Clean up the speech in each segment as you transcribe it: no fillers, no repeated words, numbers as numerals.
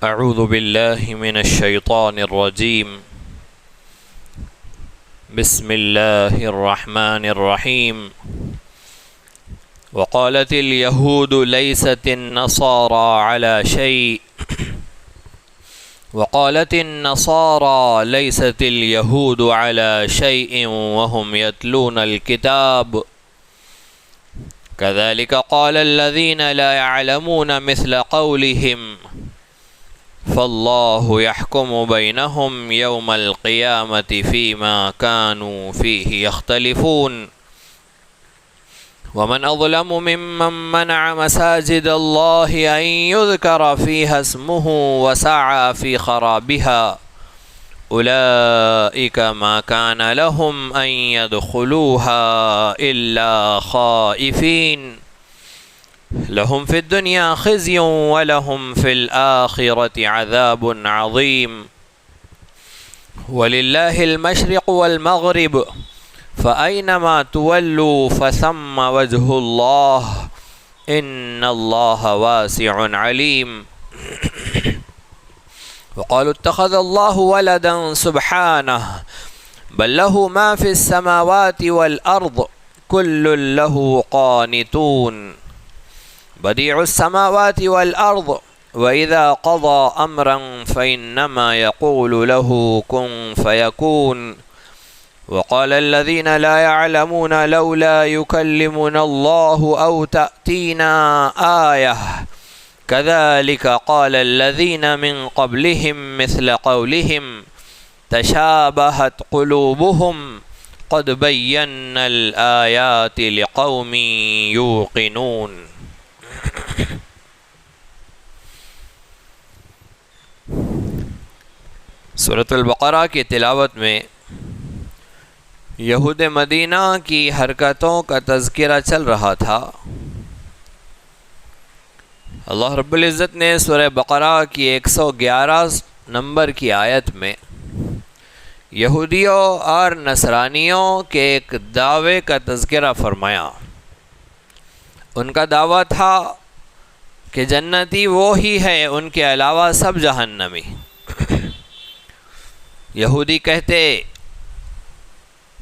اعوذ باللہ من الشیطان الرجیم بسم اللہ الرحمن الرحیم وقالت اليهود ليست النصارى على شيء وقالت النصارى ليست اليهود على شيء وهم يتلون الكتاب كذلك قال الذين لا يعلمون مثل قولهم فالله يحكم بينهم يوم القيامة فيما كانوا فيه يختلفون ومن أظلم ممن منع مساجد الله أن يذكر فيها اسمه وسعى في خرابها أولئك ما كان لهم أن يدخلوها إلا خائفين لهم في الدنيا خزي ولهم في الآخرة عذاب عظيم ولله المشرق والمغرب فأينما تولوا فثم وجه الله إن الله واسع عليم وقالوا اتخذ الله ولدا سبحانه بل له ما في السماوات والأرض كل له قانتون بديع السماوات والأرض وإذا قضى أمرا فإنما يقول له كن فيكون وقال الذين لا يعلمون لولا يكلمنا الله أو تأتينا آية كذلك قال الذين من قبلهم مثل قولهم تشابهت قلوبهم قد بينا الآيات لقوم يوقنون. سورۃ البقرہ کی تلاوت میں یہود مدینہ کی حرکتوں کا تذکرہ چل رہا تھا. اللہ رب العزت نے سورہ بقرہ کی 111 نمبر کی آیت میں یہودیوں اور نصرانیوں کے ایک دعوے کا تذکرہ فرمایا. ان کا دعویٰ تھا کہ جنتی وہ ہی ہے، ان کے علاوہ سب جہنمی. یہودی کہتے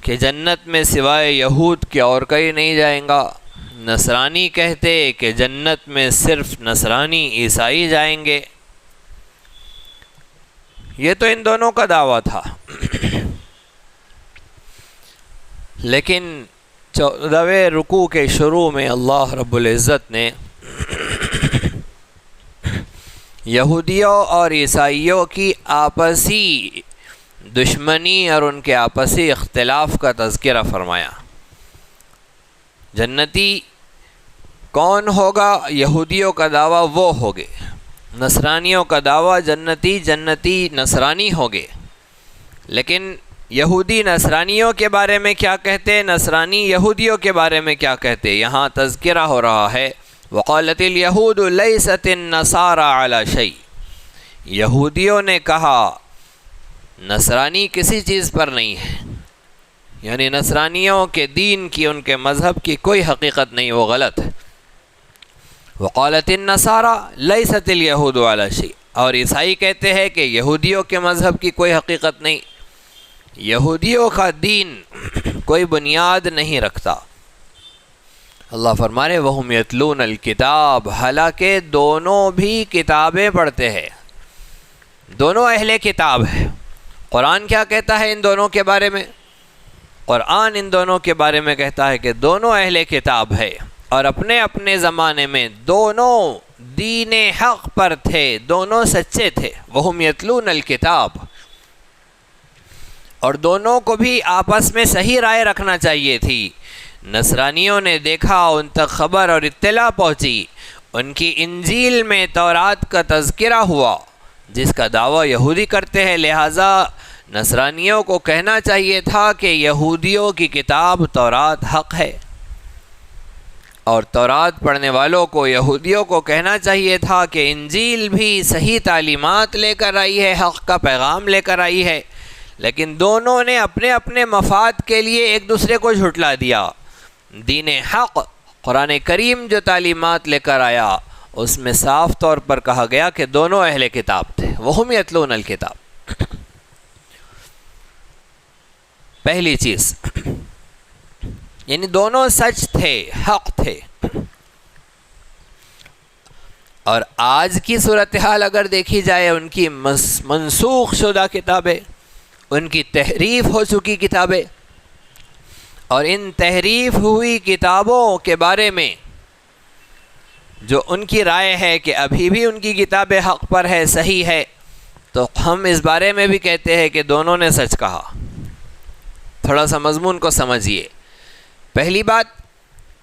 کہ جنت میں سوائے یہود کے اور کوئی نہیں جائیں گا. نصرانی کہتے کہ جنت میں صرف نصرانی عیسائی جائیں گے. یہ تو ان دونوں کا دعویٰ تھا. لیکن 14ویں رکوع کے شروع میں اللہ رب العزت نے یہودیوں اور عیسائیوں کی آپسی دشمنی اور ان کے آپسی اختلاف کا تذکرہ فرمایا. جنتی کون ہوگا؟ یہودیوں کا دعویٰ وہ ہوگے، نصرانیوں کا دعویٰ جنتی نصرانی ہوگے. لیکن یہودی نصرانیوں کے بارے میں کیا کہتے، نصرانی یہودیوں کے بارے میں کیا کہتے؟ یہاں تذکرہ ہو رہا ہے وقالت الیہود لیست النصارى علی شیء. یہودیوں نے کہا نصرانی کسی چیز پر نہیں ہے، یعنی نصرانیوں کے دین کی، ان کے مذہب کی کوئی حقیقت نہیں، وہ غلط ہے. وقالت النصارى لیست الیہود علی شیء. اور عیسائی کہتے ہیں کہ یہودیوں کے مذہب کی کوئی حقیقت نہیں، یہودیوں کا دین کوئی بنیاد نہیں رکھتا. اللہ فرما رہے وَهُمْ يَتْلُونَ الْكِتَابَ، حالانکہ دونوں بھی کتابیں پڑھتے ہیں، دونوں اہل کتاب ہیں. قرآن کیا کہتا ہے ان دونوں کے بارے میں؟ قرآن ان دونوں کے بارے میں کہتا ہے کہ دونوں اہل کتاب ہے اور اپنے اپنے زمانے میں دونوں دین حق پر تھے، دونوں سچے تھے. وَهُمْ يَتْلُونَ الْكِتَابَ. اور دونوں کو بھی آپس میں صحیح رائے رکھنا چاہیے تھی. نصرانیوں نے دیکھا، ان تک خبر اور اطلاع پہنچی، ان کی انجیل میں تورات کا تذکرہ ہوا جس کا دعویٰ یہودی کرتے ہیں. لہٰذا نصرانیوں کو کہنا چاہیے تھا کہ یہودیوں کی کتاب تورات حق ہے، اور تورات پڑھنے والوں کو، یہودیوں کو کہنا چاہیے تھا کہ انجیل بھی صحیح تعلیمات لے کر آئی ہے، حق کا پیغام لے کر آئی ہے. لیکن دونوں نے اپنے اپنے مفاد کے لیے ایک دوسرے کو جھٹلا دیا. دین حق قرآن کریم جو تعلیمات لے کر آیا اس میں صاف طور پر کہا گیا کہ دونوں اہل کتاب تھے، وہم یتلون الکتاب۔ پہلی چیز یعنی دونوں سچ تھے، حق تھے۔ اور آج کی صورتحال اگر دیکھی جائے، ان کی منسوخ شدہ کتابیں، ان کی تحریف ہو چکی کتابیں، اور ان تحریف ہوئی کتابوں کے بارے میں جو ان کی رائے ہے کہ ابھی بھی ان کی کتابیں حق پر ہے، صحیح ہے، تو ہم اس بارے میں بھی کہتے ہیں کہ دونوں نے سچ کہا۔ تھوڑا سا مضمون کو سمجھیے۔ پہلی بات،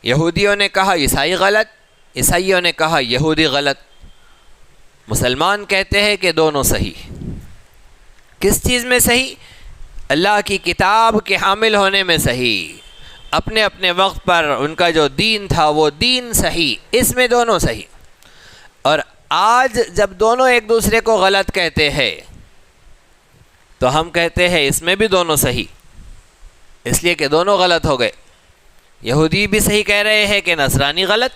یہودیوں نے کہا عیسائی غلط، عیسائیوں نے کہا یہودی غلط، مسلمان کہتے ہیں کہ دونوں صحیح۔ کس چیز میں صحیح؟ اللہ کی کتاب کے حامل ہونے میں صحیح، اپنے اپنے وقت پر ان کا جو دین تھا وہ دین صحیح، اس میں دونوں صحیح۔ اور آج جب دونوں ایک دوسرے کو غلط کہتے ہیں تو ہم کہتے ہیں اس میں بھی دونوں صحیح، اس لیے کہ دونوں غلط ہو گئے۔ یہودی بھی صحیح کہہ رہے ہیں کہ نصرانی غلط،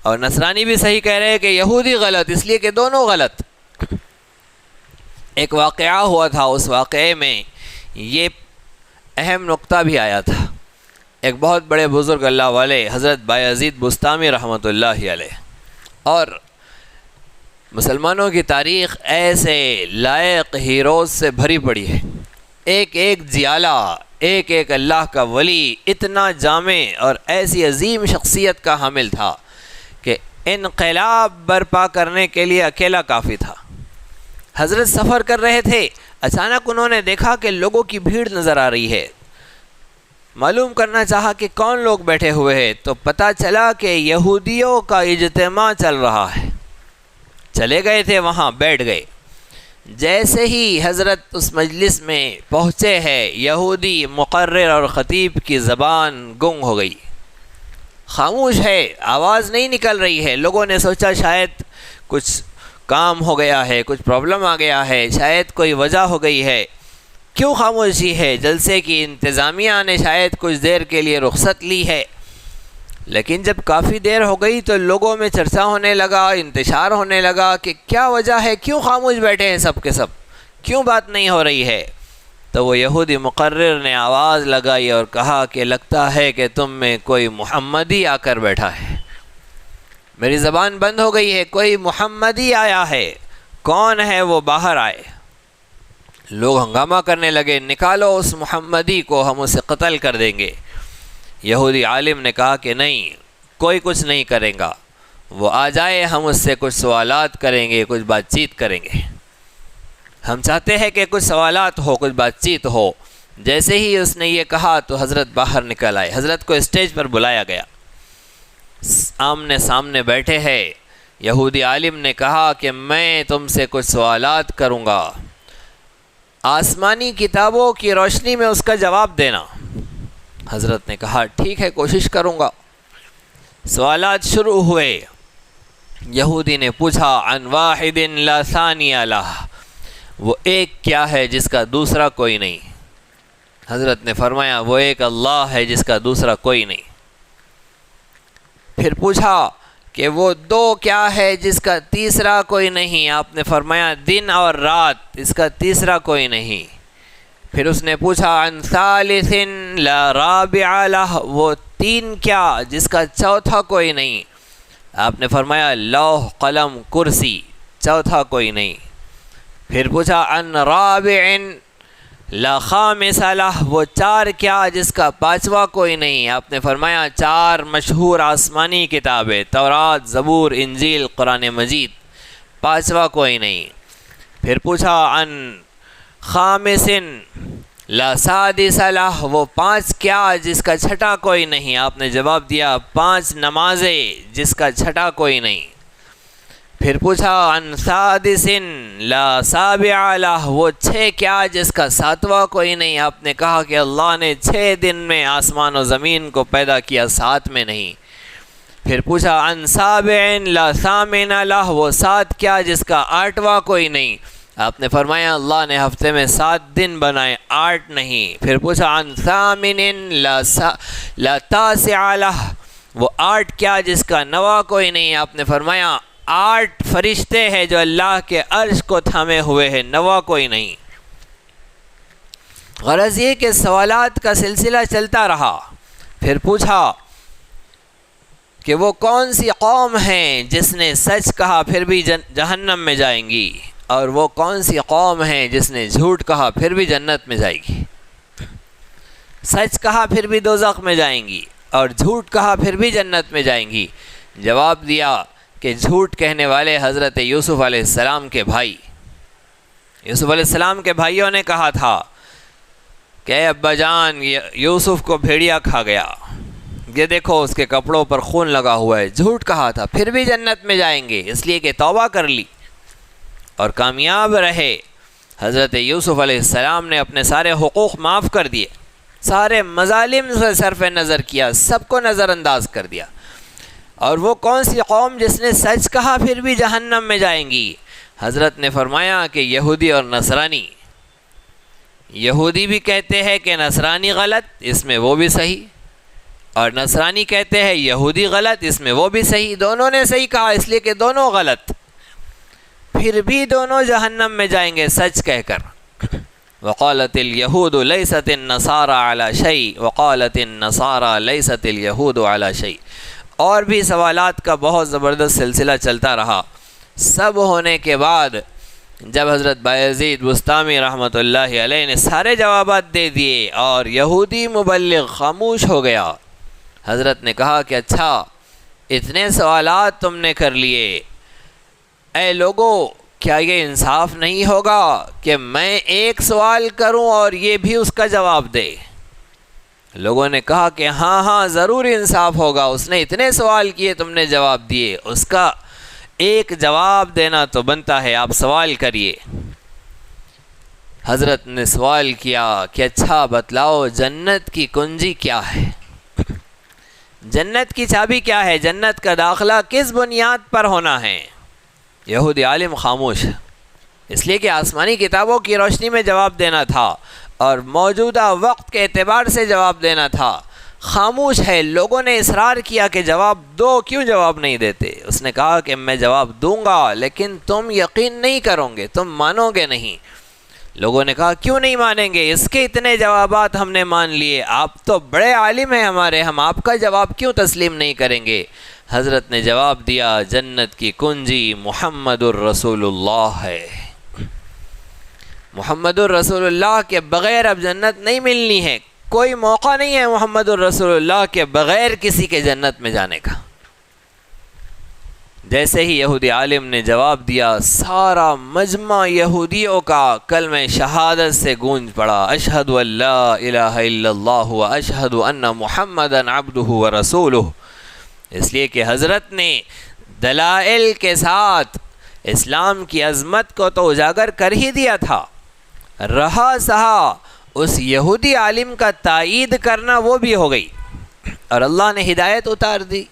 اور نصرانی بھی صحیح کہہ رہے ہیں کہ یہودی غلط، اس لیے کہ دونوں غلط۔ ایک واقعہ ہوا تھا، اس واقعے میں یہ اہم نقطہ بھی آیا تھا۔ ایک بہت بڑے بزرگ اللہ والے حضرت بایزید بستامی رحمۃ اللہ علیہ، اور مسلمانوں کی تاریخ ایسے لائق ہیروز سے بھری پڑی ہے، ایک ایک جیالہ، ایک ایک اللہ کا ولی اتنا جامع اور ایسی عظیم شخصیت کا حامل تھا کہ انقلاب برپا کرنے کے لیے اکیلا کافی تھا۔ حضرت سفر کر رہے تھے، اچانک انہوں نے دیکھا کہ لوگوں کی بھیڑ نظر آ رہی ہے۔ معلوم کرنا چاہا کہ کون لوگ بیٹھے ہوئے ہیں، تو پتہ چلا کہ یہودیوں کا اجتماع چل رہا ہے۔ چلے گئے تھے وہاں، بیٹھ گئے۔ جیسے ہی حضرت اس مجلس میں پہنچے ہیں، یہودی مقرر اور خطیب کی زبان گنگ ہو گئی، خاموش ہے، آواز نہیں نکل رہی ہے۔ لوگوں نے سوچا شاید کچھ کام ہو گیا ہے، کچھ پرابلم آ گیا ہے، شاید کوئی وجہ ہو گئی ہے، کیوں خاموشی ہے؟ جلسے کی انتظامیہ نے شاید کچھ دیر کے لیے رخصت لی ہے۔ لیکن جب کافی دیر ہو گئی تو لوگوں میں چرچا ہونے لگا، انتشار ہونے لگا کہ کیا وجہ ہے، کیوں خاموش بیٹھے ہیں سب کے سب، کیوں بات نہیں ہو رہی ہے؟ تو وہ یہودی مقرر نے آواز لگائی اور کہا کہ لگتا ہے کہ تم میں کوئی محمدی آ کر بیٹھا ہے، میری زبان بند ہو گئی ہے، کوئی محمدی آیا ہے، کون ہے وہ باہر آئے۔ لوگ ہنگامہ کرنے لگے، نکالو اس محمدی کو، ہم اسے قتل کر دیں گے۔ یہودی عالم نے کہا کہ نہیں، کوئی کچھ نہیں کرے گا، وہ آ جائے، ہم اس سے کچھ سوالات کریں گے، کچھ بات چیت کریں گے، ہم چاہتے ہیں کہ کچھ سوالات ہو، کچھ بات چیت ہو۔ جیسے ہی اس نے یہ کہا تو حضرت باہر نکل آئے، حضرت کو اسٹیج پر بلایا گیا، آمنے سامنے بیٹھے ہیں۔ یہودی عالم نے کہا کہ میں تم سے کچھ سوالات کروں گا، آسمانی کتابوں کی روشنی میں اس کا جواب دینا۔ حضرت نے کہا ٹھیک ہے، کوشش کروں گا۔ سوالات شروع ہوئے۔ یہودی نے پوچھا عن واحد لا ثانی لہ، وہ ایک کیا ہے جس کا دوسرا کوئی نہیں؟ حضرت نے فرمایا وہ ایک اللہ ہے جس کا دوسرا کوئی نہیں۔ پھر پوچھا کہ وہ دو کیا ہے جس کا تیسرا کوئی نہیں؟ آپ نے فرمایا دن اور رات، اس کا تیسرا کوئی نہیں۔ پھر اس نے پوچھا عن ثالث لا رابع لہ، وہ تین کیا جس کا چوتھا کوئی نہیں؟ آپ نے فرمایا لوح قلم کرسی، چوتھا کوئی نہیں۔ پھر پوچھا عن رابع لا خامس لہ، وہ چار کیا جس کا پانچواں کوئی نہیں؟ آپ نے فرمایا چار مشہور آسمانی کتابیں، تورات، زبور، انجیل، قرآن مجید، پانچواں کوئی نہیں۔ پھر پوچھا عن خامس لا سادس لہ، وہ پانچ کیا جس کا چھٹا کوئی نہیں؟ آپ نے جواب دیا پانچ نمازیں جس کا چھٹا کوئی نہیں۔ پھر پوچھا عن سادس لا سابع لہ، وہ چھ کیا جس کا ساتواں کوئی نہیں؟ آپ نے کہا کہ اللہ نے 6 دن میں آسمان و زمین کو پیدا کیا، 7 میں نہیں۔ پھر پوچھا عن سابع لا ثامن لہ، وہ 7 کیا جس کا 8واں کوئی نہیں؟ آپ نے فرمایا اللہ نے ہفتے میں 7 دن بنائے، 8 نہیں۔ پھر پوچھا عن ثامن لا تاسع لہ، وہ 8 کیا جس کا 9واں کوئی نہیں؟ آپ نے فرمایا 8 فرشتے ہیں جو اللہ کے عرش کو تھامے ہوئے ہیں، نوا کوئی نہیں۔ غرض یہ کہ سوالات کا سلسلہ چلتا رہا۔ پھر پوچھا کہ وہ کون سی قوم ہیں جس نے سچ کہا پھر بھی جہنم میں جائیں گی، اور وہ کون سی قوم ہے جس نے جھوٹ کہا پھر بھی جنت میں جائے گی۔ سچ کہا پھر بھی دوزخ میں جائیں گی، اور جھوٹ کہا پھر بھی جنت میں جائیں گی۔ جواب دیا کہ جھوٹ کہنے والے حضرت یوسف علیہ السلام کے بھائی، یوسف علیہ السلام کے بھائیوں نے کہا تھا کہ اے ابا جان، یوسف کو بھیڑیا کھا گیا، یہ دیکھو اس کے کپڑوں پر خون لگا ہوا ہے۔ جھوٹ کہا تھا پھر بھی جنت میں جائیں گے، اس لیے کہ توبہ کر لی اور کامیاب رہے۔ حضرت یوسف علیہ السلام نے اپنے سارے حقوق معاف کر دیے، سارے مظالم سے صرف نظر کیا، سب کو نظر انداز کر دیا۔ اور وہ کون سی قوم جس نے سچ کہا پھر بھی جہنم میں جائیں گی؟ حضرت نے فرمایا کہ یہودی اور نصرانی۔ یہودی بھی کہتے ہیں کہ نصرانی غلط، اس میں وہ بھی صحیح، اور نصرانی کہتے ہیں یہودی غلط، اس میں وہ بھی صحیح۔ دونوں نے صحیح کہا، اس لیے کہ دونوں غلط، پھر بھی دونوں جہنم میں جائیں گے سچ کہہ کر۔ وقالت اليہود لیست النصارى علی شیء وقالت النصارى لیست اليہود علی شیء۔ اور بھی سوالات کا بہت زبردست سلسلہ چلتا رہا۔ سب ہونے کے بعد جب حضرت بایزید بسطامی رحمۃ اللہ علیہ نے سارے جوابات دے دیے اور یہودی مبلغ خاموش ہو گیا، حضرت نے کہا کہ اچھا اتنے سوالات تم نے کر لیے، اے لوگو کیا یہ انصاف نہیں ہوگا کہ میں ایک سوال کروں اور یہ بھی اس کا جواب دے؟ لوگوں نے کہا کہ ہاں ہاں ضرور انصاف ہوگا، اس نے اتنے سوال کیے تم نے جواب دیے، اس کا ایک جواب دینا تو بنتا ہے، آپ سوال کریے۔ حضرت نے سوال کیا کہ اچھا بتلاؤ جنت کی کنجی کیا ہے، جنت کی چابی کیا ہے، جنت کا داخلہ کس بنیاد پر ہونا ہے؟ یہودی عالم خاموش، اس لیے کہ آسمانی کتابوں کی روشنی میں جواب دینا تھا اور موجودہ وقت کے اعتبار سے جواب دینا تھا۔ خاموش ہے۔ لوگوں نے اصرار کیا کہ جواب دو، کیوں جواب نہیں دیتے؟ اس نے کہا کہ میں جواب دوں گا لیکن تم یقین نہیں کرو گے، تم مانو گے نہیں۔ لوگوں نے کہا کیوں نہیں مانیں گے، اس کے اتنے جوابات ہم نے مان لیے، آپ تو بڑے عالم ہیں ہمارے، ہم آپ کا جواب کیوں تسلیم نہیں کریں گے؟ حضرت نے جواب دیا جنت کی کنجی محمد الرسول اللہ ہے، محمد الرسول اللہ کے بغیر اب جنت نہیں ملنی ہے، کوئی موقع نہیں ہے محمد الرسول اللہ کے بغیر کسی کے جنت میں جانے کا۔ جیسے ہی یہودی عالم نے جواب دیا، سارا مجمع یہودیوں کا کلمہ شہادت سے گونج پڑا، اشہد ان لا الہ الا اللہ و اشہد ان محمدا عبدہ و رسولہ۔ اس لیے کہ حضرت نے دلائل کے ساتھ اسلام کی عظمت کو تو اجاگر کر ہی دیا تھا، رہا سہا اس یہودی عالم کا تائید کرنا وہ بھی ہو گئی، اور اللہ نے ہدایت اتار دی۔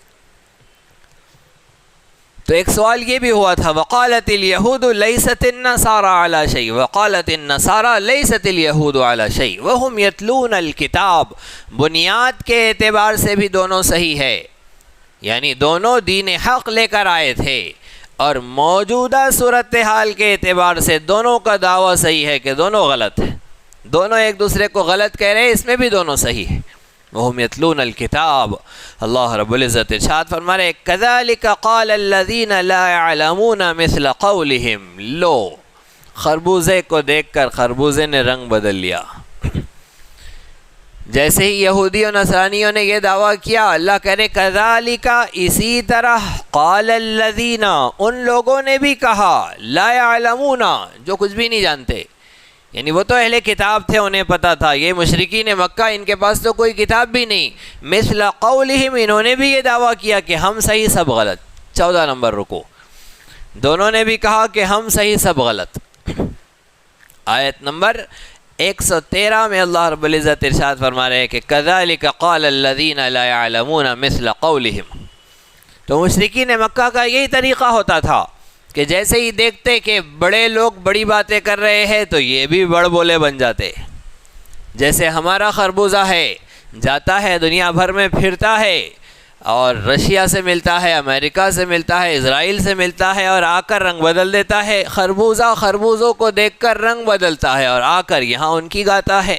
تو ایک سوال یہ بھی ہوا تھا، وقالت اليہود لیست النصارى علی شیء وقالت النصارى لیست اليہود علی شیء وهم یتلون الکتاب۔ بنیاد کے اعتبار سے بھی دونوں صحیح ہے، یعنی دونوں دین حق لے کر آئے تھے، اور موجودہ صورتحال کے اعتبار سے دونوں کا دعویٰ صحیح ہے کہ دونوں غلط ہیں، دونوں ایک دوسرے کو غلط کہہ رہے ہیں، اس میں بھی دونوں صحیح ہیں۔ وَهُمْ يَتْلُونَ الْكِتَابَ۔ اللہ رب العزت ارشاد فرما رہے كَذَلِكَ قَالَ الَّذِينَ لَا يَعْلَمُونَ مِثْلَ قَوْلِهِمْ۔ لو خربوزے کو دیکھ کر خربوزے نے رنگ بدل لیا۔ جیسے ہی یہودی و نصرانیوں نے یہ دعویٰ کیا، اللہ کہہ رہے كَذَلِكَ، اسی طرح قَالَ الَّذِينَ، ان لوگوں نے بھی کہا، لا يعلمون، جو کچھ بھی نہیں جانتے، یعنی وہ تو اہل کتاب تھے، انہیں پتہ تھا، یہ مشرکین مکہ ان کے پاس تو کوئی کتاب بھی نہیں، مثل قولہم، انہوں نے بھی یہ دعویٰ کیا کہ ہم صحیح سب غلط۔ 14 نمبر رکو، دونوں نے بھی کہا کہ ہم صحیح سب غلط۔ آیت نمبر 113 میں اللہ رب العزت ارشاد فرما رہے ہیں کہ كذلك قال الذين لا يعلمون مثل قولهم۔ تو مشرکین مکہ کا یہی طریقہ ہوتا تھا کہ جیسے ہی دیکھتے کہ بڑے لوگ بڑی باتیں کر رہے ہیں تو یہ بھی بڑ بولے بن جاتے۔ جیسے ہمارا خربوزہ ہے، جاتا ہے دنیا بھر میں پھرتا ہے، اور رشیا سے ملتا ہے، امریکہ سے ملتا ہے، اسرائیل سے ملتا ہے، اور آ کر رنگ بدل دیتا ہے۔ خربوزہ خربوزوں کو دیکھ کر رنگ بدلتا ہے اور آ کر یہاں ان کی گاتا ہے۔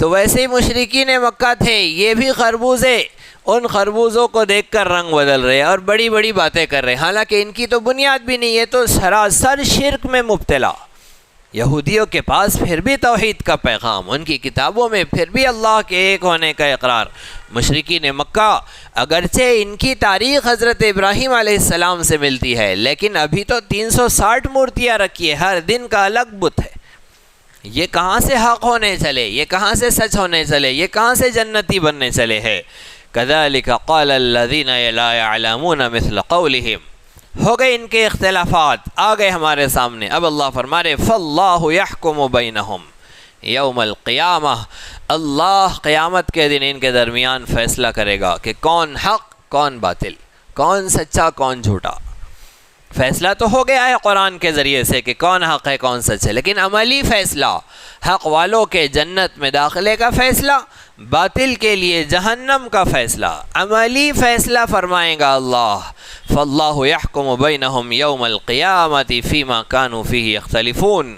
تو ویسے ہی مشرکین مکہ تھے، یہ بھی خربوزے ان خربوزوں کو دیکھ کر رنگ بدل رہے اور بڑی بڑی باتیں کر رہے، حالانکہ ان کی تو بنیاد بھی نہیں ہے، تو سراسر شرک میں مبتلا۔ یہودیوں کے پاس پھر بھی توحید کا پیغام، ان کی کتابوں میں پھر بھی اللہ کے ایک ہونے کا اقرار۔ مشرکین مکہ اگرچہ ان کی تاریخ حضرت ابراہیم علیہ السلام سے ملتی ہے، لیکن ابھی تو 360 مورتیاں رکھی ہے، ہر دن کا الگ بت ہے۔ یہ کہاں سے حق ہونے چلے، یہ کہاں سے سچ ہونے چلے، یہ کہاں سے جنتی بننے چلے ہے۔ كذلك قال الذين لا يعلمون مثل قولهم، ہو گئے ان کے اختلافات، آ گئے ہمارے سامنے۔ اب اللہ فرما رہے فاللہ یحکم بینہم یوم القیامہ، اللہ قیامت کے دن ان کے درمیان فیصلہ کرے گا کہ کون حق کون باطل، کون سچا کون جھوٹا۔ فیصلہ تو ہو گیا ہے قرآن کے ذریعے سے کہ کون حق ہے کون سچ ہے، لیکن عملی فیصلہ، حق والوں کے جنت میں داخلے کا فیصلہ، باطل کے لیے جہنم کا فیصلہ، عملی فیصلہ فرمائے گا اللہ۔ فاللہ یحکم بینہم یوم القیامۃ فیما کانوا فیہ یختلفون،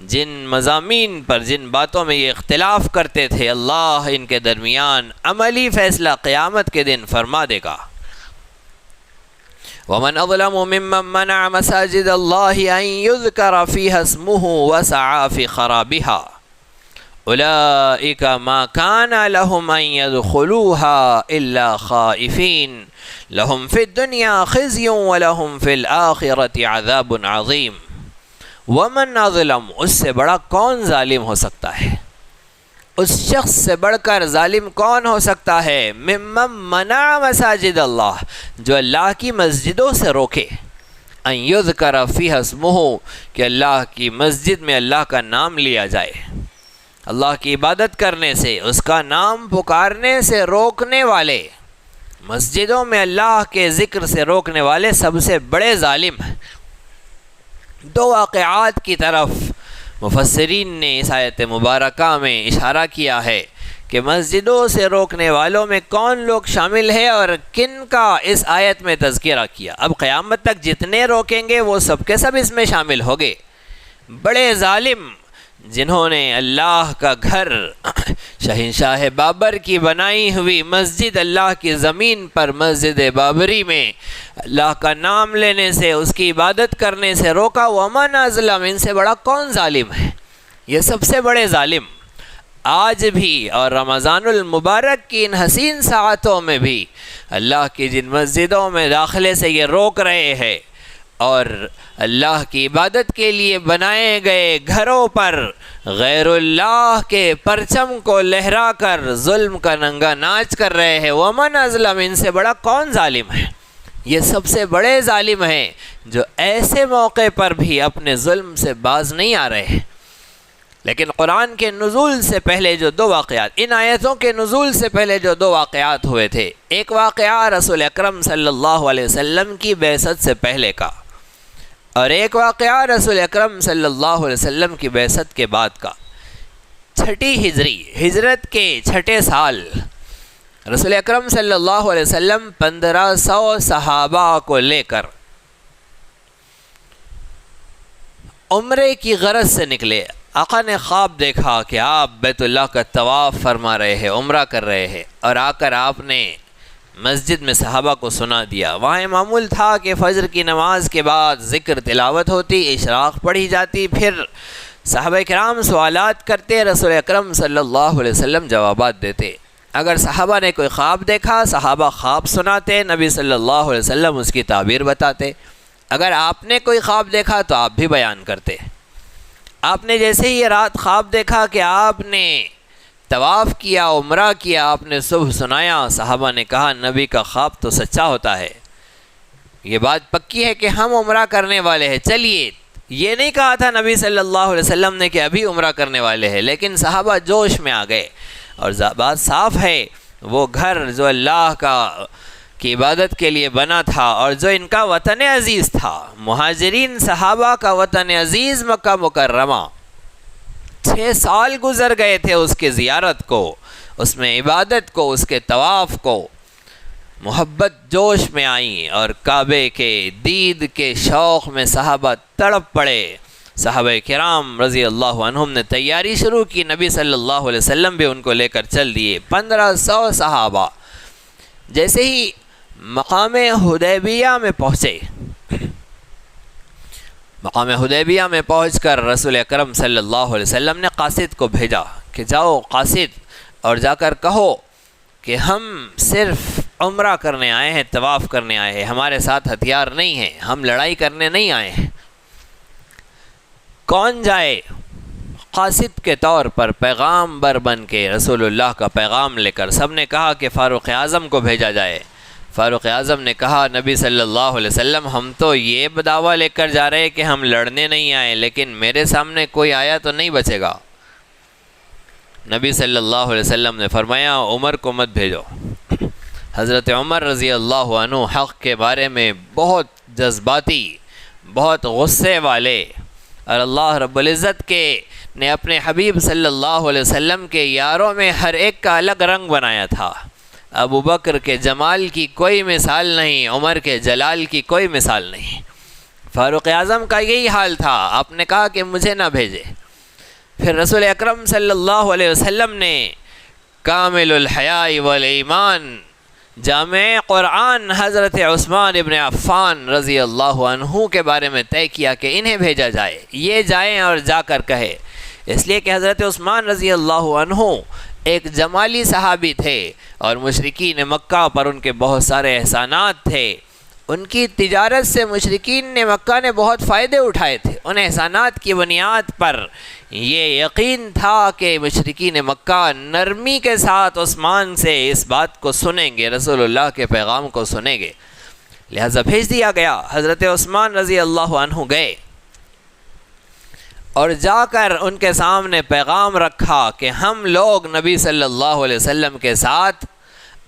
جن مضامین پر جن باتوں میں یہ اختلاف کرتے تھے، اللہ ان کے درمیان عملی فیصلہ قیامت کے دن فرما دے گا۔ ومن اظلم ممن منع مساجد اللہ ان یذکر فیہا اسمہ وسعى فی خرابها اولئک ما کان لهم ان يدخلوها الا خائفین لهم فی الدنیا خزی ولهم فی الآخرة عذاب عظیم۔ ومن اظلم، اس سے بڑا کون ظالم ہو سکتا ہے، اس شخص سے بڑھ کر ظالم کون ہو سکتا ہے، ممن منع مساجد اللہ، جو اللہ کی مسجدوں سے روکے، ان یذکر فیہا اسمہ، کہ اللہ کی مسجد میں اللہ کا نام لیا جائے، اللہ کی عبادت کرنے سے، اس کا نام پکارنے سے روکنے والے، مسجدوں میں اللہ کے ذکر سے روکنے والے سب سے بڑے ظالم ہیں۔ دو واقعات کی طرف مفسرین نے اس آیت مبارکہ میں اشارہ کیا ہے کہ مسجدوں سے روکنے والوں میں کون لوگ شامل ہیں اور کن کا اس آیت میں تذکرہ کیا۔ اب قیامت تک جتنے روکیں گے وہ سب کے سب اس میں شامل ہوگے۔ بڑے ظالم جنہوں نے اللہ کا گھر، شہنشاہ بابر کی بنائی ہوئی مسجد، اللہ کی زمین پر مسجد بابری میں اللہ کا نام لینے سے، اس کی عبادت کرنے سے روکا۔ ومن اظلم، ان سے بڑا کون ظالم ہے، یہ سب سے بڑے ظالم آج بھی اور رمضان المبارک کی ان حسین ساعتوں میں بھی اللہ کی جن مسجدوں میں داخلے سے یہ روک رہے ہیں، اور اللہ کی عبادت کے لیے بنائے گئے گھروں پر غیر اللہ کے پرچم کو لہرا کر ظلم کا ننگا ناچ کر رہے ہیں۔ ومن اظلم، ان سے بڑا کون ظالم ہے، یہ سب سے بڑے ظالم ہیں جو ایسے موقع پر بھی اپنے ظلم سے باز نہیں آ رہے ہیں۔ لیکن قرآن کے نزول سے پہلے جو دو واقعات، ان آیتوں کے نزول سے پہلے جو دو واقعات ہوئے تھے، ایک واقعہ رسول اکرم صلی اللہ علیہ وسلم کی بعثت سے پہلے کا، اور ایک واقعہ رسول اکرم صلی اللہ علیہ وسلم کی بعثت کے بعد کا۔ چھٹی ہجری، ہجرت کے چھٹے سال، رسول اکرم صلی اللہ علیہ وسلم 1500 صحابہ کو لے کر عمرے کی غرض سے نکلے۔ آقا نے خواب دیکھا کہ آپ بیت اللہ کا طواف فرما رہے ہیں، عمرہ کر رہے ہیں، اور آ کر آپ نے مسجد میں صحابہ کو سنا دیا۔ وہاں معمول تھا کہ فجر کی نماز کے بعد ذکر تلاوت ہوتی، اشراق پڑھی جاتی، پھر صحابہ کرام سوالات کرتے، رسول اکرم صلی اللہ علیہ وسلم جوابات دیتے۔ اگر صحابہ نے کوئی خواب دیکھا، صحابہ خواب سناتے، نبی صلی اللہ علیہ وسلم اس کی تعبیر بتاتے۔ اگر آپ نے کوئی خواب دیکھا تو آپ بھی بیان کرتے۔ آپ نے جیسے ہی یہ رات خواب دیکھا کہ آپ نے طواف کیا، عمرہ کیا، آپ نے صبح سنایا، صحابہ نے کہا نبی کا خواب تو سچا ہوتا ہے، یہ بات پکی ہے کہ ہم عمرہ کرنے والے ہیں، چلیے۔ یہ نہیں کہا تھا نبی صلی اللہ علیہ وسلم نے کہ ابھی عمرہ کرنے والے ہیں، لیکن صحابہ جوش میں آ گئے، اور بات صاف ہے وہ گھر جو اللہ کی عبادت کے لیے بنا تھا اور جو ان کا وطن عزیز تھا، مہاجرین صحابہ کا وطن عزیز مکہ مکرمہ، 6 سال گزر گئے تھے اس کی زیارت کو، اس میں عبادت کو، اس کے طواف کو، محبت جوش میں آئیں اور کعبے کے دید کے شوق میں صحابہ تڑپ پڑے۔ صحابہ کرام رضی اللہ عنہم نے تیاری شروع کی، نبی صلی اللہ علیہ وسلم بھی ان کو لے کر چل دیے۔ 1500 صحابہ جیسے ہی مقام حدیبیہ میں پہنچے، مقام حدیبیہ میں پہنچ کر رسول اکرم صلی اللہ علیہ وسلم نے قاصد کو بھیجا کہ جاؤ قاصد اور جا کر کہو کہ ہم صرف عمرہ کرنے آئے ہیں، طواف کرنے آئے ہیں، ہمارے ساتھ ہتھیار نہیں ہیں، ہم لڑائی کرنے نہیں آئے ہیں۔ کون جائے؟ قاصد کے طور پر پیغامبر بن کے رسول اللہ کا پیغام لے کر سب نے کہا کہ فاروق اعظم کو بھیجا جائے۔ فاروق اعظم نے کہا نبی صلی اللہ علیہ وسلم ہم تو یہ دعویٰ لے کر جا رہے کہ ہم لڑنے نہیں آئے، لیکن میرے سامنے کوئی آیا تو نہیں بچے گا۔ نبی صلی اللہ علیہ وسلم نے فرمایا عمر کو مت بھیجو۔ حضرت عمر رضی اللہ عنہ حق کے بارے میں بہت جذباتی، بہت غصے والے، اور اللہ رب العزت نے اپنے حبیب صلی اللہ علیہ وسلم کے یاروں میں ہر ایک کا الگ رنگ بنایا تھا۔ ابو بکر کے جمال کی کوئی مثال نہیں، عمر کے جلال کی کوئی مثال نہیں۔ فاروق اعظم کا یہی حال تھا، آپ نے کہا کہ مجھے نہ بھیجے۔ پھر رسول اکرم صلی اللہ علیہ وسلم نے کامل الحیاء والایمان جامع قرآن حضرت عثمان ابن عفان رضی اللہ عنہ کے بارے میں طے کیا کہ انہیں بھیجا جائے، یہ جائیں اور جا کر کہے، اس لیے کہ حضرت عثمان رضی اللہ عنہ ایک جمالی صحابی تھے اور مشرکین مکہ پر ان کے بہت سارے احسانات تھے۔ ان کی تجارت سے مشرکین مکہ نے بہت فائدے اٹھائے تھے۔ ان احسانات کی بنیاد پر یہ یقین تھا کہ مشرکین مکہ نرمی کے ساتھ عثمان سے اس بات کو سنیں گے، رسول اللہ کے پیغام کو سنیں گے، لہذا بھیج دیا گیا۔ حضرت عثمان رضی اللہ عنہ گئے اور جا کر ان کے سامنے پیغام رکھا کہ ہم لوگ نبی صلی اللہ علیہ وسلم کے ساتھ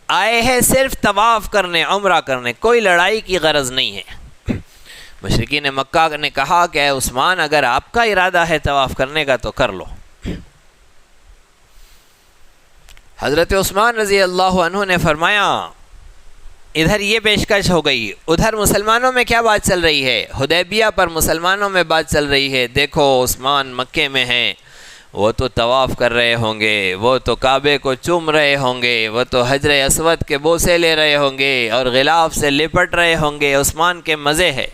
آئے ہیں صرف طواف کرنے، عمرہ کرنے، کوئی لڑائی کی غرض نہیں ہے۔ مشرکین مکہ نے کہا کہ اے عثمان اگر آپ کا ارادہ ہے طواف کرنے کا تو کر لو۔ حضرت عثمان رضی اللہ عنہ نے فرمایا ادھر یہ پیشکش ہو گئی، ادھر مسلمانوں میں کیا بات چل رہی ہے؟ حدیبیہ پر مسلمانوں میں بات چل رہی ہے، دیکھو عثمان مکے میں ہیں، وہ تو طواف کر رہے ہوں گے، وہ تو کعبے کو چوم رہے ہوں گے، وہ تو حجر اسود کے بوسے لے رہے ہوں گے اور غلاف سے لپٹ رہے ہوں گے، عثمان کے مزے ہے۔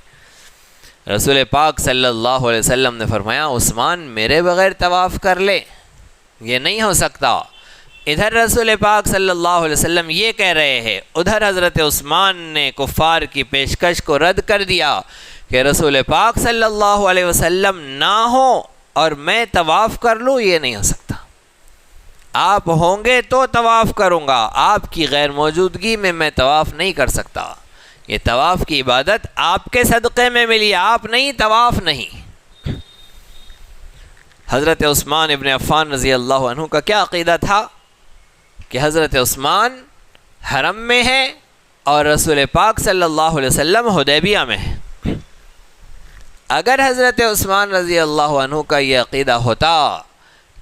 رسول پاک صلی اللہ علیہ وسلم نے فرمایا عثمان میرے بغیر طواف کر لے، یہ نہیں ہو سکتا۔ ادھر رسول پاک صلی اللہ علیہ وسلم یہ کہہ رہے ہیں، ادھر حضرت عثمان نے کفار کی پیشکش کو رد کر دیا کہ رسول پاک صلی اللہ علیہ وسلم نہ ہو اور میں طواف کر لوں، یہ نہیں ہو سکتا۔ آپ ہوں گے تو طواف کروں گا، آپ کی غیر موجودگی میں طواف نہیں کر سکتا۔ یہ طواف کی عبادت آپ کے صدقے میں ملی، آپ نہیں، طواف نہیں۔ حضرت عثمان ابن عفان رضی اللہ عنہ کا کیا عقیدہ تھا کہ حضرت عثمان حرم میں ہے اور رسول پاک صلی اللہ علیہ وسلم حدیبیہ میں ہے۔ اگر حضرت عثمان رضی اللہ عنہ کا یہ عقیدہ ہوتا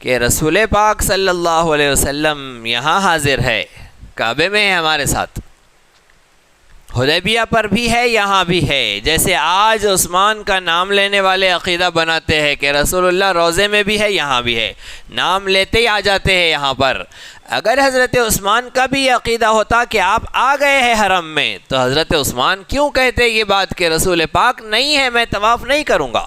کہ رسول پاک صلی اللہ علیہ وسلم یہاں حاضر ہے، کعبے میں ہے ہمارے ساتھ، حدیبیہ پر بھی ہے، یہاں بھی ہے، جیسے آج عثمان کا نام لینے والے عقیدہ بناتے ہیں کہ رسول اللہ روضے میں بھی ہے، یہاں بھی ہے، نام لیتے ہی آ جاتے ہیں یہاں پر۔ اگر حضرت عثمان کا بھی یہ عقیدہ ہوتا کہ آپ آ گئے ہیں حرم میں، تو حضرت عثمان کیوں کہتے یہ بات کہ رسول پاک نہیں ہے، میں طواف نہیں کروں گا؟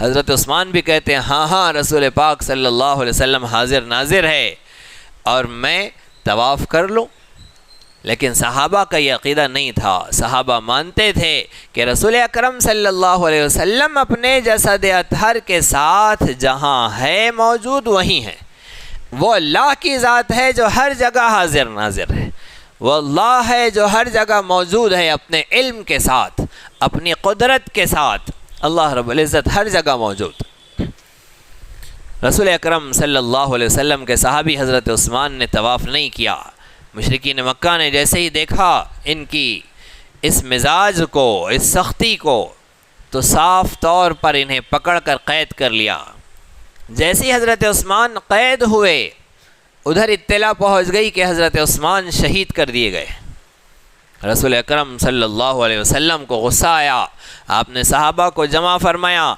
حضرت عثمان بھی کہتے ہیں ہاں ہاں رسول پاک صلی اللہ علیہ وسلم حاضر ناظر ہے اور میں طواف کر لوں۔ لیکن صحابہ کا یہ عقیدہ نہیں تھا۔ صحابہ مانتے تھے کہ رسول اکرم صلی اللہ علیہ وسلم اپنے جسد اطہر کے ساتھ جہاں ہے موجود وہیں ہے۔ وہ اللہ کی ذات ہے جو ہر جگہ حاضر ناظر ہے، وہ اللہ ہے جو ہر جگہ موجود ہے، اپنے علم کے ساتھ، اپنی قدرت کے ساتھ اللہ رب العزت ہر جگہ موجود۔ رسول اکرم صلی اللہ علیہ وسلم کے صحابی حضرت عثمان نے طواف نہیں کیا۔ مشرکین مکہ نے جیسے ہی دیکھا ان کی اس مزاج کو، اس سختی کو، تو صاف طور پر انہیں پکڑ کر قید کر لیا۔ جیسے ہی حضرت عثمان قید ہوئے، ادھر اطلاع پہنچ گئی کہ حضرت عثمان شہید کر دیے گئے۔ رسول اکرم صلی اللہ علیہ وسلم کو غصہ آیا، آپ نے صحابہ کو جمع فرمایا،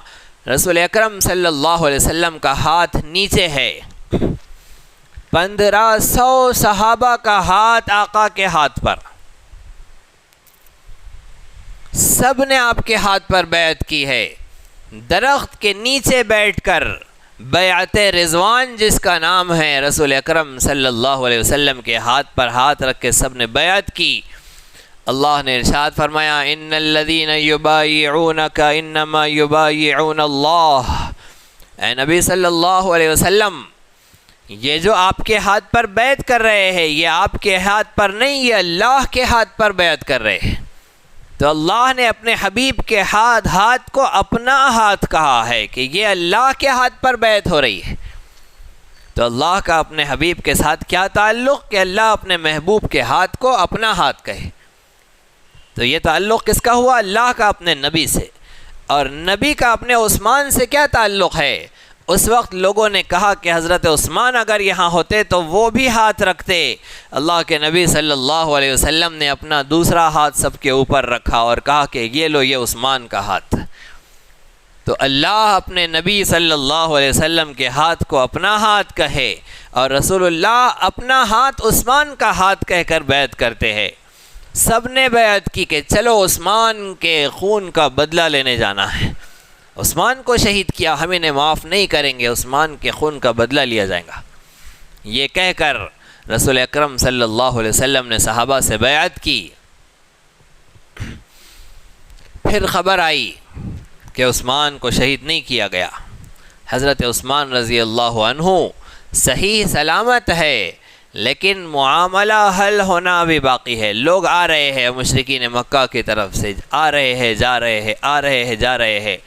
رسول اکرم صلی اللہ علیہ وسلم کا ہاتھ نیچے ہے، 1500 صحابہ کا ہاتھ آقا کے ہاتھ پر، سب نے آپ کے ہاتھ پر بیعت کی ہے، درخت کے نیچے بیٹھ کر بیعت رضوان جس کا نام ہے، رسول اکرم صلی اللہ علیہ وسلم کے ہاتھ پر ہاتھ رکھ کے سب نے بیعت کی۔ اللہ نے ارشاد فرمایا ان الذین یبایعونک انما یبایعون اللہ، اے نبی صلی اللہ علیہ وسلم یہ جو آپ کے ہاتھ پر بیعت کر رہے ہیں یہ آپ کے ہاتھ پر نہیں، یہ اللہ کے ہاتھ پر بیعت کر رہے ہیں۔ تو اللہ نے اپنے حبیب کے ہاتھ کو اپنا ہاتھ کہا ہے کہ یہ اللہ کے ہاتھ پر بیعت ہو رہی ہے۔ تو اللہ کا اپنے حبیب کے ساتھ کیا تعلق کہ اللہ اپنے محبوب کے ہاتھ کو اپنا ہاتھ کہے؟ تو یہ تعلق کس کا ہوا؟ اللہ کا اپنے نبی سے۔ اور نبی کا اپنے عثمان سے کیا تعلق ہے؟ اس وقت لوگوں نے کہا کہ حضرت عثمان اگر یہاں ہوتے تو وہ بھی ہاتھ رکھتے۔ اللہ کے نبی صلی اللہ علیہ وسلم نے اپنا دوسرا ہاتھ سب کے اوپر رکھا اور کہا کہ یہ لو، یہ عثمان کا ہاتھ۔ تو اللہ اپنے نبی صلی اللہ علیہ وسلم کے ہاتھ کو اپنا ہاتھ کہے اور رسول اللہ اپنا ہاتھ عثمان کا ہاتھ کہہ کر بیعت کرتے ہیں۔ سب نے بیعت کی کہ چلو عثمان کے خون کا بدلہ لینے جانا ہے، عثمان کو شہید کیا، ہم انہیں معاف نہیں کریں گے، عثمان کے خون کا بدلہ لیا جائے گا۔ یہ کہہ کر رسول اکرم صلی اللہ علیہ وسلم نے صحابہ سے بیعت کی۔ پھر خبر آئی کہ عثمان کو شہید نہیں کیا گیا، حضرت عثمان رضی اللہ عنہ صحیح سلامت ہے، لیکن معاملہ حل ہونا بھی باقی ہے۔ لوگ آ رہے ہیں مشرکین مکہ کی طرف سے، آ رہے ہیں جا رہے ہیں، آ رہے ہیں جا رہے ہیں۔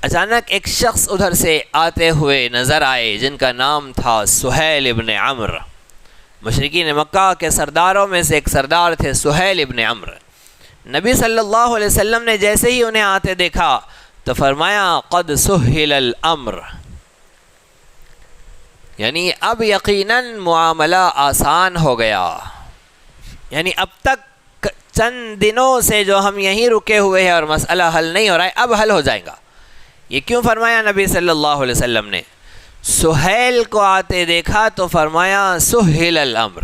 اچانک ایک شخص ادھر سے آتے ہوئے نظر آئے جن کا نام تھا سہیل ابن عمرو۔ مشرکین مکہ کے سرداروں میں سے ایک سردار تھے سہیل ابن عمرو۔ نبی صلی اللہ علیہ وسلم نے جیسے ہی انہیں آتے دیکھا تو فرمایا قد سہل الامر، یعنی اب یقیناً معاملہ آسان ہو گیا، یعنی اب تک چند دنوں سے جو ہم یہیں رکے ہوئے ہیں اور مسئلہ حل نہیں ہو رہا ہے اب حل ہو جائے گا۔ یہ کیوں فرمایا نبی صلی اللہ علیہ وسلم نے؟ سہیل کو آتے دیکھا تو فرمایا سہل الامر۔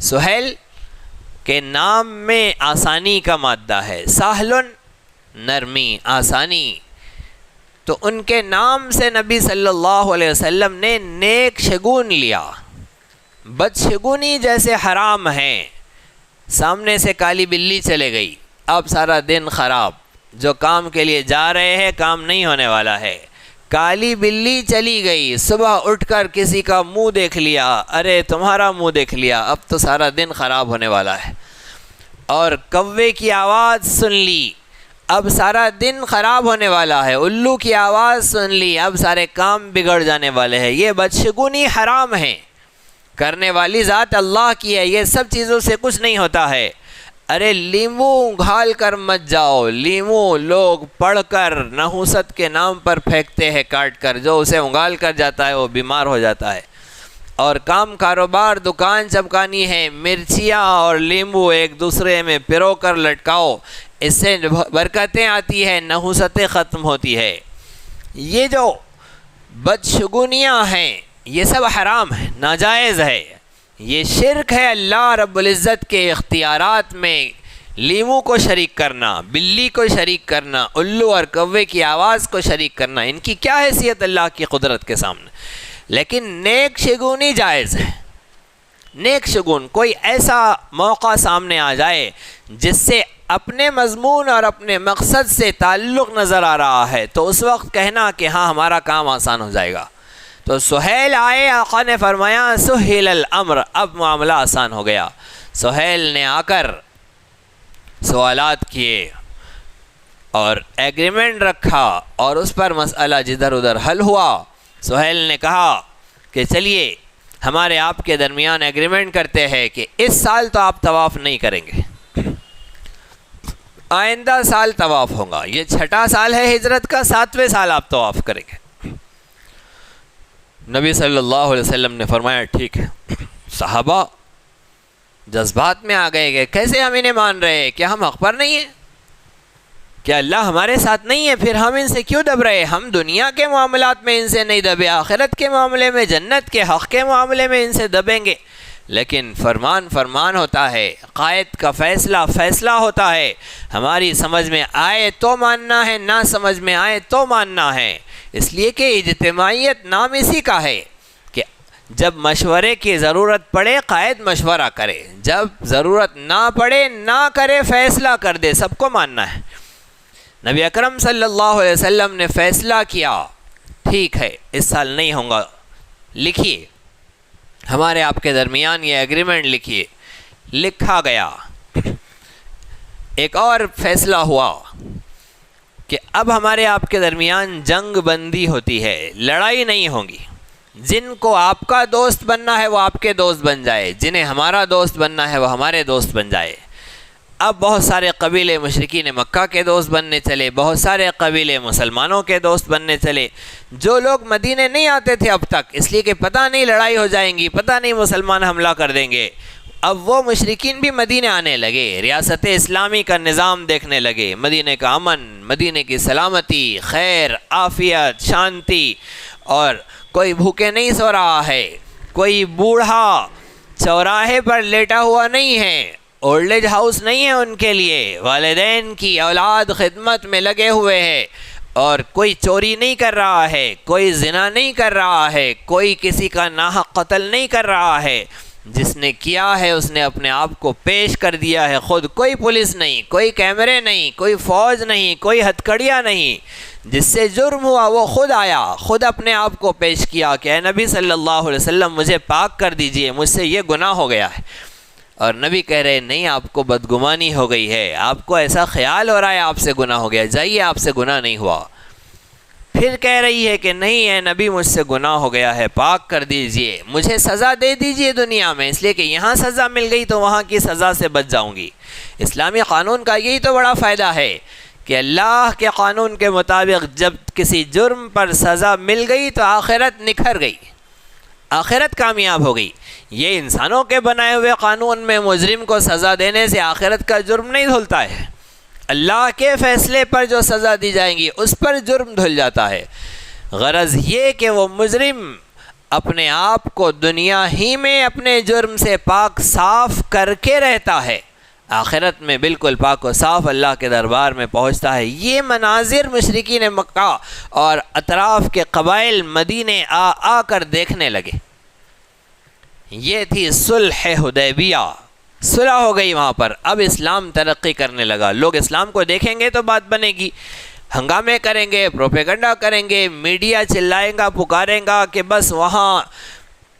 سہیل کے نام میں آسانی کا مادہ ہے، سہلن نرمی، آسانی، تو ان کے نام سے نبی صلی اللہ علیہ وسلم نے نیک شگون لیا۔ بدشگونی جیسے حرام ہے، سامنے سے کالی بلی چلے گئی، اب سارا دن خراب، جو کام کے لیے جا رہے ہیں کام نہیں ہونے والا ہے، کالی بلی چلی گئی، صبح اٹھ کر کسی کا منہ دیکھ لیا، ارے تمہارا منہ دیکھ لیا، اب تو سارا دن خراب ہونے والا ہے، اور کوے کی آواز سن لی، اب سارا دن خراب ہونے والا ہے، الو کی آواز سن لی، اب سارے کام بگڑ جانے والے ہیں۔ یہ بدشگونی حرام ہے، کرنے والی ذات اللہ کی ہے، یہ سب چیزوں سے کچھ نہیں ہوتا ہے۔ ارے لیمو گھال کر مت جاؤ، لیمو لوگ پڑھ کر نحوست کے نام پر پھینکتے ہیں کاٹ کر، جو اسے انگال کر جاتا ہے وہ بیمار ہو جاتا ہے۔ اور کام کاروبار دکان چمکانی ہے، مرچیاں اور لیمو ایک دوسرے میں پرو کر لٹکاؤ، اس سے برکتیں آتی ہیں، نحوستیں ختم ہوتی ہے۔ یہ جو بدشگونیاں ہیں یہ سب حرام ہے، ناجائز ہے، یہ شرک ہے اللہ رب العزت کے اختیارات میں۔ لیمو کو شریک کرنا، بلی کو شریک کرنا، الو اور کوے کی آواز کو شریک کرنا، ان کی کیا حیثیت اللہ کی قدرت کے سامنے؟ لیکن نیک شگونی جائز ہے۔ نیک شگون، کوئی ایسا موقع سامنے آ جائے جس سے اپنے مضمون اور اپنے مقصد سے تعلق نظر آ رہا ہے تو اس وقت کہنا کہ ہاں ہمارا کام آسان ہو جائے گا۔ تو سہیل آئے، آقا نے فرمایا سہل الامر، اب معاملہ آسان ہو گیا۔ سہیل نے آ کر سوالات کیے اور ایگریمنٹ رکھا اور اس پر مسئلہ جدھر ادھر حل ہوا۔ سہیل نے کہا کہ چلیے ہمارے آپ کے درمیان ایگریمنٹ کرتے ہیں کہ اس سال تو آپ طواف نہیں کریں گے، آئندہ سال طواف ہوگا، یہ 6واں سال ہے ہجرت کا، 7ویں سال آپ طواف کریں گے۔ نبی صلی اللہ علیہ وسلم نے فرمایا ٹھیک ہے۔ صحابہ جذبات میں آ گئے کہ کیسے ہم انہیں مان رہے ہیں؟ کیا ہم حق پر نہیں ہیں؟ کیا اللہ ہمارے ساتھ نہیں ہے؟ پھر ہم ان سے کیوں دب رہے؟ ہم دنیا کے معاملات میں ان سے نہیں دبے، آخرت کے معاملے میں، جنت کے حق کے معاملے میں ان سے دبیں گے؟ لیکن فرمان فرمان ہوتا ہے، قائد کا فیصلہ فیصلہ ہوتا ہے، ہماری سمجھ میں آئے تو ماننا ہے، نہ سمجھ میں آئے تو ماننا ہے۔ اس لیے کہ اجتماعیت نام اسی کا ہے کہ جب مشورے کی ضرورت پڑے قائد مشورہ کرے، جب ضرورت نہ پڑے نہ کرے، فیصلہ کر دے، سب کو ماننا ہے۔ نبی اکرم صلی اللہ علیہ وسلم نے فیصلہ کیا، ٹھیک ہے اس سال نہیں ہوں گا، لکھیے ہمارے آپ کے درمیان یہ ایگریمنٹ لکھیے، لکھا گیا۔ ایک اور فیصلہ ہوا کہ اب ہمارے آپ کے درمیان جنگ بندی ہوتی ہے، لڑائی نہیں ہوگی، جن کو آپ کا دوست بننا ہے وہ آپ کے دوست بن جائے، جنہیں ہمارا دوست بننا ہے وہ ہمارے دوست بن جائے۔ اب بہت سارے قبیلے مشرکین مکہ کے دوست بننے چلے، بہت سارے قبیلے مسلمانوں کے دوست بننے چلے۔ جو لوگ مدینے نہیں آتے تھے اب تک، اس لیے کہ پتہ نہیں لڑائی ہو جائیں گی، پتہ نہیں مسلمان حملہ کر دیں گے، اب وہ مشرکین بھی مدینے آنے لگے، ریاست اسلامی کا نظام دیکھنے لگے، مدینے کا امن، مدینے کی سلامتی، خیر، عافیت، شانتی، اور کوئی بھوکے نہیں سو رہا ہے، کوئی بوڑھا چوراہے پر لیٹا ہوا نہیں ہے، اولڈ ایج ہاؤس نہیں ہے ان کے لیے، والدین کی اولاد خدمت میں لگے ہوئے ہیں، اور کوئی چوری نہیں کر رہا ہے، کوئی زنا نہیں کر رہا ہے، کوئی کسی کا ناحق قتل نہیں کر رہا ہے، جس نے کیا ہے اس نے اپنے آپ کو پیش کر دیا ہے خود، کوئی پولیس نہیں، کوئی کیمرے نہیں، کوئی فوج نہیں، کوئی ہتھکڑیاں نہیں، جس سے جرم ہوا وہ خود آیا، خود اپنے آپ کو پیش کیا کہ اے نبی صلی اللہ علیہ وسلم مجھے پاک کر دیجئے، مجھ سے یہ گناہ ہو گیا ہے۔ اور نبی کہہ رہے نہیں، آپ کو بدگمانی ہو گئی ہے، آپ کو ایسا خیال ہو رہا ہے آپ سے گناہ ہو گیا، جائیے آپ سے گناہ نہیں ہوا۔ پھر کہہ رہی ہے کہ نہیں اے نبی مجھ سے گناہ ہو گیا ہے، پاک کر دیجئے، مجھے سزا دے دیجئے دنیا میں، اس لیے کہ یہاں سزا مل گئی تو وہاں کی سزا سے بچ جاؤں گی۔ اسلامی قانون کا یہی تو بڑا فائدہ ہے کہ اللہ کے قانون کے مطابق جب کسی جرم پر سزا مل گئی تو آخرت نکھر گئی، آخرت کامیاب ہو گئی۔ یہ انسانوں کے بنائے ہوئے قانون میں مجرم کو سزا دینے سے آخرت کا جرم نہیں دھلتا ہے، اللہ کے فیصلے پر جو سزا دی جائیں گی اس پر جرم دھل جاتا ہے۔ غرض یہ کہ وہ مجرم اپنے آپ کو دنیا ہی میں اپنے جرم سے پاک صاف کر کے رہتا ہے، آخرت میں بالکل پاک و صاف اللہ کے دربار میں پہنچتا ہے۔ یہ مناظر مشرکین مکہ اور اطراف کے قبائل مدینے آ کر دیکھنے لگے۔ یہ تھی صلح حدیبیہ، صلح ہو گئی وہاں پر، اب اسلام ترقی کرنے لگا، لوگ اسلام کو دیکھیں گے تو بات بنے گی، ہنگامے کریں گے، پروپیگنڈا کریں گے، میڈیا چلائیں گا، پکاریں گا کہ بس وہاں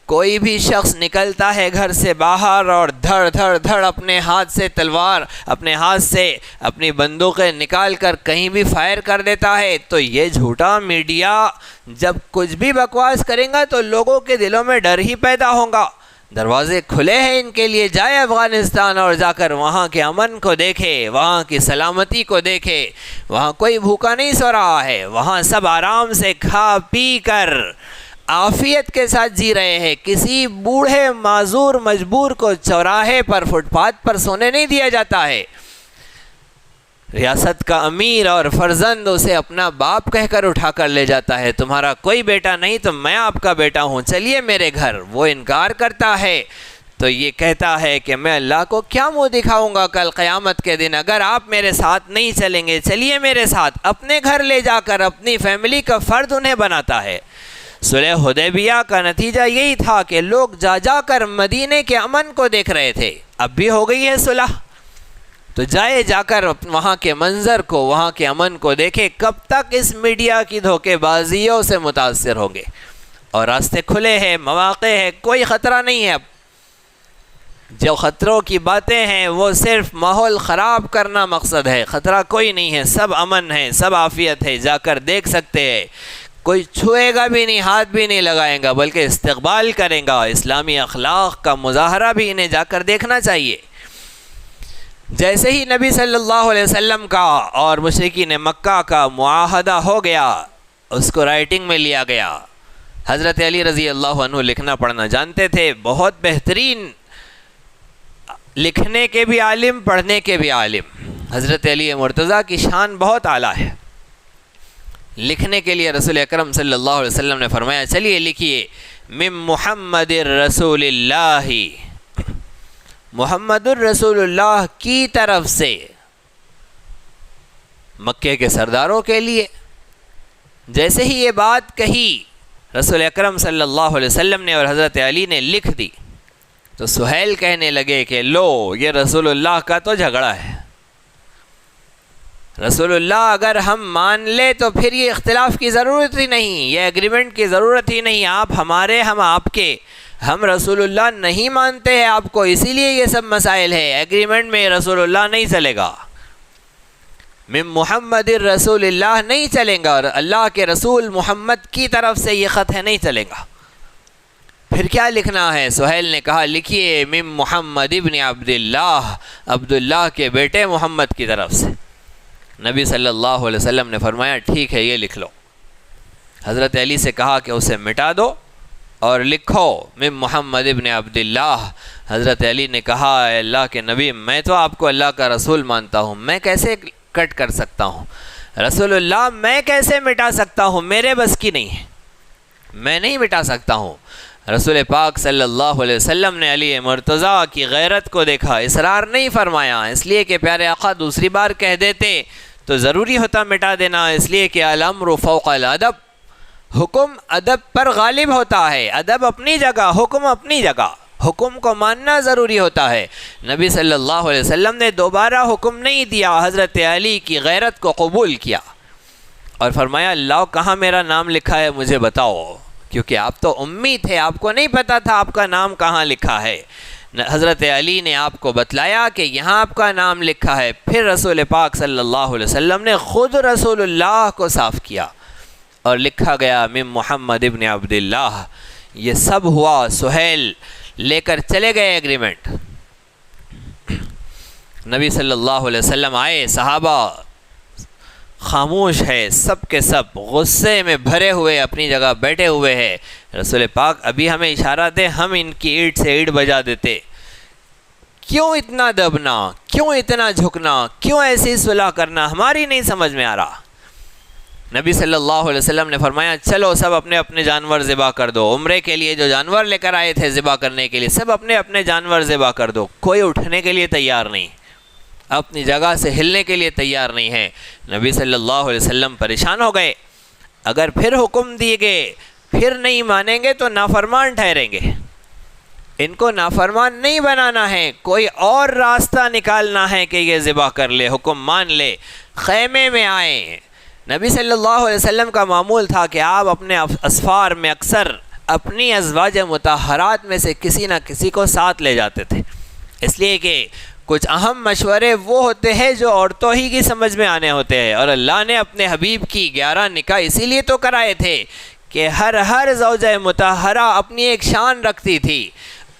کوئی بھی شخص نکلتا ہے گھر سے باہر اور دھڑ دھڑ دھڑ اپنے ہاتھ سے تلوار، اپنے ہاتھ سے اپنی بندوقیں نکال کر کہیں بھی فائر کر دیتا ہے، تو یہ جھوٹا میڈیا جب کچھ بھی بکواس کریں گا تو لوگوں کے دلوں میں ڈر ہی پیدا ہوگا۔ دروازے کھلے ہیں ان کے لیے، جائے افغانستان اور جا کر وہاں کے امن کو دیکھے، وہاں کی سلامتی کو دیکھے، وہاں کوئی بھوکا نہیں سو رہا ہے، وہاں سب آرام سے کھا پی کر عافیت کے ساتھ جی رہے ہیں، کسی بوڑھے معذور مجبور کو چوراہے پر فٹ پاتھ پر سونے نہیں دیا جاتا ہے۔ ریاست کا امیر اور فرزند اسے اپنا باپ کہہ کر اٹھا کر لے جاتا ہے، تمہارا کوئی بیٹا نہیں تو میں آپ کا بیٹا ہوں، چلیے میرے گھر۔ وہ انکار کرتا ہے تو یہ کہتا ہے کہ میں اللہ کو کیا منہ دکھاؤں گا کل قیامت کے دن، اگر آپ میرے ساتھ نہیں چلیں گے، چلیے میرے ساتھ۔ اپنے گھر لے جا کر اپنی فیملی کا فرد انہیں بناتا ہے۔ صلح حدیبیہ کا نتیجہ یہی تھا کہ لوگ جا جا کر مدینے کے امن کو دیکھ رہے تھے، اب بھی ہو گئی ہے صلح، تو جائے جا کر وہاں کے منظر کو، وہاں کے امن کو دیکھے۔ کب تک اس میڈیا کی دھوکے بازیوں سے متاثر ہوں گے؟ اور راستے کھلے ہیں، مواقع ہے، کوئی خطرہ نہیں ہے۔ اب جو خطروں کی باتیں ہیں وہ صرف ماحول خراب کرنا مقصد ہے، خطرہ کوئی نہیں ہے، سب امن ہے، سب عافیت ہے، جا کر دیکھ سکتے ہیں، کوئی چھوئے گا بھی نہیں، ہاتھ بھی نہیں لگائیں گا، بلکہ استقبال کریں گا۔ اسلامی اخلاق کا مظاہرہ بھی انہیں جا کر دیکھنا چاہیے۔ جیسے ہی نبی صلی اللہ علیہ وسلم کا اور مشرکین مکہ کا معاہدہ ہو گیا، اس کو رائٹنگ میں لیا گیا۔ حضرت علی رضی اللہ عنہ لکھنا پڑھنا جانتے تھے، بہت بہترین لکھنے کے بھی عالم، پڑھنے کے بھی عالم۔ حضرت علی مرتضیٰ کی شان بہت اعلیٰ ہے۔ لکھنے کے لیے رسول اکرم صلی اللہ علیہ وسلم نے فرمایا چلیے لکھیے من محمد الرسول اللہ، محمد الرسول اللہ کی طرف سے مکے کے سرداروں کے لیے۔ جیسے ہی یہ بات کہی رسول اکرم صلی اللہ علیہ وسلم نے اور حضرت علی نے لکھ دی تو سہیل کہنے لگے کہ لو یہ رسول اللہ کا تو جھگڑا ہے، رسول اللہ اگر ہم مان لے تو پھر یہ اختلاف کی ضرورت ہی نہیں، یہ ایگریمنٹ کی ضرورت ہی نہیں، آپ ہمارے ہم آپ کے، ہم رسول اللہ نہیں مانتے ہیں آپ کو، اسی لیے یہ سب مسائل ہے، ایگریمنٹ میں رسول اللہ نہیں چلے گا، من محمد الرسول اللہ نہیں چلیں گا، اور اللہ کے رسول محمد کی طرف سے یہ خط ہے نہیں چلے گا۔ پھر کیا لکھنا ہے؟ سہیل نے کہا لکھیے من محمد ابن عبداللہ، عبداللہ کے بیٹے محمد کی طرف سے۔ نبی صلی اللہ علیہ وسلم نے فرمایا ٹھیک ہے یہ لکھ لو۔ حضرت علی سے کہا کہ اسے مٹا دو اور لکھو من محمد ابن عبداللہ۔ حضرت علی نے کہا اے اللہ کے نبی میں تو آپ کو اللہ کا رسول مانتا ہوں، میں کیسے کٹ کر سکتا ہوں؟ رسول اللہ میں کیسے مٹا سکتا ہوں؟ میرے بس کی نہیں ہے، میں نہیں مٹا سکتا ہوں۔ رسول پاک صلی اللہ علیہ وسلم نے علی مرتضیٰ کی غیرت کو دیکھا، اصرار نہیں فرمایا، اس لیے کہ پیارے آقا دوسری بار کہہ دیتے تو ضروری ہوتا مٹا دینا، اس لیے کہ الامر فوق الادب، حکم ادب پر غالب ہوتا ہے، ادب اپنی جگہ، حکم اپنی جگہ، حکم کو ماننا ضروری ہوتا ہے۔ نبی صلی اللہ علیہ وسلم نے دوبارہ حکم نہیں دیا، حضرت علی کی غیرت کو قبول کیا اور فرمایا لاؤ کہاں میرا نام لکھا ہے مجھے بتاؤ، کیونکہ آپ تو امی تھے، آپ کو نہیں پتا تھا آپ کا نام کہاں لکھا ہے۔ حضرت علی نے آپ کو بتلایا کہ یہاں آپ کا نام لکھا ہے، پھر رسول پاک صلی اللہ علیہ وسلم نے خود رسول اللہ کو صاف کیا اور لکھا گیا من محمد ابن عبداللہ۔ یہ سب ہوا، سہیل لے کر چلے گئے ایگریمنٹ۔ نبی صلی اللہ علیہ وسلم آئے، صحابہ خاموش ہے، سب کے سب غصے میں بھرے ہوئے اپنی جگہ بیٹھے ہوئے ہیں۔ رسول پاک ابھی ہمیں اشارہ دے ہم ان کی اینٹ سے اینٹ بجا دیتے، کیوں اتنا دبنا، کیوں اتنا جھکنا، کیوں ایسی صلح کرنا، ہماری نہیں سمجھ میں آ رہا۔ نبی صلی اللہ علیہ وسلم نے فرمایا چلو سب اپنے اپنے جانور ذبح کر دو، عمرے کے لیے جو جانور لے کر آئے تھے ذبح کرنے کے لیے سب اپنے اپنے جانور ذبح کر دو، کوئی اٹھنے کے لیے تیار نہیں، اپنی جگہ سے ہلنے کے لیے تیار نہیں ہے۔ نبی صلی اللہ علیہ وسلم پریشان ہو گئے، اگر پھر حکم دیے گئے پھر نہیں مانیں گے تو نافرمان ٹھہریں گے، ان کو نافرمان نہیں بنانا ہے، کوئی اور راستہ نکالنا ہے کہ یہ ذبح کر لے، حکم مان لے۔ خیمے میں آئے، نبی صلی اللہ علیہ وسلم کا معمول تھا کہ آپ اپنے اسفار میں اکثر اپنی ازواج مطہرات میں سے کسی نہ کسی کو ساتھ لے جاتے تھے، اس لیے کہ کچھ اہم مشورے وہ ہوتے ہیں جو عورتوں ہی کی سمجھ میں آنے ہوتے ہیں، اور اللہ نے اپنے حبیب کی 11 نکاح اسی لیے تو کرائے تھے کہ ہر زوجہ مطہرہ اپنی ایک شان رکھتی تھی،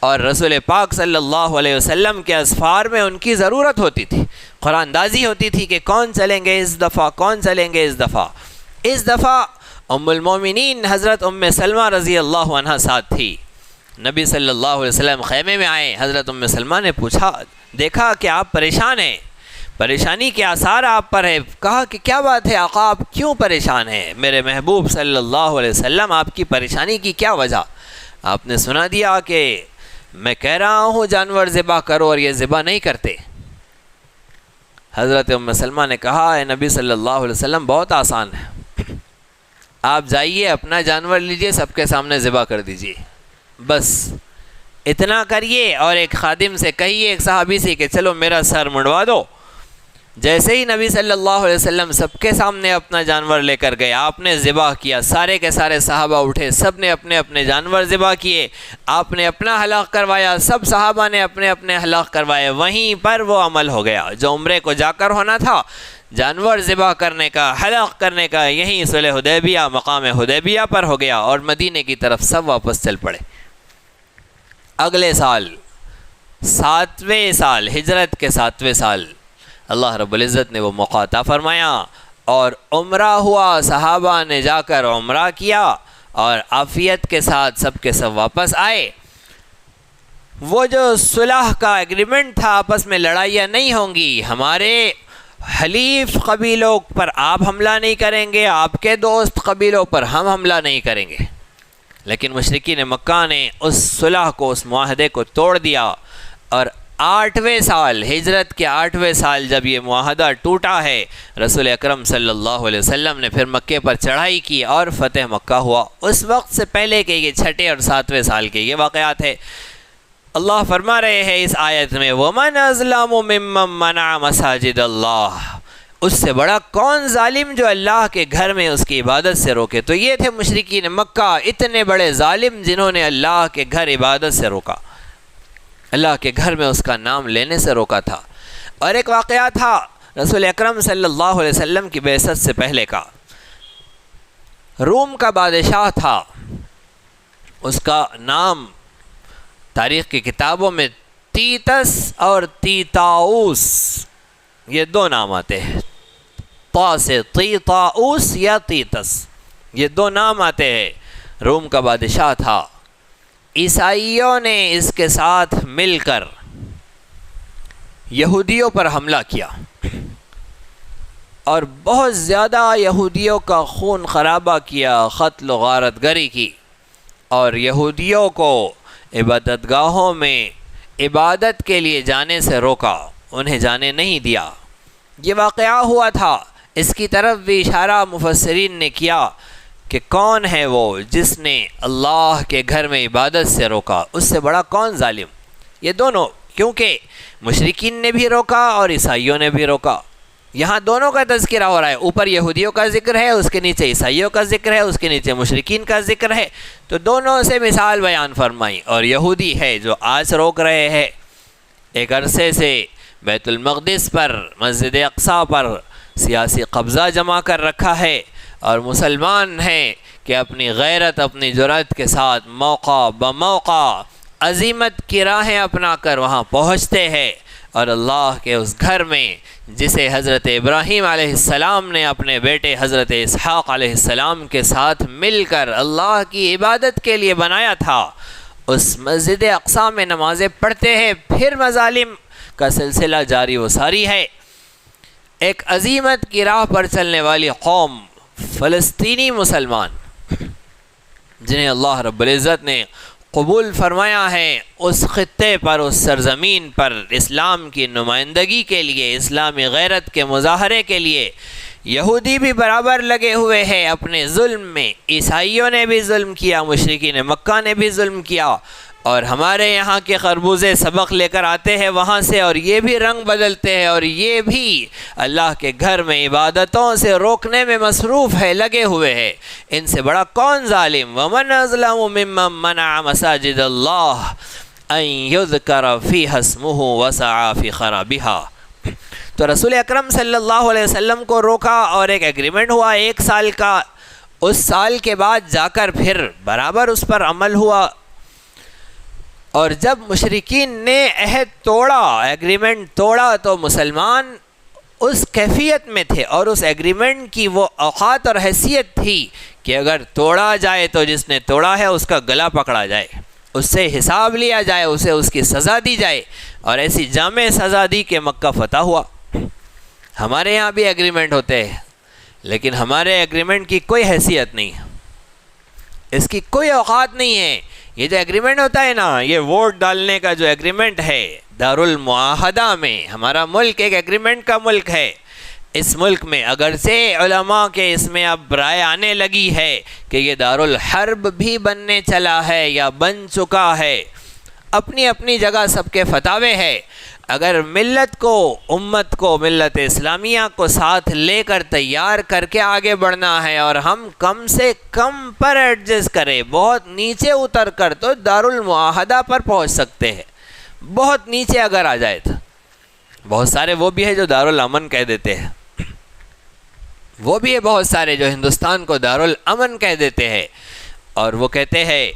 اور رسول پاک صلی اللہ علیہ وسلم کے اسفار میں ان کی ضرورت ہوتی تھی، قرآن دازی ہوتی تھی کہ کون چلیں گے اس دفعہ، کون چلیں گے اس دفعہ۔ اس دفعہ ام المومنین حضرت ام سلمہ رضی اللہ عنہ ساتھ تھی۔ نبی صلی اللہ علیہ وسلم خیمے میں آئے، حضرت ام سلمہ نے پوچھا، دیکھا کہ آپ پریشان ہیں، پریشانی کے آثار آپ پر ہے، کہا کہ کیا بات ہے آقا آپ کیوں پریشان ہیں؟ میرے محبوب صلی اللہ علیہ وسلم آپ کی پریشانی کی کیا وجہ؟ آپ نے سنا دیا کہ میں کہہ رہا ہوں جانور ذبح کرو اور یہ ذبح نہیں کرتے۔ حضرت ام سلمہ نے کہا اے نبی صلی اللہ علیہ وسلم بہت آسان ہے، آپ جائیے اپنا جانور لیجئے سب کے سامنے ذبح کر دیجئے، بس اتنا کریے، اور ایک خادم سے کہیے، ایک صحابی سے کہ چلو میرا سر منڈوا دو۔ جیسے ہی نبی صلی اللہ علیہ وسلم سب کے سامنے اپنا جانور لے کر گئے، آپ نے ذبح کیا، سارے کے سارے صحابہ اٹھے، سب نے اپنے اپنے جانور ذبح کیے، آپ نے اپنا حلق کروایا، سب صحابہ نے اپنے اپنے حلق کروائے، وہیں پر وہ عمل ہو گیا جو عمرے کو جا کر ہونا تھا، جانور ذبح کرنے کا، حلق کرنے کا، یہیں صلح حدیبیہ مقام حدیبیہ پر ہو گیا، اور مدینے کی طرف سب واپس چل پڑے۔ اگلے سال 7ویں سال، ہجرت کے 7ویں سال، اللہ رب العزت نے وہ موقع عطا فرمایا اور عمرہ ہوا، صحابہ نے جا کر عمرہ کیا اور عافیت کے ساتھ سب کے سب واپس آئے۔ وہ جو صلح کا ایگریمنٹ تھا آپس میں لڑائیاں نہیں ہوں گی، ہمارے حلیف قبیلوں پر آپ حملہ نہیں کریں گے، آپ کے دوست قبیلوں پر ہم حملہ نہیں کریں گے، لیکن مشرکین مکہ نے اس صلح کو، اس معاہدے کو توڑ دیا، اور 8ویں سال، ہجرت کے 8ویں سال جب یہ معاہدہ ٹوٹا ہے، رسول اکرم صلی اللہ علیہ وسلم نے پھر مکے پر چڑھائی کی اور فتح مکہ ہوا۔ اس وقت سے پہلے کے یہ 6 اور 7ویں سال کے یہ واقعات ہے۔ اللہ فرما رہے ہیں اس آیت میں وَمَنْ أَظْلَمُ مِمَّنْ مَنَعَ مَسَاجِدَ اللَّهِ، اس سے بڑا کون ظالم جو اللہ کے گھر میں اس کی عبادت سے روکے۔ تو یہ تھے مشرکین مکہ، اتنے بڑے ظالم جنہوں نے اللہ کے گھر عبادت سے روکا، اللہ کے گھر میں اس کا نام لینے سے روکا تھا۔ اور ایک واقعہ تھا رسول اکرم صلی اللہ علیہ وسلم کی بعثت سے پہلے کا۔ روم کا بادشاہ تھا، اس کا نام تاریخ کی کتابوں میں تیتس اور تیتاؤس، یہ 2 نام آتے ہیں، طا سے تیتاؤس یا تیتس، یہ 2 نام آتے ہیں۔ روم کا بادشاہ تھا۔ عیسائیوں نے اس کے ساتھ مل کر یہودیوں پر حملہ کیا اور بہت زیادہ یہودیوں کا خون خرابہ کیا، قتل و غارت گری کی، اور یہودیوں کو عبادت گاہوں میں عبادت کے لیے جانے سے روکا، انہیں جانے نہیں دیا۔ یہ واقعہ ہوا تھا، اس کی طرف بھی اشارہ مفسرین نے کیا کہ کون ہے وہ جس نے اللہ کے گھر میں عبادت سے روکا، اس سے بڑا کون ظالم۔ یہ دونوں، کیونکہ مشرکین نے بھی روکا اور عیسائیوں نے بھی روکا، یہاں دونوں کا تذکرہ ہو رہا ہے، اوپر یہودیوں کا ذکر ہے، اس کے نیچے عیسائیوں کا ذکر ہے، اس کے نیچے مشرکین کا ذکر ہے، تو دونوں سے مثال بیان فرمائی۔ اور یہودی ہے جو آج روک رہے ہیں، ایک عرصے سے بیت المقدس پر، مسجد اقصیٰ پر سیاسی قبضہ جما کر رکھا ہے، اور مسلمان ہیں کہ اپنی غیرت، اپنی جرأت کے ساتھ موقع بموقع عزیمت کی راہیں اپنا کر وہاں پہنچتے ہیں، اور اللہ کے اس گھر میں جسے حضرت ابراہیم علیہ السلام نے اپنے بیٹے حضرت اسحاق علیہ السلام کے ساتھ مل کر اللہ کی عبادت کے لیے بنایا تھا، اس مسجد اقصیٰ میں نمازیں پڑھتے ہیں، پھر مظالم کا سلسلہ جاری و ساری ہے۔ ایک عزیمت کی راہ پر چلنے والی قوم فلسطینی مسلمان، جنہیں اللہ رب العزت نے قبول فرمایا ہے اس خطے پر، اس سرزمین پر اسلام کی نمائندگی کے لیے، اسلامی غیرت کے مظاہرے کے لیے، یہودی بھی برابر لگے ہوئے ہیں اپنے ظلم میں، عیسائیوں نے بھی ظلم کیا، مشرکین مکہ نے بھی ظلم کیا، اور ہمارے یہاں کے خربوزے سبق لے کر آتے ہیں وہاں سے، اور یہ بھی رنگ بدلتے ہیں، اور یہ بھی اللہ کے گھر میں عبادتوں سے روکنے میں مصروف ہے، لگے ہوئے ہیں۔ ان سے بڑا کون ظالم؟ وَمَنْ أَظْلَمُ مِمَّنْ مَنَعَ مَسَاجِدَ اللَّهِ أَنْ يُذْكَرَ فِيهَا اسْمُهُ وَسَعَى فِي خَرَابِهَا۔ تو رسول اکرم صلی اللہ علیہ وسلم کو روکا، اور ایک ایگریمنٹ ہوا 1 سال کا، اس سال کے بعد جا کر پھر برابر اس پر عمل ہوا، اور جب مشرکین نے عہد توڑا، ایگریمنٹ توڑا، تو مسلمان اس کیفیت میں تھے، اور اس ایگریمنٹ کی وہ اوقات اور حیثیت تھی کہ اگر توڑا جائے تو جس نے توڑا ہے اس کا گلا پکڑا جائے، اس سے حساب لیا جائے، اسے اس کی سزا دی جائے، اور ایسی جامع سزا دی کہ مکہ فتح ہوا۔ ہمارے یہاں بھی ایگریمنٹ ہوتے ہیں، لیکن ہمارے ایگریمنٹ کی کوئی حیثیت نہیں، اس کی کوئی اوقات نہیں ہے۔ یہ جو ایگریمنٹ ہوتا ہے نا، یہ ووٹ ڈالنے کا جو ایگریمنٹ ہے دارالمعاہدہ میں، ہمارا ملک ایک ایگریمنٹ کا ملک ہے۔ اس ملک میں اگرچہ علماء کے اس میں اب رائے آنے لگی ہے کہ یہ دارالحرب بھی بننے چلا ہے یا بن چکا ہے، اپنی اپنی جگہ سب کے فتاوے ہیں، اگر ملت کو، امت کو، ملت اسلامیہ کو ساتھ لے کر تیار کر کے آگے بڑھنا ہے، اور ہم کم سے کم پر ایڈجسٹ کریں، بہت نیچے اتر کر تو دارالمعاہدہ پر پہنچ سکتے ہیں، بہت نیچے اگر آ جائے تو بہت سارے وہ بھی ہے جو دارالامن کہہ دیتے ہیں، وہ بھی ہے بہت سارے جو ہندوستان کو دارالامن کہہ دیتے ہیں، اور وہ کہتے ہیں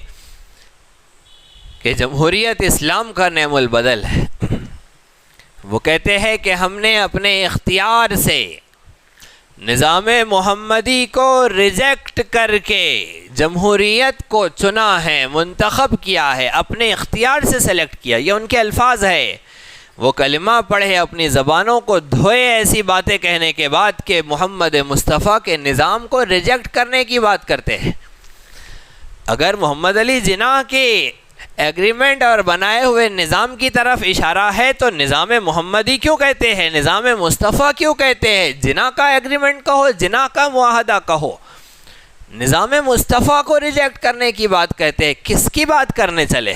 کہ جمہوریت اسلام کا نعم البدل ہے۔ وہ کہتے ہیں کہ ہم نے اپنے اختیار سے نظام محمدی کو ریجیکٹ کر کے جمہوریت کو چنا ہے، منتخب کیا ہے، اپنے اختیار سے سلیکٹ کیا. یہ ان کے الفاظ ہے. وہ کلمہ پڑھے، اپنی زبانوں کو دھوئے ایسی باتیں کہنے کے بعد کہ محمد مصطفیٰ کے نظام کو ریجیکٹ کرنے کی بات کرتے ہیں. اگر محمد علی جناح کے ایگریمنٹ اور بنائے ہوئے نظام کی طرف اشارہ ہے تو نظام محمدی کیوں کہتے ہیں؟ نظام مصطفیٰ کیوں کہتے ہیں؟ جناح کا ایگریمنٹ کہو، جناح کا معاہدہ کہو. نظام مصطفیٰ کو ریجیکٹ کرنے کی بات کہتے ہیں. کس کی بات کرنے چلے؟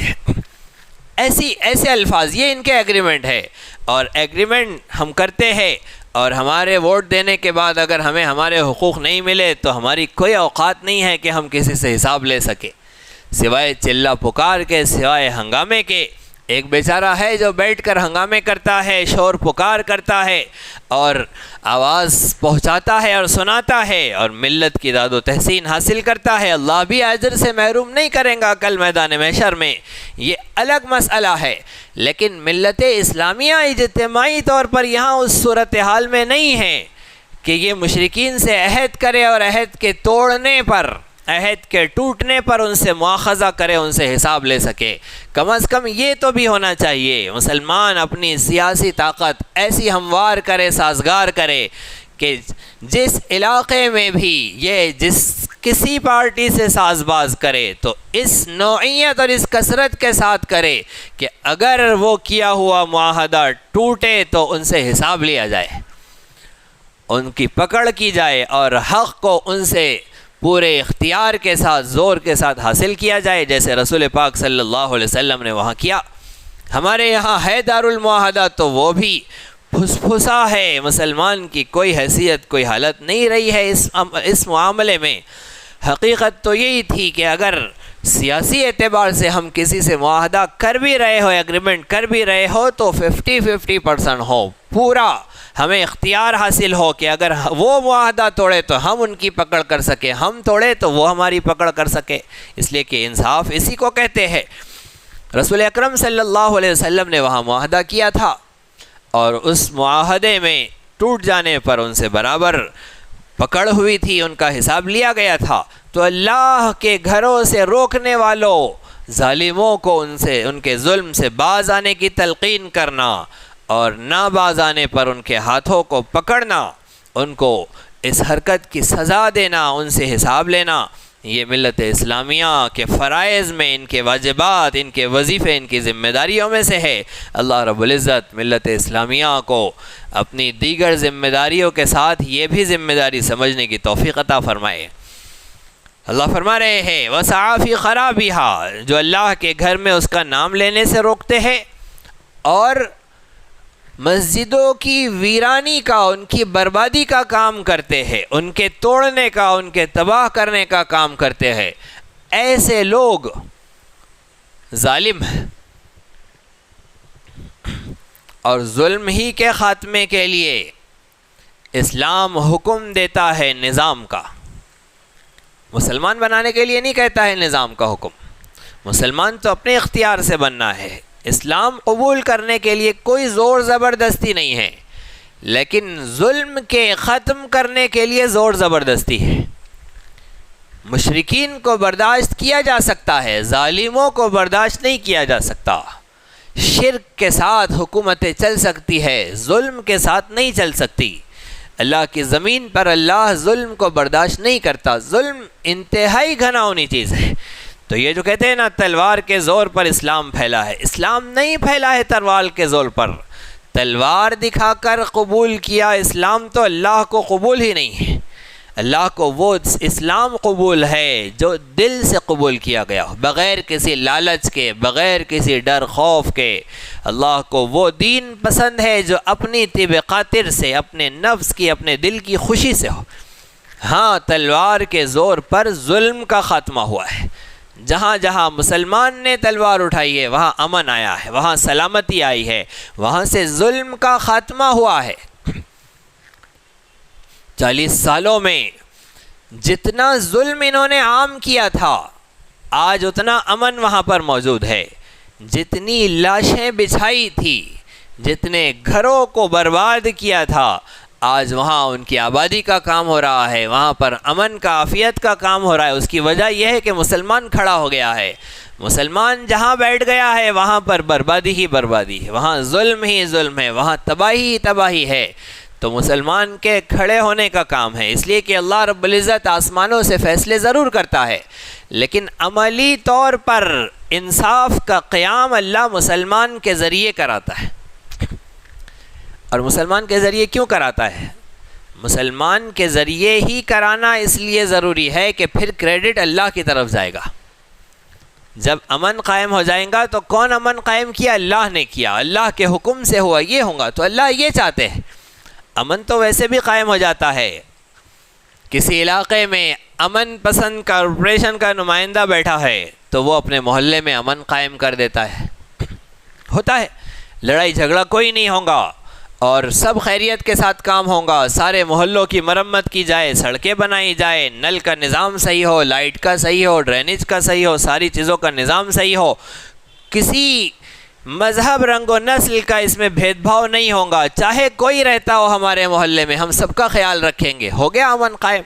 ایسے الفاظ. یہ ان کے ایگریمنٹ ہے، اور ایگریمنٹ ہم کرتے ہیں، اور ہمارے ووٹ دینے کے بعد اگر ہمیں ہمارے حقوق نہیں ملے تو ہماری کوئی اوقات نہیں ہے کہ ہم کسی سے حساب لے سکیں، سوائے چلا پکار کے، سوائے ہنگامے کے. ایک بیچارہ ہے جو بیٹھ کر ہنگامے کرتا ہے، شور پکار کرتا ہے اور آواز پہنچاتا ہے اور سناتا ہے اور ملت کی داد و تحسین حاصل کرتا ہے. اللہ بھی اجر سے محروم نہیں کریں گا کل میدان محشر میں. یہ الگ مسئلہ ہے. لیکن ملت اسلامیہ اجتماعی طور پر یہاں اس صورتحال میں نہیں ہے کہ یہ مشرکین سے عہد کرے اور عہد کے توڑنے پر، عہد کے ٹوٹنے پر ان سے مواخذہ کرے، ان سے حساب لے سکے. کم از کم یہ تو بھی ہونا چاہیے. مسلمان اپنی سیاسی طاقت ایسی ہموار کرے، سازگار کرے کہ جس علاقے میں بھی یہ کسی پارٹی سے ساز باز کرے تو اس نوعیت اور اس کثرت کے ساتھ کرے کہ اگر وہ کیا ہوا معاہدہ ٹوٹے تو ان سے حساب لیا جائے، ان کی پکڑ کی جائے اور حق کو ان سے پورے اختیار کے ساتھ، زور کے ساتھ حاصل کیا جائے، جیسے رسول پاک صلی اللہ علیہ وسلم نے وہاں کیا. ہمارے یہاں ہے دارالمعاہدہ تو وہ بھی پھسا ہے. مسلمان کی کوئی حیثیت، کوئی حالت نہیں رہی ہے اس معاملے میں. حقیقت تو یہی تھی کہ اگر سیاسی اعتبار سے ہم کسی سے معاہدہ کر بھی رہے ہو، ایگریمنٹ کر بھی رہے ہو تو 50% ہو، پورا ہمیں اختیار حاصل ہو کہ اگر وہ معاہدہ توڑے تو ہم ان کی پکڑ کر سکے، ہم توڑے تو وہ ہماری پکڑ کر سکے. اس لیے کہ انصاف اسی کو کہتے ہیں. رسول اکرم صلی اللہ علیہ وسلم نے وہاں معاہدہ کیا تھا اور اس معاہدے میں ٹوٹ جانے پر ان سے برابر پکڑ ہوئی تھی، ان کا حساب لیا گیا تھا. تو اللہ کے گھروں سے روکنے والوں ظالموں کو ان کے ظلم سے باز آنے کی تلقین کرنا اور نہ باز آنے پر ان کے ہاتھوں کو پکڑنا، ان کو اس حرکت کی سزا دینا، ان سے حساب لینا، یہ ملت اسلامیہ کے فرائض میں، ان کے واجبات، ان کے وظیفے، ان کی ذمہ داریوں میں سے ہے. اللہ رب العزت ملت اسلامیہ کو اپنی دیگر ذمہ داریوں کے ساتھ یہ بھی ذمہ داری سمجھنے کی توفیق عطا فرمائے. اللہ فرما رہے ہیں وَسَعَى فِي خَرَابِهَا، جو اللہ کے گھر میں اس کا نام لینے سے روکتے ہیں اور مسجدوں کی ویرانی کا، ان کی بربادی کا کام کرتے ہیں، ان کے توڑنے کا، ان کے تباہ کرنے کا کام کرتے ہیں. ایسے لوگ ظالم ہیں اور ظلم ہی کے خاتمے کے لیے اسلام حکم دیتا ہے نظام کا. مسلمان بنانے کے لیے نہیں کہتا ہے نظام کا حکم. مسلمان تو اپنے اختیار سے بننا ہے. اسلام قبول کرنے کے لیے کوئی زور زبردستی نہیں ہے، لیکن ظلم کے ختم کرنے کے لیے زور زبردستی ہے. مشرکین کو برداشت کیا جا سکتا ہے، ظالموں کو برداشت نہیں کیا جا سکتا. شرک کے ساتھ حکومتیں چل سکتی ہے، ظلم کے ساتھ نہیں چل سکتی. اللہ کی زمین پر اللہ ظلم کو برداشت نہیں کرتا. ظلم انتہائی گھناؤنی چیز ہے. تو یہ جو کہتے ہیں نا تلوار کے زور پر اسلام پھیلا ہے، اسلام نہیں پھیلا ہے تلوار کے زور پر. تلوار دکھا کر قبول کیا اسلام تو اللہ کو قبول ہی نہیں ہے. اللہ کو وہ اسلام قبول ہے جو دل سے قبول کیا گیا ہو، بغیر کسی لالچ کے، بغیر کسی ڈر خوف کے. اللہ کو وہ دین پسند ہے جو اپنی طب خاطر سے، اپنے نفس کی، اپنے دل کی خوشی سے ہو. ہاں تلوار کے زور پر ظلم کا خاتمہ ہوا ہے. جہاں جہاں مسلمان نے تلوار اٹھائی ہے وہاں امن آیا ہے، وہاں سلامتی آئی ہے، وہاں سے ظلم کا خاتمہ ہوا ہے. 40 سالوں میں جتنا ظلم انہوں نے عام کیا تھا آج اتنا امن وہاں پر موجود ہے. جتنی لاشیں بچھائی تھی، جتنے گھروں کو برباد کیا تھا، آج وہاں ان کی آبادی کا کام ہو رہا ہے، وہاں پر امن کا، عافیت کا کام ہو رہا ہے۔ اس کی وجہ یہ ہے کہ مسلمان کھڑا ہو گیا ہے۔ مسلمان جہاں بیٹھ گیا ہے وہاں پر بربادی ہی بربادی ہے، وہاں ظلم ہی ظلم ہے، وہاں تباہی ہی تباہی ہے۔ تو مسلمان کے کھڑے ہونے کا کام ہے، اس لیے کہ اللہ رب العزت آسمانوں سے فیصلے ضرور کرتا ہے، لیکن عملی طور پر انصاف کا قیام اللہ مسلمان کے ذریعے کراتا ہے۔ اور مسلمان کے ذریعے کیوں کراتا ہے؟ مسلمان کے ذریعے ہی کرانا اس لیے ضروری ہے کہ پھر کریڈٹ اللہ کی طرف جائے گا۔ جب امن قائم ہو جائے گا تو کون امن قائم کیا؟ اللہ نے کیا، اللہ کے حکم سے ہوا، یہ ہوگا تو اللہ یہ چاہتے ہیں۔ امن تو ویسے بھی قائم ہو جاتا ہے، کسی علاقے میں امن پسند کارپوریشن کا نمائندہ بیٹھا ہے تو وہ اپنے محلے میں امن قائم کر دیتا ہے، ہوتا ہے، لڑائی جھگڑا کوئی نہیں ہوگا اور سب خیریت کے ساتھ کام ہوگا، سارے محلوں کی مرمت کی جائے، سڑکیں بنائی جائے، نل کا نظام صحیح ہو، لائٹ کا صحیح ہو، ڈرینیج کا صحیح ہو، ساری چیزوں کا نظام صحیح ہو، کسی مذہب، رنگ و نسل کا اس میں بھید بھاؤ نہیں ہوگا، چاہے کوئی رہتا ہو ہمارے محلے میں ہم سب کا خیال رکھیں گے، ہو گیا امن قائم۔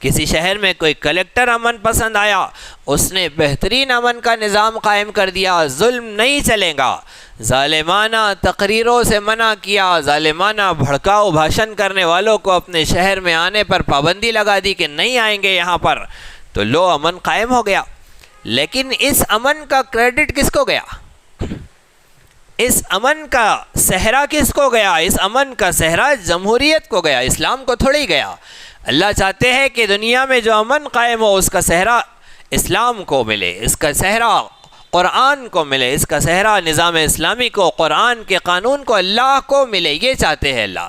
کسی شہر میں کوئی کلیکٹر امن پسند آیا، اس نے بہترین امن کا نظام قائم کر دیا، ظلم نہیں چلے گا، ظالمانہ تقریروں سے منع کیا، ظالمانہ بھڑکاؤ بھاشن کرنے والوں کو اپنے شہر میں آنے پر پابندی لگا دی کہ نہیں آئیں گے یہاں پر، تو لو امن قائم ہو گیا۔ لیکن اس امن کا کریڈٹ کس کو گیا؟ اس امن کا صحرا کس کو گیا؟ اس امن کا صحرا جمہوریت کو گیا، اسلام کو تھوڑی گیا۔ اللہ چاہتے ہیں کہ دنیا میں جو امن قائم ہو اس کا صحرا اسلام کو ملے، اس کا صحرا قرآن کو ملے، اس کا صحرا نظام اسلامی کو، قرآن کے قانون کو، اللہ کو ملے، یہ چاہتے ہیں اللہ۔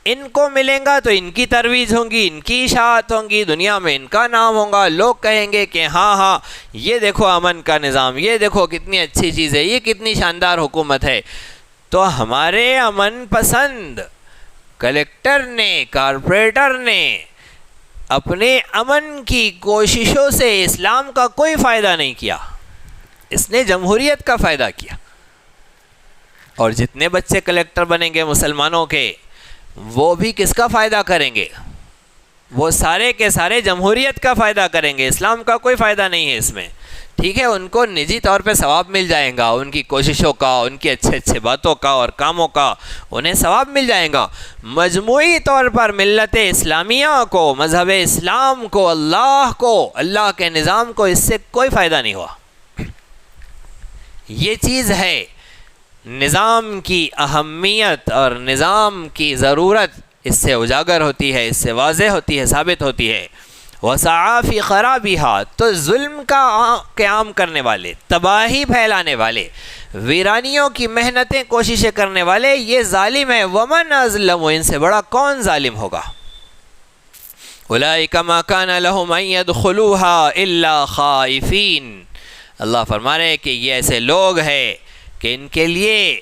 ان کو ملیں گا تو ان کی ترویج ہوں گی، ان کی اشاعت ہوں گی، دنیا میں ان کا نام ہوگا، لوگ کہیں گے کہ ہاں ہاں یہ دیکھو امن کا نظام، یہ دیکھو کتنی اچھی چیز ہے، یہ کتنی شاندار حکومت ہے۔ تو ہمارے امن پسند کلیکٹر نے، کارپوریٹر نے اپنے امن کی کوششوں سے اسلام کا کوئی فائدہ نہیں کیا، اس نے جمہوریت کا فائدہ کیا۔ اور جتنے بچے کلیکٹر بنیں گے مسلمانوں کے وہ بھی کس کا فائدہ کریں گے؟ وہ سارے کے سارے جمہوریت کا فائدہ کریں گے، اسلام کا کوئی فائدہ نہیں ہے اس میں۔ ٹھیک ہے، ان کو نجی طور پہ ثواب مل جائے گا، ان کی کوششوں کا، ان کی اچھے باتوں کا اور کاموں کا انہیں ثواب مل جائے گا۔ مجموعی طور پر ملت اسلامیہ کو، مذہب اسلام کو، اللہ کے نظام کو اس سے کوئی فائدہ نہیں ہوا۔ یہ چیز ہے نظام کی اہمیت اور نظام کی ضرورت، اس سے اجاگر ہوتی ہے، اس سے واضح ہوتی ہے، ثابت ہوتی ہے۔ وَسَعَى فِي خَرَابِهَا، تو ظلم کا قیام کرنے والے، تباہی پھیلانے والے، ویرانیوں کی محنتیں کوششیں کرنے والے یہ ظالم ہے۔ وَمَنْ أَظْلَمُ، ان سے بڑا کون ظالم ہوگا؟ أُولَئِكَ مَا كَانَ لَهُمْ أَن يَدْخُلُوهَا إِلَّا خَائِفِينَ، اللہ فرما رہے ہیں کہ یہ ایسے لوگ ہیں کہ ان کے لیے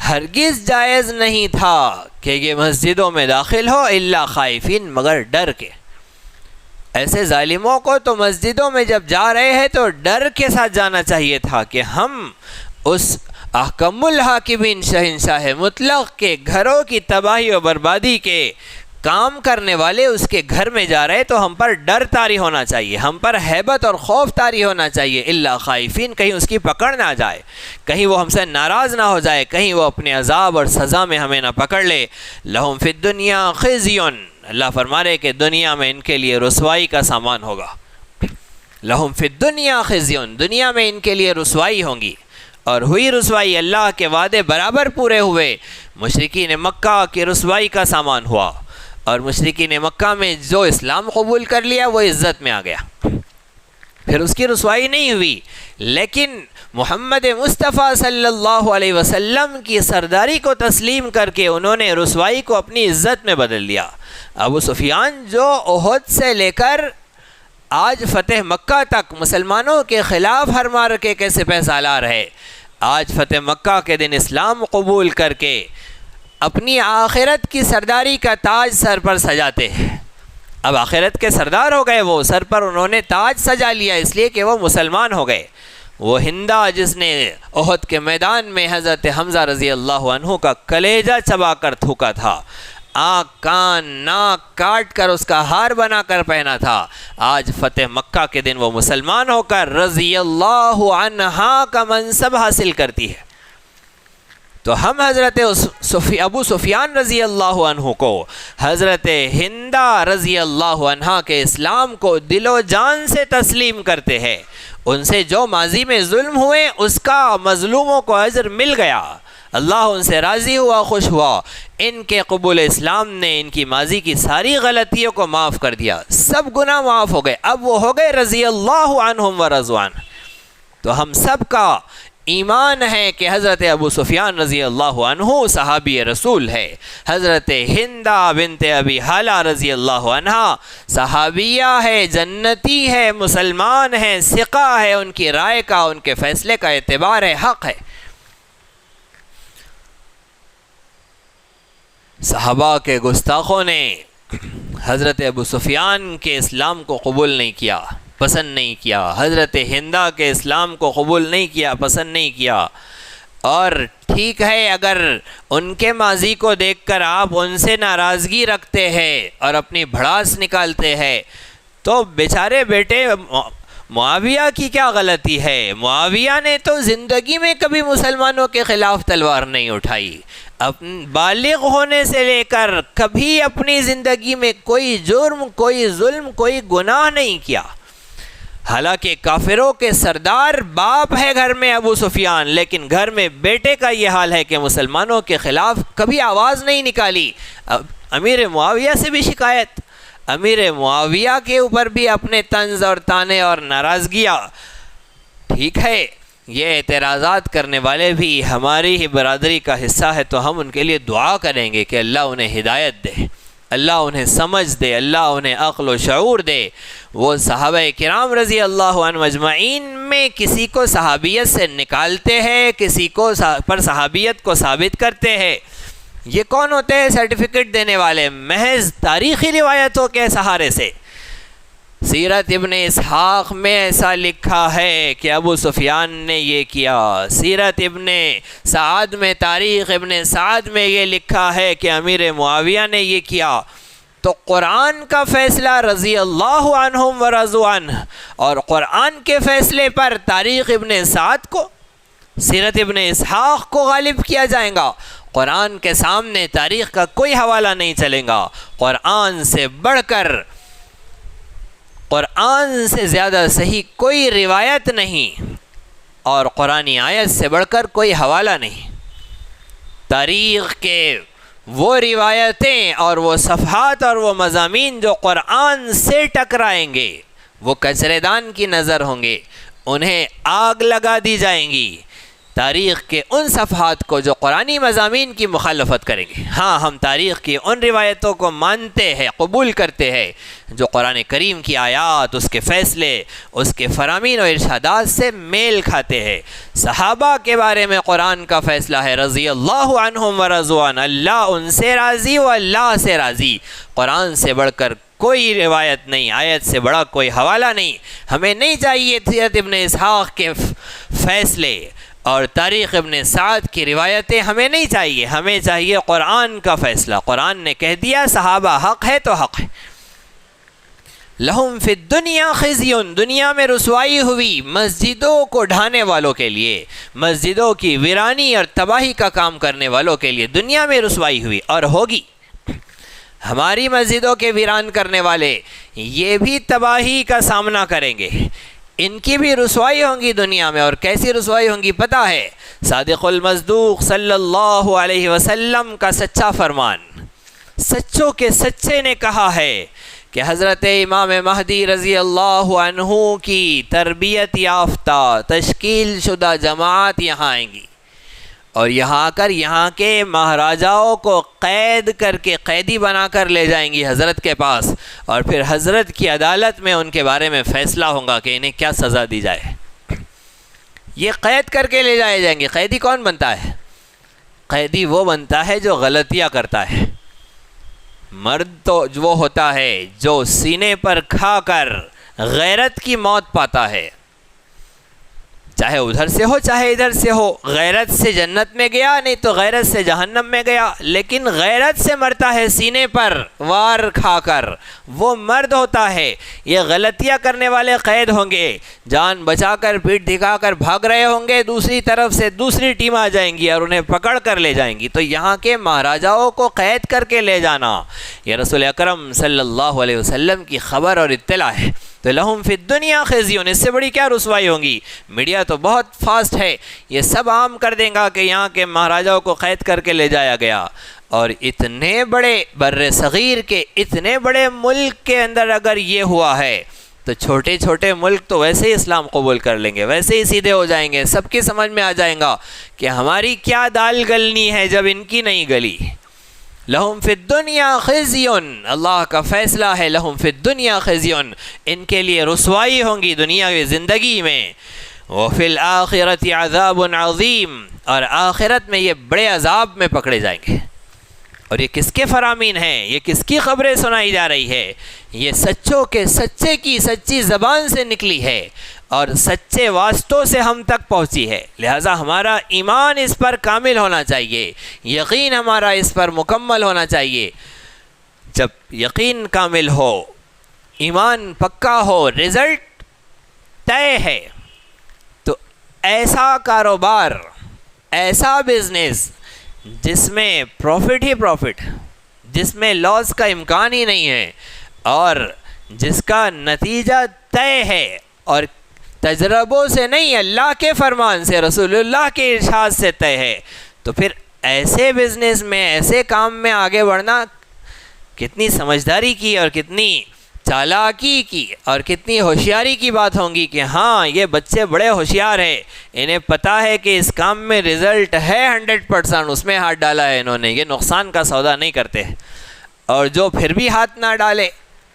ہرگز جائز نہیں تھا کہ یہ مسجدوں میں داخل ہو الا خائفین، مگر ڈر کے۔ ایسے ظالموں کو تو مسجدوں میں جب جا رہے ہیں تو ڈر کے ساتھ جانا چاہیے تھا کہ ہم اس احکم الحاکمین شہنشاہ مطلق کے گھروں کی تباہی و بربادی کے کام کرنے والے اس کے گھر میں جا رہے تو ہم پر ڈر طاری ہونا چاہیے، ہم پر ہیبت اور خوف طاری ہونا چاہیے۔ الا خائفین، کہیں اس کی پکڑ نہ جائے، کہیں وہ ہم سے ناراض نہ ہو جائے، کہیں وہ اپنے عذاب اور سزا میں ہمیں نہ پکڑ لے۔ لہم فی الدنیا خزی، اللہ فرما رہے کہ دنیا میں ان کے لیے رسوائی کا سامان ہوگا۔ لہم فی الدنیا خزی، دنیا میں ان کے لیے رسوائی ہوں گی، اور ہوئی رسوائی، اللہ کے وعدے برابر پورے ہوئے۔ مشرکین مکہ کی رسوائی کا سامان ہوا، اور مشرکین مکہ میں جو اسلام قبول کر لیا وہ عزت میں آ گیا، پھر اس کی رسوائی نہیں ہوئی۔ لیکن محمد مصطفیٰ صلی اللہ علیہ وسلم کی سرداری کو تسلیم کر کے انہوں نے رسوائی کو اپنی عزت میں بدل دیا۔ ابو سفیان جو احد سے لے کر آج فتح مکہ تک مسلمانوں کے خلاف ہر معرکے کے سپہ سالار ہے، آج فتح مکہ کے دن اسلام قبول کر کے اپنی آخرت کی سرداری کا تاج سر پر سجاتے ہیں۔ اب آخرت کے سردار ہو گئے، وہ سر پر انہوں نے تاج سجا لیا اس لیے کہ وہ مسلمان ہو گئے۔ وہ ہندا جس نے احد کے میدان میں حضرت حمزہ رضی اللہ عنہ کا کلیجہ چبا کر تھوکا تھا، آنکھ کان ناک کاٹ کر اس کا ہار بنا کر پہنا تھا، آج فتح مکہ کے دن وہ مسلمان ہو کر رضی اللہ عنہا کا منصب حاصل کرتی ہے۔ تو ہم حضرت ابو سفیان رضی اللہ عنہ کو، حضرت ہندہ رضی اللہ عنہا کے اسلام کو دل و جان سے تسلیم کرتے ہیں۔ ان سے جو ماضی میں ظلم ہوئے اس کا مظلوموں کو اجر مل گیا، اللہ ان سے راضی ہوا، خوش ہوا۔ ان کے قبول اسلام نے ان کی ماضی کی ساری غلطیوں کو معاف کر دیا، سب گناہ معاف ہو گئے، اب وہ ہو گئے رضی اللہ عنہم و رضوان۔ تو ہم سب کا ایمان ہے کہ حضرت ابو سفیان رضی اللہ عنہ صحابی رسول ہے، حضرت ہندہ بنت ابی حالہ رضی اللہ عنہا صحابیہ ہے، جنتی ہے، مسلمان ہے، ثقہ ہے، ان کی رائے کا، ان کے فیصلے کا اعتبار ہے، حق ہے۔ صحابہ کے گستاخوں نے حضرت ابو سفیان کے اسلام کو قبول نہیں کیا، پسند نہیں کیا، حضرت ہندہ کے اسلام کو قبول نہیں کیا، پسند نہیں کیا۔ اور ٹھیک ہے، اگر ان کے ماضی کو دیکھ کر آپ ان سے ناراضگی رکھتے ہیں اور اپنی بھڑاس نکالتے ہیں تو بیچارے بیٹے معاویہ کی کیا غلطی ہے؟ معاویہ نے تو زندگی میں کبھی مسلمانوں کے خلاف تلوار نہیں اٹھائی، بالغ ہونے سے لے کر کبھی اپنی زندگی میں کوئی جرم، کوئی ظلم، کوئی گناہ نہیں کیا۔ حالانکہ کافروں کے سردار باپ ہے گھر میں ابو سفیان، لیکن گھر میں بیٹے کا یہ حال ہے کہ مسلمانوں کے خلاف کبھی آواز نہیں نکالی۔ امیر معاویہ سے بھی شکایت، امیر معاویہ کے اوپر بھی اپنے طنز اور طعنے اور ناراضگیاں۔ ٹھیک ہے، یہ اعتراضات کرنے والے بھی ہماری ہی برادری کا حصہ ہے، تو ہم ان کے لیے دعا کریں گے کہ اللہ انہیں ہدایت دے، اللہ انہیں سمجھ دے، اللہ انہیں عقل و شعور دے۔ وہ صحابہ کرام رضی اللہ عنہ اجمعین میں کسی کو صحابیت سے نکالتے ہیں، کسی کو پر صحابیت کو ثابت کرتے ہیں۔ یہ کون ہوتے ہیں سرٹیفکیٹ دینے والے؟ محض تاریخی روایتوں کے سہارے سے۔ سیرت ابن اسحاق میں ایسا لکھا ہے کہ ابو سفیان نے یہ کیا، سیرت ابن سعد میں، تاریخ ابن سعد میں یہ لکھا ہے کہ امیر معاویہ نے یہ کیا۔ تو قرآن کا فیصلہ رضی اللہ عنہم و رضوا عنہ، اور قرآن کے فیصلے پر تاریخ ابن سعد کو، سیرت ابن اسحاق کو غالب کیا جائے گا۔ قرآن کے سامنے تاریخ کا کوئی حوالہ نہیں چلے گا۔ قرآن سے بڑھ کر، قرآن سے زیادہ صحیح کوئی روایت نہیں، اور قرآنی آیت سے بڑھ کر کوئی حوالہ نہیں۔ تاریخ کے وہ روایتیں اور وہ صفحات اور وہ مضامین جو قرآن سے ٹکرائیں گے وہ کچرے دان کی نظر ہوں گے، انہیں آگ لگا دی جائیں گی۔ تاریخ کے ان صفحات کو جو قرآنی مضامین کی مخالفت کریں گے۔ ہاں، ہم تاریخ کی ان روایتوں کو مانتے ہیں، قبول کرتے ہیں جو قرآن کریم کی آیات، اس کے فیصلے، اس کے فرامین و ارشادات سے میل کھاتے ہیں۔ صحابہ کے بارے میں قرآن کا فیصلہ ہے رضی اللہ عنہم و رضوا عنہ، اللہ ان سے راضی و اللہ سے راضی۔ قرآن سے بڑھ کر کوئی روایت نہیں، آیت سے بڑا کوئی حوالہ نہیں۔ ہمیں نہیں چاہیے سیرت ابن اسحاق کے فیصلے اور تاریخ ابن سعد کی روایتیں، ہمیں نہیں چاہیے، ہمیں چاہیے قرآن کا فیصلہ۔ قرآن نے کہہ دیا صحابہ حق ہے تو حق ہے۔ لہم فی الدنیا خزی، دنیا میں رسوائی ہوئی مسجدوں کو ڈھانے والوں کے لیے، مسجدوں کی ویرانی اور تباہی کا کام کرنے والوں کے لیے دنیا میں رسوائی ہوئی اور ہوگی۔ ہماری مسجدوں کے ویران کرنے والے یہ بھی تباہی کا سامنا کریں گے، ان کی بھی رسوائی ہوں گی دنیا میں۔ اور کیسی رسوائی ہوں گی پتہ ہے؟ صادق المصدوق صلی اللہ علیہ وسلم کا سچا فرمان، سچوں کے سچے نے کہا ہے کہ حضرت امام مہدی رضی اللہ عنہ کی تربیت یافتہ تشکیل شدہ جماعت یہاں آئیں گی، اور یہاں آ کر یہاں کے مہاراجاؤں کو قید کر کے، قیدی بنا کر لے جائیں گی حضرت کے پاس، اور پھر حضرت کی عدالت میں ان کے بارے میں فیصلہ ہوگا کہ انہیں کیا سزا دی جائے۔ یہ قید کر کے لے جائے جائیں گے۔ قیدی کون بنتا ہے؟ قیدی وہ بنتا ہے جو غلطیاں کرتا ہے۔ مرد تو وہ ہوتا ہے جو سینے پر کھا کر غیرت کی موت پاتا ہے۔ چاہے ادھر سے ہو چاہے ادھر سے ہو، غیرت سے جنت میں گیا، نہیں تو غیرت سے جہنم میں گیا، لیکن غیرت سے مرتا ہے سینے پر وار کھا کر، وہ مرد ہوتا ہے۔ یہ غلطیاں کرنے والے قید ہوں گے، جان بچا کر پیٹھ دکھا کر بھاگ رہے ہوں گے، دوسری طرف سے دوسری ٹیم آ جائیں گی اور انہیں پکڑ کر لے جائیں گی۔ تو یہاں کے مہاراجاؤں کو قید کر کے لے جانا یہ رسول اکرم صلی اللہ علیہ وسلم کی خبر اور اطلاع ہے۔ تو لہم فی الدنیا خزی، اس سے بڑی کیا رسوائی ہوگی؟ میڈیا تو بہت فاسٹ ہے، یہ سب عام کر دیں گا کہ یہاں کے مہاراجاؤں کو قید کر کے لے جایا گیا۔ اور اتنے بڑے بر صغیر کے اتنے بڑے ملک کے اندر اگر یہ ہوا ہے تو چھوٹے چھوٹے ملک تو ویسے ہی اسلام قبول کر لیں گے، ویسے ہی سیدھے ہو جائیں گے، سب کی سمجھ میں آ جائیں گا کہ ہماری کیا دال گلنی ہے جب ان کی نہیں گلی۔ لہم فی الدنیا خزی، اللہ کا فیصلہ ہے، لہم فی الدنیا خزی، ان کے لیے رسوائی ہوں گی دنیا کی زندگی میں، وفی الآخرۃ عذاب عظیم، اور آخرت میں یہ بڑے عذاب میں پکڑے جائیں گے۔ اور یہ کس کے فرامین ہیں؟ یہ کس کی خبریں سنائی جا رہی ہے؟ یہ سچوں کے سچے کی سچی زبان سے نکلی ہے اور سچے واسطوں سے ہم تک پہنچی ہے، لہٰذا ہمارا ایمان اس پر کامل ہونا چاہیے، یقین ہمارا اس پر مکمل ہونا چاہیے۔ جب یقین کامل ہو، ایمان پکا ہو، رزلٹ طے ہے، تو ایسا کاروبار، ایسا بزنس جس میں پروفٹ ہی پروفٹ، جس میں لاس کا امکان ہی نہیں ہے، اور جس کا نتیجہ طے ہے اور تجربوں سے نہیں، اللہ کے فرمان سے، رسول اللہ کے ارشاد سے طے ہے، تو پھر ایسے بزنس میں، ایسے کام میں آگے بڑھنا کتنی سمجھداری کی اور کتنی چالاکی کی اور کتنی ہوشیاری کی بات ہوگی کہ ہاں یہ بچے بڑے ہوشیار ہیں، انہیں پتہ ہے کہ اس کام میں رزلٹ ہے 100%، اس میں ہاتھ ڈالا ہے انہوں نے، یہ نقصان کا سودا نہیں کرتے۔ اور جو پھر بھی ہاتھ نہ ڈالے،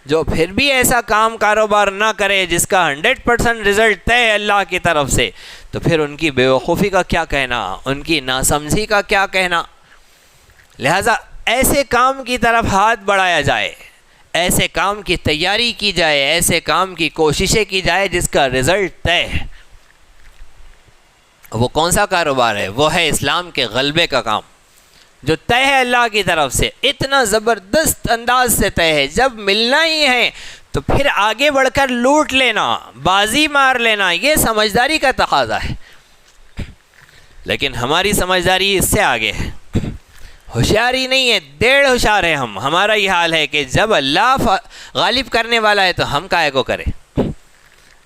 جو پھر بھی ایسا کام کاروبار نہ کرے جس کا 100% رزلٹ طے ہے اللہ کی طرف سے، تو پھر ان کی بیوقوفی کا کیا کہنا، ان کی ناسمجھی کا کیا کہنا۔ لہٰذا ایسے کام کی طرف ہاتھ بڑھایا جائے، ایسے کام کی تیاری کی جائے، ایسے کام کی کوششیں کی جائے جس کا رزلٹ طے ہے۔ وہ کون سا کاروبار ہے؟ وہ ہے اسلام کے غلبے کا کام، جو طے ہے اللہ کی طرف سے، اتنا زبردست انداز سے طے ہے، جب ملنا ہی ہے تو پھر آگے بڑھ کر لوٹ لینا، بازی مار لینا، یہ سمجھداری کا تقاضا ہے۔ لیکن ہماری سمجھداری اس سے آگے ہے، ہوشیاری نہیں ہے، ڈیڑھ ہوشیار ہے ہم۔ ہمارا یہ حال ہے کہ جب اللہ غالب کرنے والا ہے تو ہم کائے کو کرے؟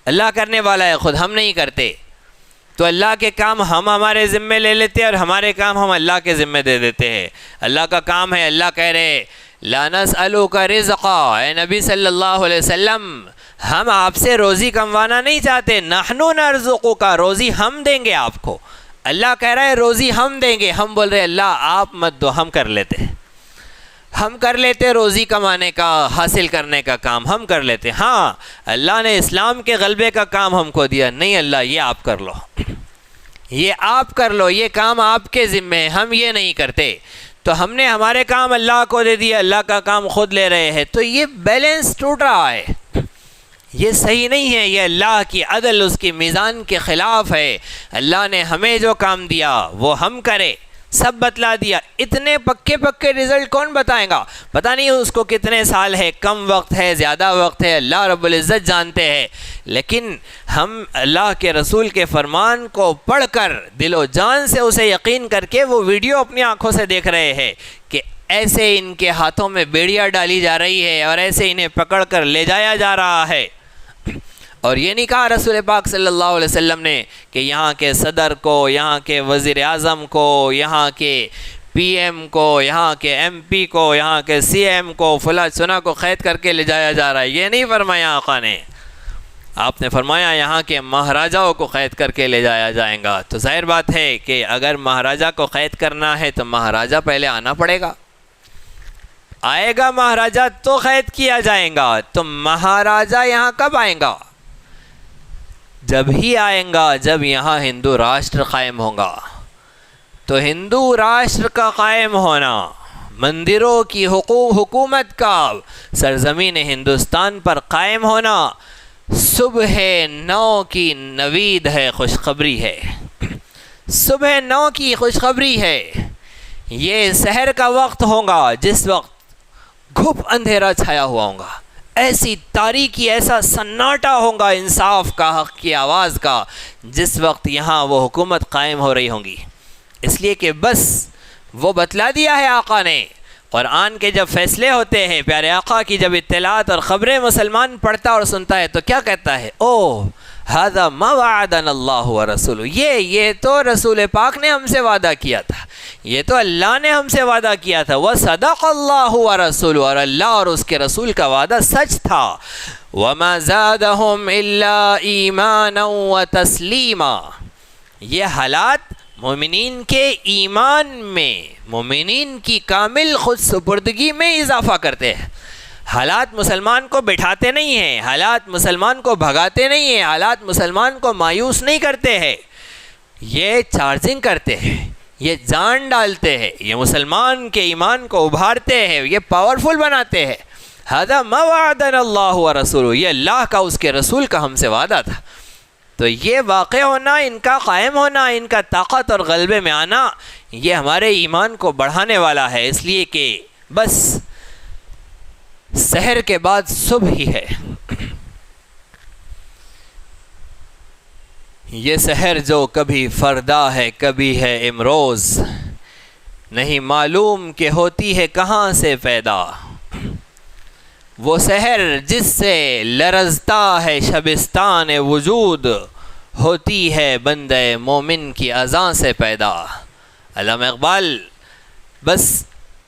اللہ کرنے والا ہے، خود ہم نہیں کرتے، تو اللہ کے کام ہم ہمارے ذمے لے لیتے ہیں اور ہمارے کام ہم اللہ کے ذمے دے دیتے ہیں۔ اللہ کا کام ہے، اللہ کہہ رہے لا نسألک رزقا، اے نبی صلی اللہ علیہ وسلم ہم آپ سے روزی کموانا نہیں چاہتے، نحن نرزقک، روزی ہم دیں گے آپ کو۔ اللہ کہہ رہا ہے روزی ہم دیں گے، ہم بول رہے اللہ آپ مت دو، ہم کر لیتے، ہم کر لیتے، روزی کمانے کا، حاصل کرنے کا کام ہم کر لیتے۔ ہاں اللہ نے اسلام کے غلبے کا کام ہم کو دیا، نہیں اللہ یہ آپ کر لو، یہ آپ کر لو، یہ کام آپ کے ذمے ہے، ہم یہ نہیں کرتے۔ تو ہم نے ہمارے کام اللہ کو دے دیا، اللہ کا کام خود لے رہے ہیں، تو یہ بیلنس ٹوٹ رہا ہے، یہ صحیح نہیں ہے، یہ اللہ کی عدل، اس کی میزان کے خلاف ہے۔ اللہ نے ہمیں جو کام دیا وہ ہم کرے، سب بتلا دیا، اتنے پکے پکے رزلٹ کون بتائیں گا؟ پتہ نہیں اس کو کتنے سال ہے، کم وقت ہے، زیادہ وقت ہے، اللہ رب العزت جانتے ہیں، لیکن ہم اللہ کے رسول کے فرمان کو پڑھ کر دل و جان سے اسے یقین کر کے وہ ویڈیو اپنی آنکھوں سے دیکھ رہے ہیں کہ ایسے ان کے ہاتھوں میں بیڑیاں ڈالی جا رہی ہے اور ایسے انہیں پکڑ کر لے جایا جا رہا ہے۔ اور یہ نہیں کہا رسول پاک صلی اللہ علیہ وسلم نے کہ یہاں کے صدر کو، یہاں کے وزیر اعظم کو، یہاں کے پی ایم کو، یہاں کے ایم پی کو، یہاں کے سی ایم کو، فلاں چنا کو قید کر کے لے جایا جا رہا ہے، یہ نہیں فرمایا آقا نے۔ آپ نے فرمایا یہاں کے مہاراجاؤں کو قید کر کے لے جایا جائے گا۔ تو ظاہر بات ہے کہ اگر مہاراجا کو قید کرنا ہے تو مہاراجا پہلے آنا پڑے گا، آئے گا مہاراجا تو قید کیا جائے گا۔ تو مہاراجا یہاں کب آئیں گا؟ جب ہی آئیں گا جب یہاں ہندو راشٹر قائم ہوگا۔ تو ہندو راشٹر کا قائم ہونا، مندروں کی حکومت کا سرزمین ہندوستان پر قائم ہونا، صبح نو کی نوید ہے، خوشخبری ہے، صبح نو کی خوشخبری ہے۔ یہ سحر کا وقت ہوگا جس وقت گھپ اندھیرا چھایا ہوا ہوگا، ایسی تاریکی، ایسا سناٹا ہوگا انصاف کا، حق کی آواز کا، جس وقت یہاں وہ حکومت قائم ہو رہی ہوں گی۔ اس لیے کہ بس وہ بتلا دیا ہے آقا نے۔ قرآن کے جب فیصلے ہوتے ہیں، پیارے آقا کی جب اطلاعات اور خبریں مسلمان پڑھتا اور سنتا ہے تو کیا کہتا ہے؟ او ھذا ما وعدنا اللہ ورسولہ، یہ تو رسول پاک نے ہم سے وعدہ کیا تھا، یہ تو اللہ نے ہم سے وعدہ کیا تھا۔ وصدق اللہ ورسولہ، اور اللہ اور اس کے رسول کا وعدہ سچ تھا۔ وما زادہم الا ایمانا وتسلیما، یہ حالات مومنین کے ایمان میں، مومنین کی کامل خود سپردگی میں اضافہ کرتے ہیں۔ حالات مسلمان کو بٹھاتے نہیں ہیں، حالات مسلمان کو بھگاتے نہیں ہیں، حالات مسلمان کو مایوس نہیں کرتے ہیں، یہ چارجنگ کرتے ہیں، یہ جان ڈالتے ہیں، یہ مسلمان کے ایمان کو ابھارتے ہیں، یہ پاورفل بناتے ہیں۔ ھذا ما وعدنا اللہ ورسولہ، یہ اللہ کا، اس کے رسول کا ہم سے وعدہ تھا۔ تو یہ واقع ہونا، ان کا قائم ہونا، ان کا طاقت اور غلبے میں آنا، یہ ہمارے ایمان کو بڑھانے والا ہے۔ اس لیے کہ بس سحر کے بعد صبح ہی ہے۔ یہ سحر جو کبھی فردا ہے کبھی ہے امروز، نہیں معلوم کہ ہوتی ہے کہاں سے پیدا۔ وہ سحر جس سے لرزتا ہے شبستان وجود، ہوتی ہے بندے مومن کی اذان سے پیدا۔ علامہ اقبال بس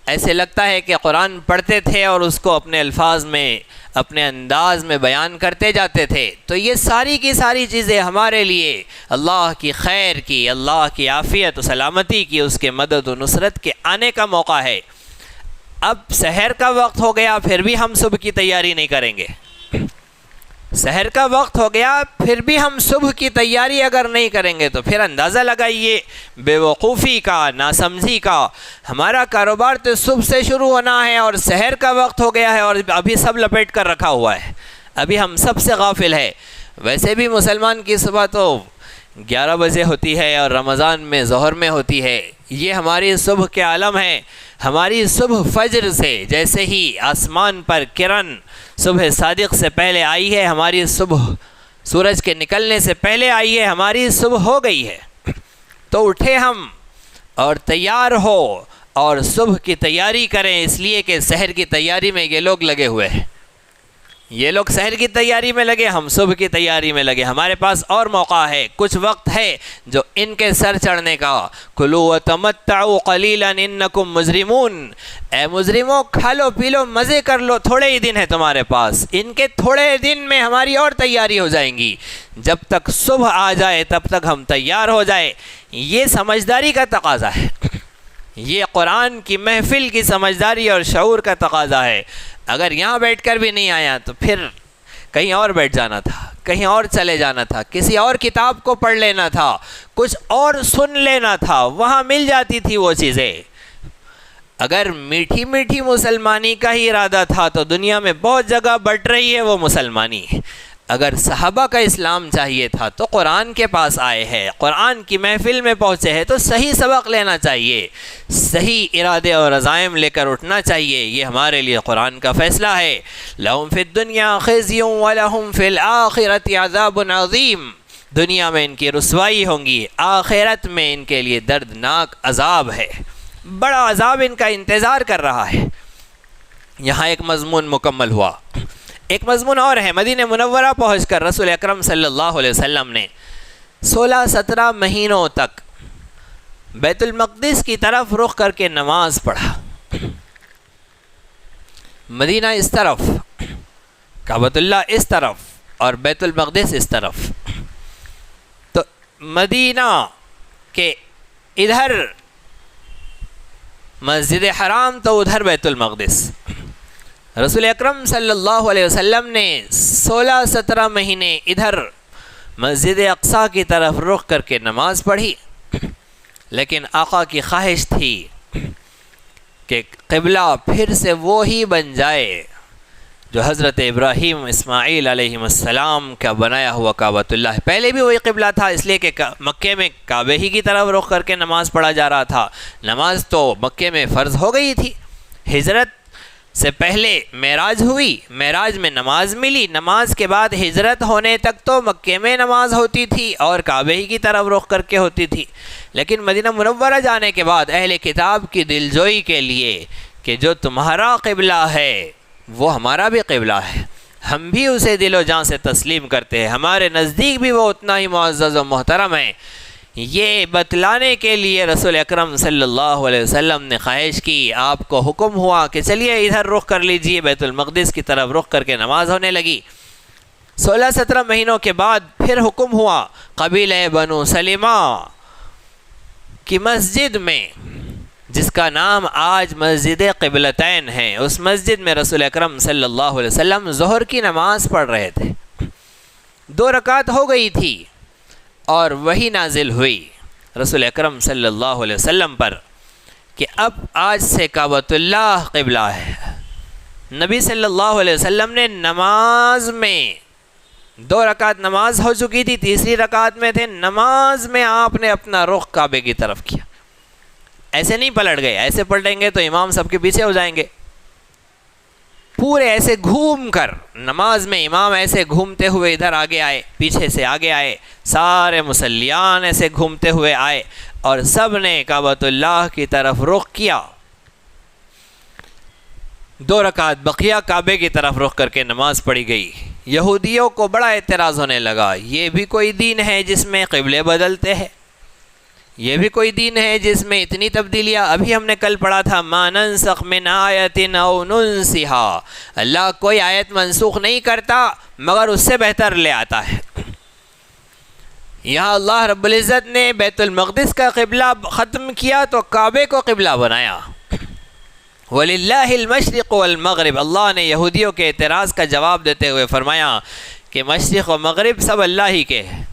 ایسے لگتا ہے کہ قرآن پڑھتے تھے اور اس کو اپنے الفاظ میں، اپنے انداز میں بیان کرتے جاتے تھے۔ تو یہ ساری کی ساری چیزیں ہمارے لیے اللہ کی خیر کی، اللہ کی عافیت و سلامتی کی، اس کے مدد و نصرت کے آنے کا موقع ہے۔ اب سحر کا وقت ہو گیا پھر بھی ہم صبح کی تیاری نہیں کریں گے، سحر کا وقت ہو گیا پھر بھی ہم صبح کی تیاری اگر نہیں کریں گے تو پھر اندازہ لگائیے بے وقوفی کا، ناسمجھی کا۔ ہمارا کاروبار تو صبح سے شروع ہونا ہے اور سحر کا وقت ہو گیا ہے اور ابھی سب لپیٹ کر رکھا ہوا ہے، ابھی ہم سب سے غافل ہے۔ ویسے بھی مسلمان کی صبح تو 11 بجے ہوتی ہے اور رمضان میں ظہر میں ہوتی ہے، یہ ہماری صبح کے عالم ہے۔ ہماری صبح فجر سے جیسے ہی آسمان پر کرن صبح صادق سے پہلے آئی ہے، ہماری صبح سورج کے نکلنے سے پہلے آئی ہے، ہماری صبح ہو گئی ہے۔ تو اٹھے ہم اور تیار ہو اور صبح کی تیاری کریں، اس لیے کہ سحر کی تیاری میں یہ لوگ لگے ہوئے ہیں، یہ لوگ سحر کی تیاری میں لگے، ہم صبح کی تیاری میں لگے۔ ہمارے پاس اور موقع ہے، کچھ وقت ہے جو ان کے سر چڑھنے کا۔ کلوا وتمتعوا قلیلا انکم مجرمون، اے مجرموں کھا لو پی لو مزے کر لو، تھوڑے ہی دن ہے تمہارے پاس۔ ان کے تھوڑے دن میں ہماری اور تیاری ہو جائیں گی، جب تک صبح آ جائے تب تک ہم تیار ہو جائے۔ یہ سمجھداری کا تقاضا ہے، یہ قرآن کی محفل کی سمجھداری اور شعور کا تقاضا ہے۔ اگر یہاں بیٹھ کر بھی نہیں آیا تو پھر کہیں اور بیٹھ جانا تھا، کہیں اور چلے جانا تھا، کسی اور کتاب کو پڑھ لینا تھا، کچھ اور سن لینا تھا، وہاں مل جاتی تھی وہ چیزیں۔ اگر میٹھی میٹھی مسلمانی کا ہی ارادہ تھا تو دنیا میں بہت جگہ بٹ رہی ہے وہ مسلمانی۔ اگر صحابہ کا اسلام چاہیے تھا تو قرآن کے پاس آئے ہیں، قرآن کی محفل میں پہنچے ہیں تو صحیح سبق لینا چاہیے، صحیح ارادے اور عزائم لے کر اٹھنا چاہیے۔ یہ ہمارے لیے قرآن کا فیصلہ ہے۔ لَهُمْ فِي الدُّنْيَا خِزْيٌ وَلَهُمْ فِي الْآخِرَةِ عَذَابٌ عَظِيمٌ، دنیا میں ان کی رسوائی ہوں گی، آخرت میں ان کے لیے دردناک عذاب ہے، بڑا عذاب ان کا انتظار کر رہا ہے۔ یہاں ایک مضمون مکمل ہوا۔ ایک مضمون اور ہے، مدینہ منورہ پہنچ کر رسول اکرم صلی اللہ علیہ وسلم نے 16-17 مہینوں تک بیت المقدس کی طرف رخ کر کے نماز پڑھا۔ مدینہ اس طرف، کعبۃ اللہ اس طرف اور بیت المقدس اس طرف۔ تو مدینہ کے ادھر مسجد حرام تو ادھر بیت المقدس۔ رسول اکرم صلی اللہ علیہ وسلم نے 16-17 مہینے ادھر مسجد اقصیٰ کی طرف رخ کر کے نماز پڑھی، لیکن آقا کی خواہش تھی کہ قبلہ پھر سے وہی بن جائے جو حضرت ابراہیم اسماعیل علیہ السلام کا بنایا ہوا کعبۃ اللہ ہے۔ پہلے بھی وہی قبلہ تھا، اس لیے کہ مکے میں کعبے ہی کی طرف رخ کر کے نماز پڑھا جا رہا تھا۔ نماز تو مکے میں فرض ہو گئی تھی، ہجرت سے پہلے معراج ہوئی، معراج میں نماز ملی، نماز کے بعد ہجرت ہونے تک تو مکے میں نماز ہوتی تھی اور کعبے ہی کی طرف رخ کر کے ہوتی تھی۔ لیکن مدینہ منورہ جانے کے بعد اہل کتاب کی دلجوئی کے لیے کہ جو تمہارا قبلہ ہے وہ ہمارا بھی قبلہ ہے، ہم بھی اسے دل و جان سے تسلیم کرتے ہیں، ہمارے نزدیک بھی وہ اتنا ہی معزز و محترم ہے، یہ بتلانے کے لیے رسول اکرم صلی اللہ علیہ وسلم نے خواہش کی، آپ کو حکم ہوا کہ چلیے ادھر رخ کر لیجئے، بیت المقدس کی طرف رخ کر کے نماز ہونے لگی۔ 16-17 مہینوں کے بعد پھر حکم ہوا قبیلہ بنو سلمہ کی مسجد میں، جس کا نام آج مسجد قبلتین ہے، اس مسجد میں رسول اکرم صلی اللہ علیہ وسلم ظہر کی نماز پڑھ رہے تھے۔ 2 رکعت ہو گئی تھی اور وہی نازل ہوئی رسول اکرم صلی اللہ علیہ وسلم پر کہ اب آج سے کعبۃ اللہ قبلہ ہے۔ نبی صلی اللہ علیہ وسلم نے نماز میں 2 رکعت نماز ہو چکی تھی، تیسری رکعت میں تھے، نماز میں آپ نے اپنا رخ کعبے کی طرف کیا، ایسے نہیں پلٹ گئے، ایسے پلٹیں گے تو امام سب کے پیچھے ہو جائیں گے، پورے ایسے گھوم کر نماز میں امام ایسے گھومتے ہوئے ادھر آگے آئے، پیچھے سے آگے آئے، سارے مصلیان ایسے گھومتے ہوئے آئے اور سب نے کعبۃ اللہ کی طرف رخ کیا۔ 2 رکعت بقیہ کعبے کی طرف رخ کر کے نماز پڑھی گئی۔ یہودیوں کو بڑا اعتراض ہونے لگا، یہ بھی کوئی دین ہے جس میں قبلے بدلتے ہیں؟ یہ بھی کوئی دین ہے جس میں اتنی تبدیلیاں؟ ابھی ہم نے کل پڑھا تھا ما ننسخ من آیت او ننسہا، اللہ کوئی آیت منسوخ نہیں کرتا مگر اس سے بہتر لے آتا ہے۔ یہاں اللہ رب العزت نے بیت المقدس کا قبلہ ختم کیا تو کعبے کو قبلہ بنایا۔ وَلِلَّهِ الْمَشْرِقُ وَالْمَغْرِبُ، اللہ نے یہودیوں کے اعتراض کا جواب دیتے ہوئے فرمایا کہ مشرق و مغرب سب اللہ ہی کے ہیں،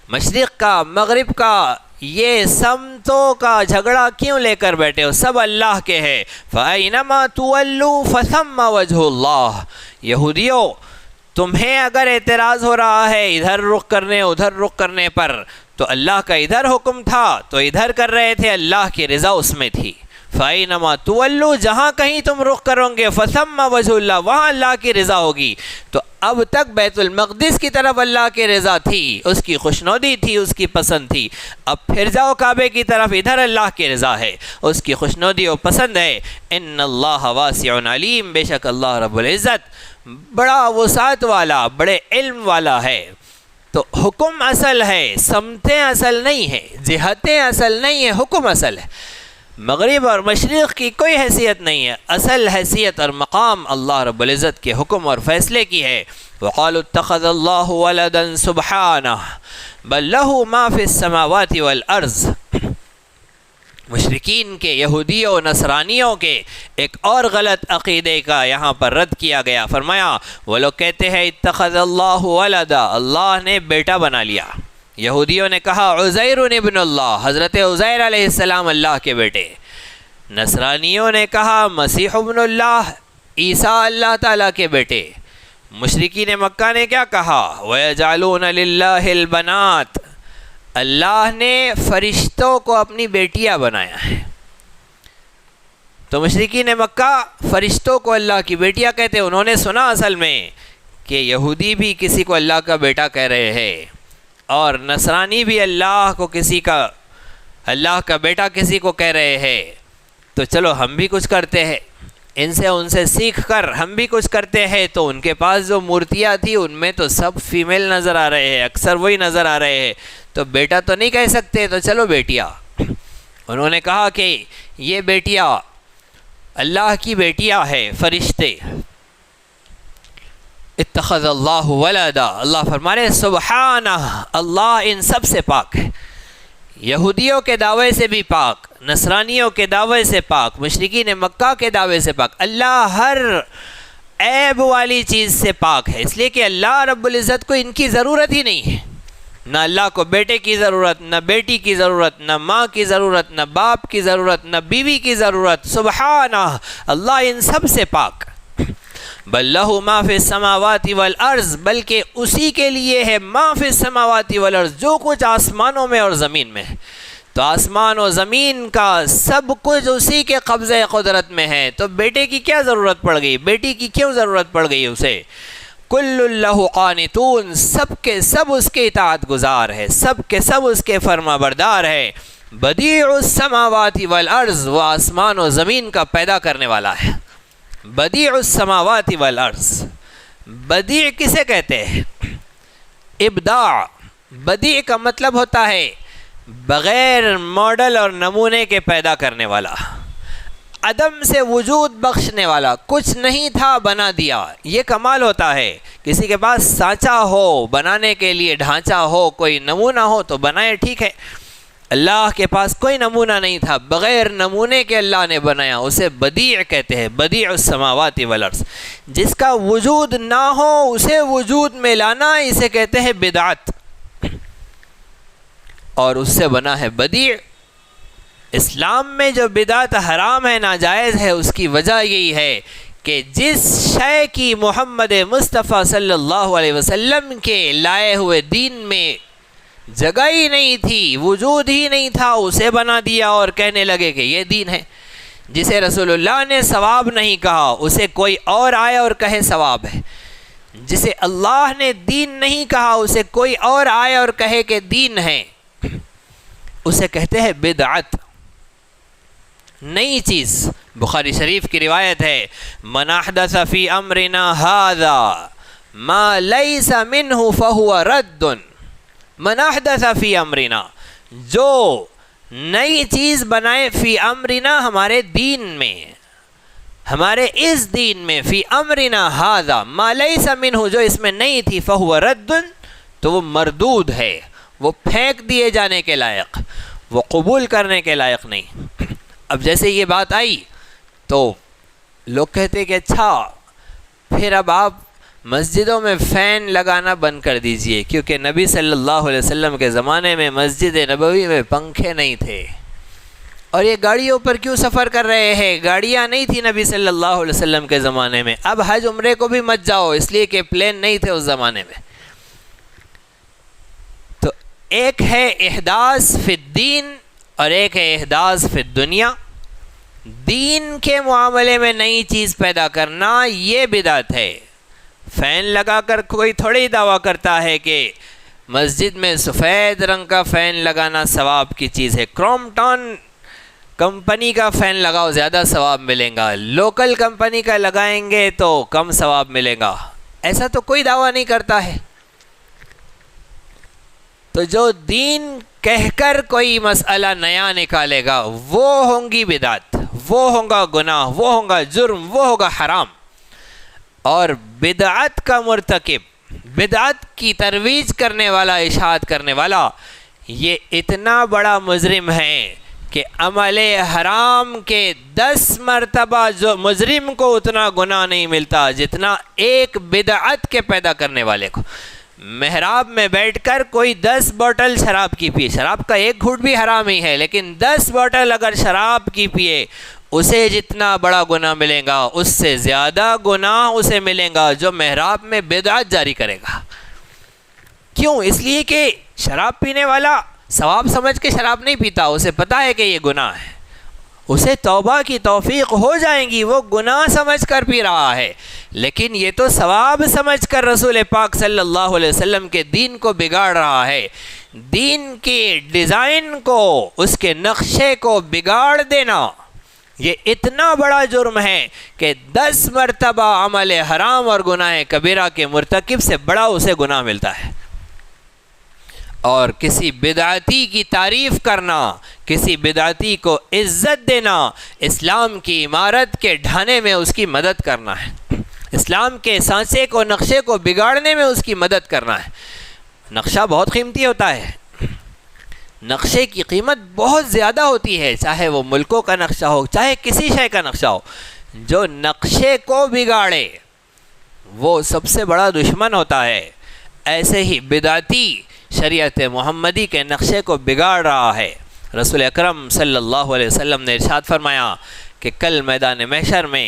مشرق کا مغرب کا یہ سمتوں کا جھگڑا کیوں لے کر بیٹھے ہو، سب اللہ کے ہے۔ فَأَيْنَمَا تُوَلُّوا فَثَمَّ وَجْهُ اللَّهِ، یہودیوں تمہیں اگر اعتراض ہو رہا ہے ادھر رخ کرنے ادھر رخ کرنے پر، تو اللہ کا ادھر حکم تھا تو ادھر کر رہے تھے، اللہ کی رضا اس میں تھی۔ فَأَيْنَمَا تُوَلُّوا، جہاں کہیں تم رخ کرو گے، فَثَمَّ وَجْهُ اللَّهِ، وہاں اللہ کی رضا ہوگی۔ تو اب تک بیت المقدس کی طرف اللہ کی رضا تھی، اس کی خوشنودی تھی، اس کی پسند تھی، اب پھر جاؤ کعبے کی طرف، ادھر اللہ کی رضا ہے، اس کی خوشنودی اور پسند ہے۔ ان اللہ واسع علیم، بے شک اللہ رب العزت بڑا وسعت والا، بڑے علم والا ہے۔ تو حکم اصل ہے، سمتیں اصل نہیں ہے، جہتیں اصل نہیں ہے، حکم اصل ہے۔ مغرب اور مشرق کی کوئی حیثیت نہیں ہے، اصل حیثیت اور مقام اللہ رب العزت کے حکم اور فیصلے کی ہے۔ وَقَالُوا اتَّخَذَ اللَّهُ وَلَدًا سُبْحَانَهُ بَل لَّهُ مَا فِي السَّمَاوَاتِ وَالْأَرْضِ، مشرکین کے، یہودیوں و نصرانیوں کے ایک اور غلط عقیدے کا یہاں پر رد کیا گیا۔ فرمایا وہ لوگ کہتے ہیں اتخذ اللہ ولدا، اللہ نے بیٹا بنا لیا۔ یہودیوں نے کہا عزیر ابن اللہ، حضرت عزیر علیہ السلام اللہ کے بیٹے۔ نصرانیوں نے کہا مسیح ابن اللہ، عیسیٰ اللہ تعالیٰ کے بیٹے۔ مشرکین مکہ نے کیا کہا وَيَجْعَلُونَ لِلَّهِ الْبَنَاتِ، اللہ نے فرشتوں کو اپنی بیٹیاں بنایا ہے۔ تو مشرکین مکہ فرشتوں کو اللہ کی بیٹیاں کہتے، انہوں نے سنا اصل میں کہ یہودی بھی کسی کو اللہ کا بیٹا کہہ رہے ہیں اور نصرانی بھی اللہ کا بیٹا کسی کو کہہ رہے ہیں، تو چلو ہم بھی کچھ کرتے ہیں، ان سے سیکھ کر ہم بھی کچھ کرتے ہیں۔ تو ان کے پاس جو مورتیاں تھی ان میں تو سب فیمیل نظر آ رہے ہیں، اکثر وہی نظر آ رہے ہیں، تو بیٹا تو نہیں کہہ سکتے، تو چلو بیٹیاں۔ انہوں نے کہا کہ یہ بیٹیاں اللہ کی بیٹیاں ہیں، فرشتے۔ اتخذ اللہ ولدا، اللہ فرما رہے سبحانہ، اللہ ان سب سے پاک ہے، یہودیوں کے دعوے سے بھی پاک، نصرانیوں کے دعوے سے پاک، مشرکین مکہ کے دعوے سے پاک، اللہ ہر عیب والی چیز سے پاک ہے، اس لیے کہ اللہ رب العزت کو ان کی ضرورت ہی نہیں ہے، نہ اللہ کو بیٹے کی ضرورت، نہ بیٹی کی ضرورت، نہ ماں کی ضرورت، نہ باپ کی ضرورت، نہ بیوی کی ضرورت، سبحانہ، اللہ ان سب سے پاک۔ بل لہ ما فی السماوات والارض، بلکہ اسی کے لیے ہے ما فی السماوات والارض، جو کچھ آسمانوں میں اور زمین میں ہے۔ تو آسمان و زمین کا سب کچھ اسی کے قبضۂ قدرت میں ہے، تو بیٹے کی کیا ضرورت پڑ گئی، بیٹی کی کیوں ضرورت پڑ گئی اسے؟ کل لہ قانتون، سب کے سب اس کے اطاعت گزار ہے، سب کے سب اس کے فرما بردار ہے۔ بدیع السماوات والارض، وہ آسمان و زمین کا پیدا کرنے والا ہے۔ بدیع السماوات والارض، بدیع کسے کہتے ہیں؟ ابداع۔ بدیع کا مطلب ہوتا ہے بغیر ماڈل اور نمونے کے پیدا کرنے والا، عدم سے وجود بخشنے والا، کچھ نہیں تھا بنا دیا، یہ کمال ہوتا ہے۔ کسی کے پاس سانچہ ہو، بنانے کے لیے ڈھانچہ ہو، کوئی نمونہ ہو تو بنائے، ٹھیک ہے۔ اللہ کے پاس کوئی نمونہ نہیں تھا، بغیر نمونے کے اللہ نے بنایا، اسے بدیع کہتے ہیں۔ بدیع السماوات والارض، جس کا وجود نہ ہو اسے وجود میں لانا، اسے کہتے ہیں بدعت، اور اس سے بنا ہے بدیع۔ اسلام میں جو بدعت حرام ہے، ناجائز ہے، اس کی وجہ یہی ہے کہ جس شے کی محمد مصطفیٰ صلی اللہ علیہ وسلم کے لائے ہوئے دین میں جگہ ہی نہیں تھی، وجود ہی نہیں تھا، اسے بنا دیا اور کہنے لگے کہ یہ دین ہے۔ جسے رسول اللہ نے ثواب نہیں کہا، اسے کوئی اور آئے اور کہے ثواب ہے۔ جسے اللہ نے دین نہیں کہا، اسے کوئی اور آئے اور کہے کہ دین ہے، اسے کہتے ہیں بدعت، نئی چیز۔ بخاری شریف کی روایت ہے، من احدث فی امرنا ھذا ما لیس منہ فہو رد۔ من احدث فی امرنا، جو نئی چیز بنائے، فی امرنا ہمارے دین میں، ہمارے اس دین میں، فی امرنا ھذا ما لیس منہ، جو اس میں نہیں تھی، فہو رد، تو وہ مردود ہے، وہ پھینک دیے جانے کے لائق، وہ قبول کرنے کے لائق نہیں۔ اب جیسے یہ بات آئی تو لوگ کہتے کہ اچھا پھر اب آپ مسجدوں میں فین لگانا بند کر دیجئے، کیونکہ نبی صلی اللہ علیہ وسلم کے زمانے میں مسجد نبوی میں پنکھے نہیں تھے، اور یہ گاڑیوں پر کیوں سفر کر رہے ہیں؟ گاڑیاں نہیں تھی نبی صلی اللہ علیہ وسلم کے زمانے میں۔ اب حج عمرے کو بھی مت جاؤ، اس لیے کہ پلین نہیں تھے اس زمانے میں۔ تو ایک ہے احداث فی الدین اور ایک ہے احداث فی الدنیا۔ دین کے معاملے میں نئی چیز پیدا کرنا یہ بدعت ہے۔ فین لگا کر کوئی تھوڑی دعویٰ کرتا ہے کہ مسجد میں سفید رنگ کا فین لگانا ثواب کی چیز ہے، کرومپٹن کمپنی کا فین لگاؤ زیادہ ثواب ملے گا، لوکل کمپنی کا لگائیں گے تو کم ثواب ملے گا، ایسا تو کوئی دعویٰ نہیں کرتا ہے۔ تو جو دین کہہ کر کوئی مسئلہ نیا نکالے گا وہ ہوں گی بدعت، وہ ہوگا گناہ، وہ ہوگا جرم، وہ ہوگا حرام۔ اور بدعت کا مرتکب، بدعت کی ترویج کرنے والا، اشاعت کرنے والا، یہ اتنا بڑا مجرم ہے کہ عمل حرام کے 10 مرتبہ جو مجرم کو اتنا گناہ نہیں ملتا جتنا ایک بدعت کے پیدا کرنے والے کو۔ محراب میں بیٹھ کر کوئی 10 بوتل شراب کی پیے، شراب کا ایک گھونٹ بھی حرام ہی ہے، لیکن 10 بوتل اگر شراب کی پیے، اسے جتنا بڑا گناہ ملے گا اس سے زیادہ گناہ اسے ملے گا جو محراب میں بدعت جاری کرے گا۔ کیوں؟ اس لیے کہ شراب پینے والا ثواب سمجھ کے شراب نہیں پیتا، اسے پتہ ہے کہ یہ گناہ ہے، اسے توبہ کی توفیق ہو جائیں گی، وہ گناہ سمجھ کر پی رہا ہے، لیکن یہ تو ثواب سمجھ کر رسول پاک صلی اللہ علیہ وسلم کے دین کو بگاڑ رہا ہے۔ دین کے ڈیزائن کو، اس کے نقشے کو بگاڑ دینا یہ اتنا بڑا جرم ہے کہ 10 مرتبہ عمل حرام اور گناہ کبیرہ کے مرتکب سے بڑا اسے گناہ ملتا ہے۔ اور کسی بدعتی کی تعریف کرنا، کسی بدعتی کو عزت دینا، اسلام کی عمارت کے ڈھانے میں اس کی مدد کرنا ہے، اسلام کے سانچے کو، نقشے کو بگاڑنے میں اس کی مدد کرنا ہے۔ نقشہ بہت قیمتی ہوتا ہے، نقشے کی قیمت بہت زیادہ ہوتی ہے، چاہے وہ ملکوں کا نقشہ ہو، چاہے کسی شے کا نقشہ ہو۔ جو نقشے کو بگاڑے وہ سب سے بڑا دشمن ہوتا ہے۔ ایسے ہی بدعتی شریعت محمدی کے نقشے کو بگاڑ رہا ہے۔ رسول اکرم صلی اللہ علیہ وسلم نے ارشاد فرمایا کہ کل میدان محشر میں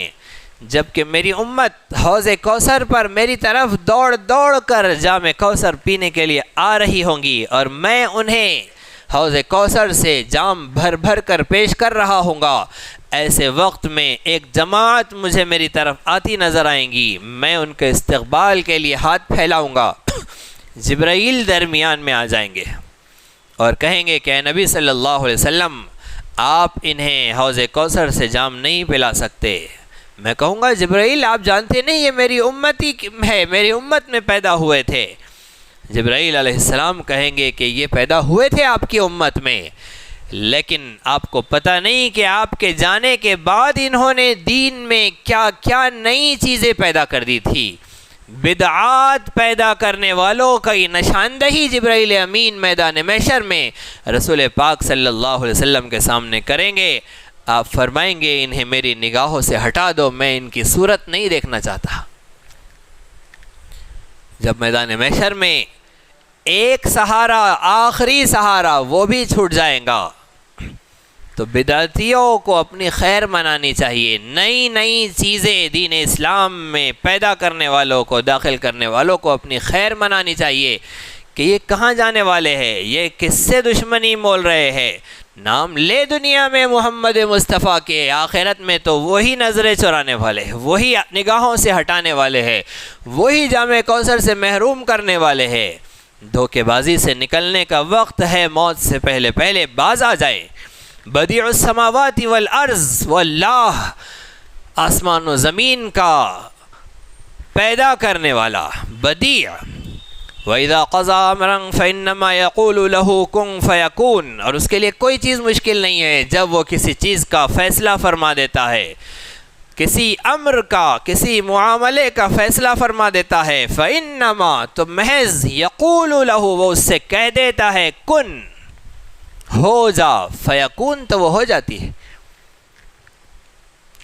جبکہ میری امت حوض کوثر پر میری طرف دوڑ دوڑ کر جام کوثر پینے کے لیے آ رہی ہوں گی، اور میں انہیں حوض کوثر سے جام بھر بھر کر پیش کر رہا ہوں گا۔ ایسے وقت میں ایک جماعت مجھے میری طرف آتی نظر آئیں گی، میں ان کے استقبال کے لیے ہاتھ پھیلاؤں گا، جبرائیل درمیان میں آ جائیں گے اور کہیں گے کہ اے نبی صلی اللہ علیہ وسلم، آپ انہیں حوض کوثر سے جام نہیں پلا سکتے۔ میں کہوں گا جبرائیل آپ جانتے نہیں یہ میری امتی ہے، میری امت میں پیدا ہوئے تھے۔ جبرائیل علیہ السلام کہیں گے کہ یہ پیدا ہوئے تھے آپ کی امت میں، لیکن آپ کو پتہ نہیں کہ آپ کے جانے کے بعد انہوں نے دین میں کیا کیا نئی چیزیں پیدا کر دی تھی۔ بدعات پیدا کرنے والوں کی نشاندہی جبرائیل امین میدان محشر میں رسول پاک صلی اللہ علیہ وسلم کے سامنے کریں گے۔ آپ فرمائیں گے انہیں میری نگاہوں سے ہٹا دو، میں ان کی صورت نہیں دیکھنا چاہتا۔ جب میدان محشر میں ایک سہارا، آخری سہارا، وہ بھی چھوٹ جائے گا، تو بدعتیوں کو اپنی خیر منانی چاہیے۔ نئی نئی چیزیں دین اسلام میں پیدا کرنے والوں کو، داخل کرنے والوں کو اپنی خیر منانی چاہیے کہ یہ کہاں جانے والے ہیں، یہ کس سے دشمنی مول رہے ہیں۔ نام لے دنیا میں محمد مصطفیٰ کے، آخرت میں تو وہی نظریں چرانے والے ہیں، وہی نگاہوں سے ہٹانے والے ہیں، وہی جامع کوثر سے محروم کرنے والے ہیں۔ دھوکے بازی سے نکلنے کا وقت ہے، موت سے پہلے پہلے باز آ جائے۔ بدیع السماوات والارض، واللہ، آسمان و زمین کا پیدا کرنے والا، بدیع۔ وَإِذَا قَضَىٰ أَمْرًا فَإِنَّمَا يَقُولُ لَهُ كُن فَيَكُونُ، اور اس کے لیے کوئی چیز مشکل نہیں ہے جب وہ کسی چیز کا فیصلہ فرما دیتا ہے، کسی امر کا، کسی معاملے کا فیصلہ فرما دیتا ہے۔ فَإِنَّمَا، تو محض، يَقُولُ لَهُ، وہ اس سے کہہ دیتا ہے کن، ہو جا، فیکون، تو وہ ہو جاتی ہے۔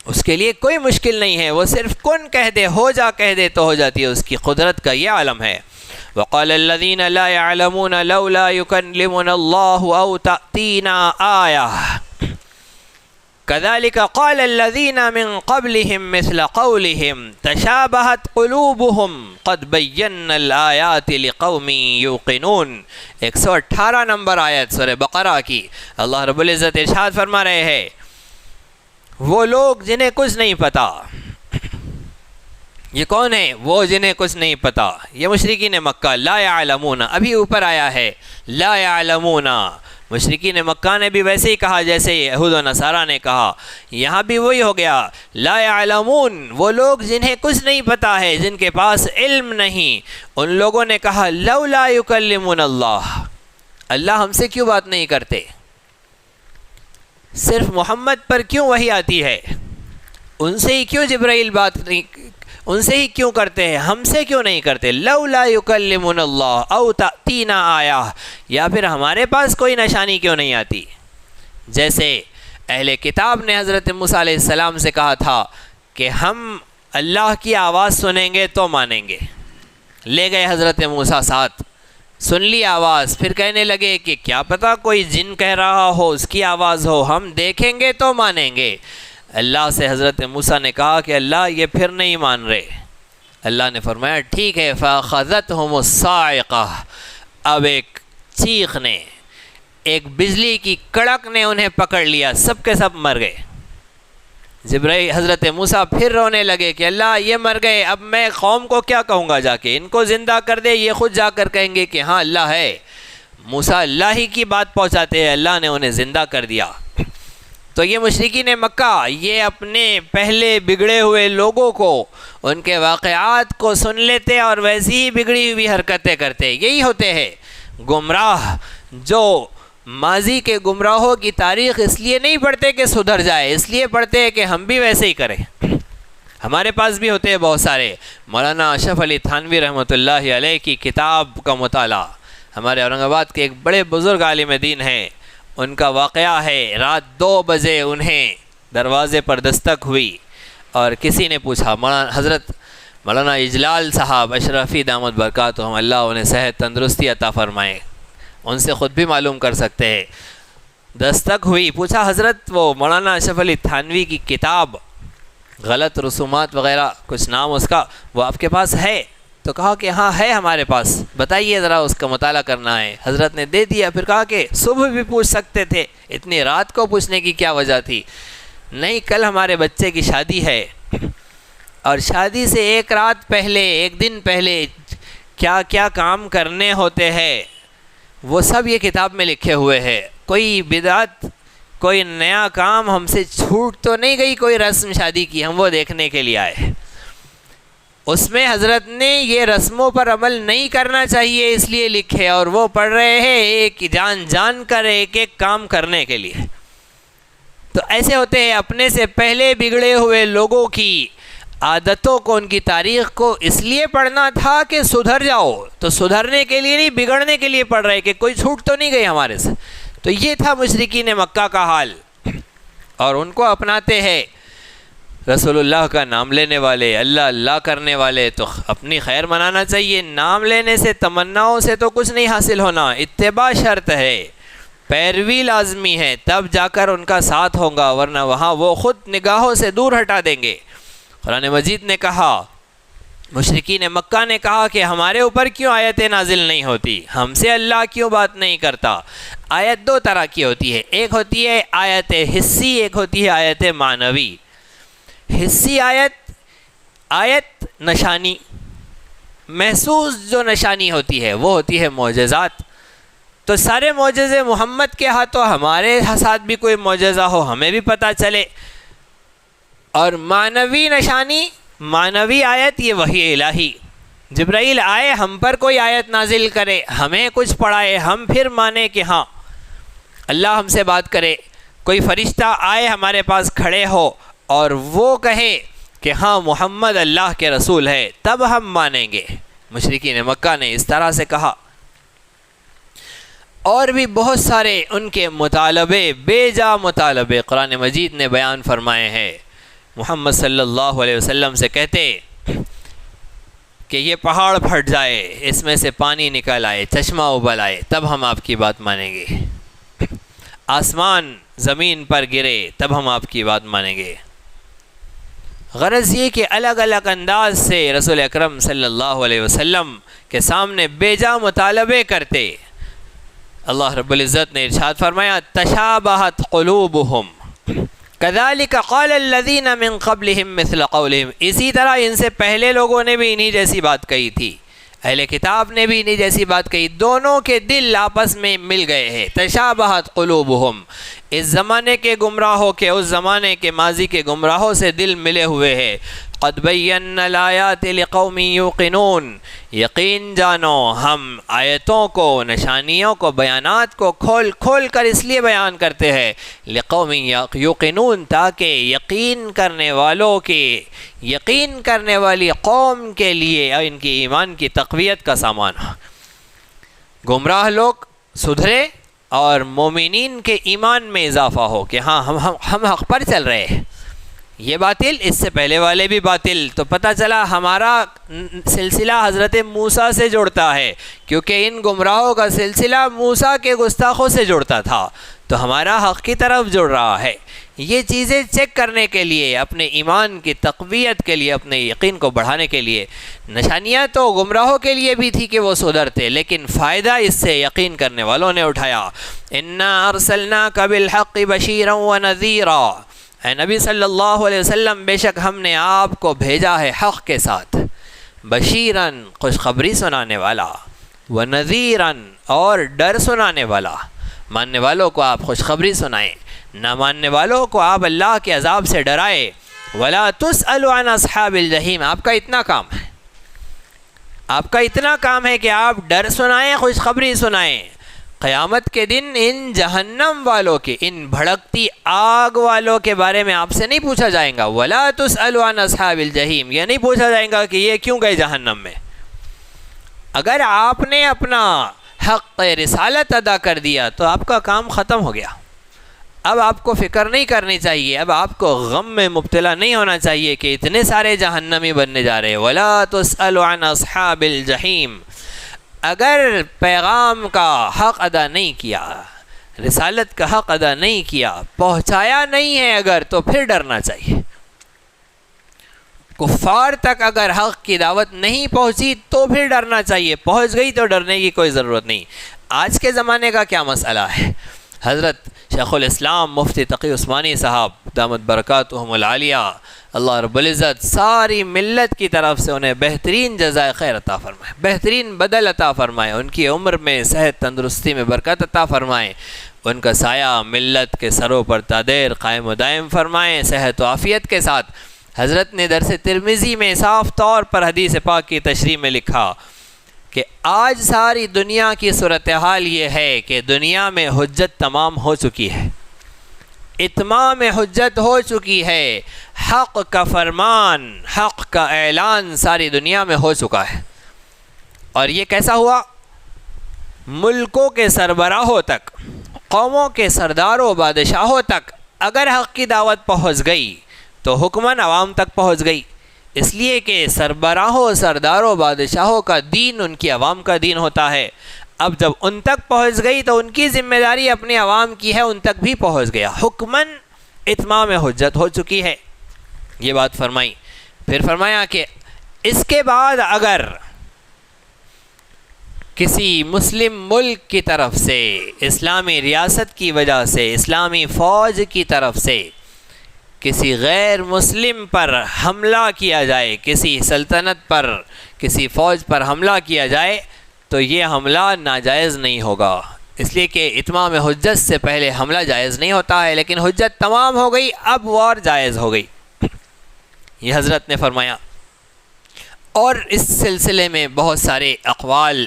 اس کے لیے کوئی مشکل نہیں ہے، وہ صرف کن کہہ دے، ہو جا کہہ دے تو ہو جاتی ہے۔ اس کی قدرت کا یہ عالم ہے۔ وقال الذين لا يعلمون لولا يكلمنا الله أو تأتينا آية كذلك قال الذين من قبلهم مثل قولهم تشابهت قلوبهم قد بينا الآيات لقوم يوقنون۔ 118 نمبر آیت سورہ بقرہ کی اللہ رب العزت ارشاد فرما رہے ہیں، وہ لوگ جنہیں کچھ نہیں پتا۔ یہ کون ہے؟ وہ جنہیں کچھ نہیں پتا، یہ مشرکین مکہ۔ لا یعلمون، ابھی اوپر آیا ہے لا یعلمون۔ مشرکین مکہ نے بھی ویسے ہی کہا جیسے یہود و نصارہ نے کہا، یہاں بھی وہی ہو گیا، لا یعلمون، وہ لوگ جنہیں کچھ نہیں پتا ہے، جن کے پاس علم نہیں۔ ان لوگوں نے کہا لولا یکلمون اللہ، اللہ ہم سے کیوں بات نہیں کرتے، صرف محمد پر کیوں وحی آتی ہے، ان سے ہی کیوں جبرائیل بات نہیں، ان سے ہی کیوں کرتے ہیں، ہم سے کیوں نہیں کرتے۔ لولا یکلمون اللہ او تأتینا آیہ، یا پھر ہمارے پاس کوئی نشانی کیوں نہیں آتی۔ جیسے اہل کتاب نے حضرت موسیٰ علیہ السلام سے کہا تھا کہ ہم اللہ کی آواز سنیں گے تو مانیں گے، لے گئے حضرت موسیٰ ساتھ، سن لی آواز، پھر کہنے لگے کہ کیا پتہ کوئی جن کہہ رہا ہو، اس کی آواز ہو، ہم دیکھیں گے تو مانیں گے۔ اللہ سے حضرت موسیٰ نے کہا کہ اللہ یہ پھر نہیں مان رہے۔ اللہ نے فرمایا ٹھیک ہے، فَأَخَذَتْهُمُ الصَّاعِقَةُ، اب ایک چیخ نے، ایک بجلی کی کڑک نے انہیں پکڑ لیا، سب کے سب مر گئے۔ جبرائیل حضرت موسیٰ پھر رونے لگے کہ اللہ یہ مر گئے، اب میں قوم کو کیا کہوں گا جا کے، ان کو زندہ کر دے، یہ خود جا کر کہیں گے کہ ہاں اللہ ہے۔ موسیٰ اللہ ہی کی بات پہنچاتے ہیں، اللہ نے انہیں زندہ کر دیا۔ تو یہ مشرکین مکہ، یہ اپنے پہلے بگڑے ہوئے لوگوں کو، ان کے واقعات کو سن لیتے اور ویسی ہی بگڑی ہوئی حرکتیں کرتے۔ یہی ہوتے ہیں گمراہ، جو ماضی کے گمراہوں کی تاریخ اس لیے نہیں پڑھتے کہ سدھر جائے، اس لیے پڑھتے ہیں کہ ہم بھی ویسے ہی کریں۔ ہمارے پاس بھی ہوتے ہیں بہت سارے۔ مولانا اشرف علی تھانوی رحمۃ اللہ علیہ کی کتاب کا مطالعہ، ہمارے اورنگ آباد کے ایک بڑے بزرگ عالم دین ہیں، ان کا واقعہ ہے، رات 2 بجے انہیں دروازے پر دستک ہوئی اور کسی نے پوچھا، حضرت مولانا اجلال صاحب اشرفی دامت برکاتہم، اللہ انہیں صحت تندرستی عطا فرمائے، ان سے خود بھی معلوم کر سکتے ہیں۔ دستک ہوئی، پوچھا حضرت وہ مولانا اشرف علی تھانوی کی کتاب غلط رسومات وغیرہ کچھ نام اس کا وہ آپ کے پاس ہے؟ تو کہا کہ ہاں ہے ہمارے پاس، بتائیے ذرا، اس کا مطالعہ کرنا ہے۔ حضرت نے دے دیا۔ پھر کہا کہ صبح بھی پوچھ سکتے تھے، اتنی رات کو پوچھنے کی کیا وجہ تھی؟ نہیں، کل ہمارے بچے کی شادی ہے، اور شادی سے ایک رات پہلے، ایک دن پہلے کیا کیا کام کرنے ہوتے ہیں وہ سب یہ کتاب میں لکھے ہوئے ہیں۔ کوئی بدعت، کوئی نیا کام ہم سے چھوٹ تو نہیں گئی، کوئی رسم شادی کی، ہم وہ دیکھنے کے لیے آئے۔ اس میں حضرت نے یہ رسموں پر عمل نہیں کرنا چاہیے اس لیے لکھے، اور وہ پڑھ رہے ہیں ایک جان کر ایک ایک کام کرنے کے لیے۔ تو ایسے ہوتے ہیں، اپنے سے پہلے بگڑے ہوئے لوگوں کی عادتوں کو، ان کی تاریخ کو اس لیے پڑھنا تھا کہ سدھر جاؤ، تو سدھرنے کے لیے نہیں، بگڑنے کے لیے پڑھ رہے کہ کوئی چھوٹ تو نہیں گئی ہمارے سے۔ تو یہ تھا مشرکین مکہ کا حال، اور ان کو اپناتے ہیں رسول اللہ کا نام لینے والے، اللہ اللہ کرنے والے۔ تو اپنی خیر منانا چاہیے، نام لینے سے، تمناؤں سے تو کچھ نہیں حاصل ہونا، اتباع شرط ہے، پیروی لازمی ہے، تب جا کر ان کا ساتھ ہوگا، ورنہ وہاں وہ خود نگاہوں سے دور ہٹا دیں گے۔ قرآن مجید نے کہا، مشرکین مکہ نے کہا کہ ہمارے اوپر کیوں آیتیں نازل نہیں ہوتی، ہم سے اللہ کیوں بات نہیں کرتا۔ آیت دو طرح کی ہوتی ہے، ایک ہوتی ہے آیت حسی، ایک ہوتی ہے آیت معنوی۔ حسی آیت نشانی، محسوس جو نشانی ہوتی ہے وہ ہوتی ہے معجزات۔ تو سارے معجزے محمد کے ہاتھوں، ہمارے ساتھ بھی کوئی معجزہ ہو ہمیں بھی پتہ چلے۔ اور معنوی نشانی، معنوی آیت، یہ وحی الہی، جبرائیل آئے ہم پر کوئی آیت نازل کرے، ہمیں کچھ پڑھائے، ہم پھر مانے کہ ہاں اللہ ہم سے بات کرے۔ کوئی فرشتہ آئے ہمارے پاس کھڑے ہو اور وہ کہے کہ ہاں محمد اللہ کے رسول ہے، تب ہم مانیں گے۔ مشرکین مکہ نے اس طرح سے کہا۔ اور بھی بہت سارے ان کے مطالبے، بے جا مطالبے قرآن مجید نے بیان فرمائے ہیں۔ محمد صلی اللہ علیہ وسلم سے کہتے کہ یہ پہاڑ پھٹ جائے، اس میں سے پانی نکل آئے، چشمہ ابل آئے، تب ہم آپ کی بات مانیں گے۔ آسمان زمین پر گرے، تب ہم آپ کی بات مانیں گے۔ غرض یہ کہ الگ الگ انداز سے رسول اکرم صلی اللہ علیہ وسلم کے سامنے بے جا مطالبے کرتے۔ اللہ رب العزت نے ارشاد فرمایا، تشابہت قلوبہم کذالک قال الذین من قبلہم مثل قولہم، اسی طرح ان سے پہلے لوگوں نے بھی انہی جیسی بات کہی تھی، اہل کتاب نے بھی انہی جیسی بات کہی، دونوں کے دل آپس میں مل گئے ہیں۔ تشابہت قلوبہم، اس زمانے کے گمراہوں کے، اس زمانے کے ماضی کے گمراہوں سے دل ملے ہوئے ہیں۔ قد بینا الآیات لقوم یوقنون، یقین جانو ہم آیتوں کو، نشانیوں کو، بیانات کو کھول کھول کر اس لیے بیان کرتے ہیں، لقوم یوقنون، تاکہ یقین کرنے والوں کے، یقین کرنے والی قوم کے لیے اور ان کی ایمان کی تقویت کا سامان ہو۔ گمراہ لوگ سدھرے اور مومنین کے ایمان میں اضافہ ہو کہ ہاں ہم حق پر چل رہے ہیں۔ یہ باطل، اس سے پہلے والے بھی باطل، تو پتہ چلا ہمارا سلسلہ حضرت موسیٰ سے جڑتا ہے، کیونکہ ان گمراہوں کا سلسلہ موسیٰ کے گستاخوں سے جڑتا تھا، تو ہمارا حق کی طرف جڑ رہا ہے۔ یہ چیزیں چیک کرنے کے لیے، اپنے ایمان کی تقویت کے لیے، اپنے یقین کو بڑھانے کے لیے، نشانیاں تو گمراہوں کے لیے بھی تھی کہ وہ سدھرتے، لیکن فائدہ اس سے یقین کرنے والوں نے اٹھایا۔ اِنَّا أَرْسَلْنَاكَ بِالْحَقِّ بَشِيرًا وَنَذِيرًا، اے نبی صلی اللہ علیہ وسلم، بے شک ہم نے آپ کو بھیجا ہے حق کے ساتھ، بشیراً خوشخبری سنانے والا، ونذیراً اور ڈر سنانے والا۔ ماننے والوں کو آپ خوشخبری سنائیں، نہ ماننے والوں کو آپ اللہ کے عذاب سے ڈرائے۔ وَلَا تُسْأَلُ عَنْ أَصْحَابِ الْجَحِيمِ، آپ کا اتنا کام ہے، آپ کا اتنا کام ہے کہ آپ ڈر سنائیں، خوشخبری سنائیں۔ قیامت کے دن ان جہنم والوں کے، ان بھڑکتی آگ والوں کے بارے میں آپ سے نہیں پوچھا جائے گا۔ وَلَا تُسْأَلُ عَنْ أَصْحَابِ الْجَحِيمِ، یہ نہیں پوچھا جائے گا کہ یہ کیوں گئے جہنم میں۔ اگر آپ نے اپنا حق رسالت ادا کر دیا تو آپ کا کام ختم ہو گیا۔ اب آپ کو فکر نہیں کرنی چاہیے، اب آپ کو غم میں مبتلا نہیں ہونا چاہیے کہ اتنے سارے جہنمی بننے جا رہے۔ وَلَا تُسْأَلُ عَنْ أَصْحَابِ الْجَحِيمِ، اگر پیغام کا حق ادا نہیں کیا، رسالت کا حق ادا نہیں کیا، پہنچایا نہیں ہے اگر، تو پھر ڈرنا چاہیے۔ کفار تک اگر حق کی دعوت نہیں پہنچی تو پھر ڈرنا چاہیے، پہنچ گئی تو ڈرنے کی کوئی ضرورت نہیں۔ آج کے زمانے کا کیا مسئلہ ہے؟ حضرت شیخ الاسلام مفتی تقی عثمانی صاحب دامت برکاتہم العالیہ، اللہ رب العزت ساری ملت کی طرف سے انہیں بہترین جزائے خیر عطا فرمائے، بہترین بدل عطا فرمائے، ان کی عمر میں صحت تندرستی میں برکت عطا فرمائے، ان کا سایہ ملت کے سروں پر تادیر قائم و دائم فرمائے صحت و عافیت کے ساتھ۔ حضرت نے درس ترمذی میں صاف طور پر حدیث پاک کی تشریح میں لکھا کہ آج ساری دنیا کی صورتحال یہ ہے کہ دنیا میں حجت تمام ہو چکی ہے، اتمام حجت ہو چکی ہے، حق کا فرمان، حق کا اعلان ساری دنیا میں ہو چکا ہے۔ اور یہ کیسا ہوا؟ ملکوں کے سربراہوں تک، قوموں کے سرداروں بادشاہوں تک اگر حق کی دعوت پہنچ گئی تو حکماً عوام تک پہنچ گئی، اس لیے کہ سربراہوں سرداروں بادشاہوں کا دین ان کی عوام کا دین ہوتا ہے۔ اب جب ان تک پہنچ گئی تو ان کی ذمہ داری اپنے عوام کی ہے، ان تک بھی پہنچ گیا، حکماً اتمام حجت ہو چکی ہے، یہ بات فرمائی۔ پھر فرمایا کہ اس کے بعد اگر کسی مسلم ملک کی طرف سے، اسلامی ریاست کی وجہ سے، اسلامی فوج کی طرف سے کسی غیر مسلم پر حملہ کیا جائے، کسی سلطنت پر، کسی فوج پر حملہ کیا جائے تو یہ حملہ ناجائز نہیں ہوگا، اس لیے کہ اتمام حجت سے پہلے حملہ جائز نہیں ہوتا ہے، لیکن حجت تمام ہو گئی، اب وار جائز ہو گئی، یہ حضرت نے فرمایا۔ اور اس سلسلے میں بہت سارے اقوال،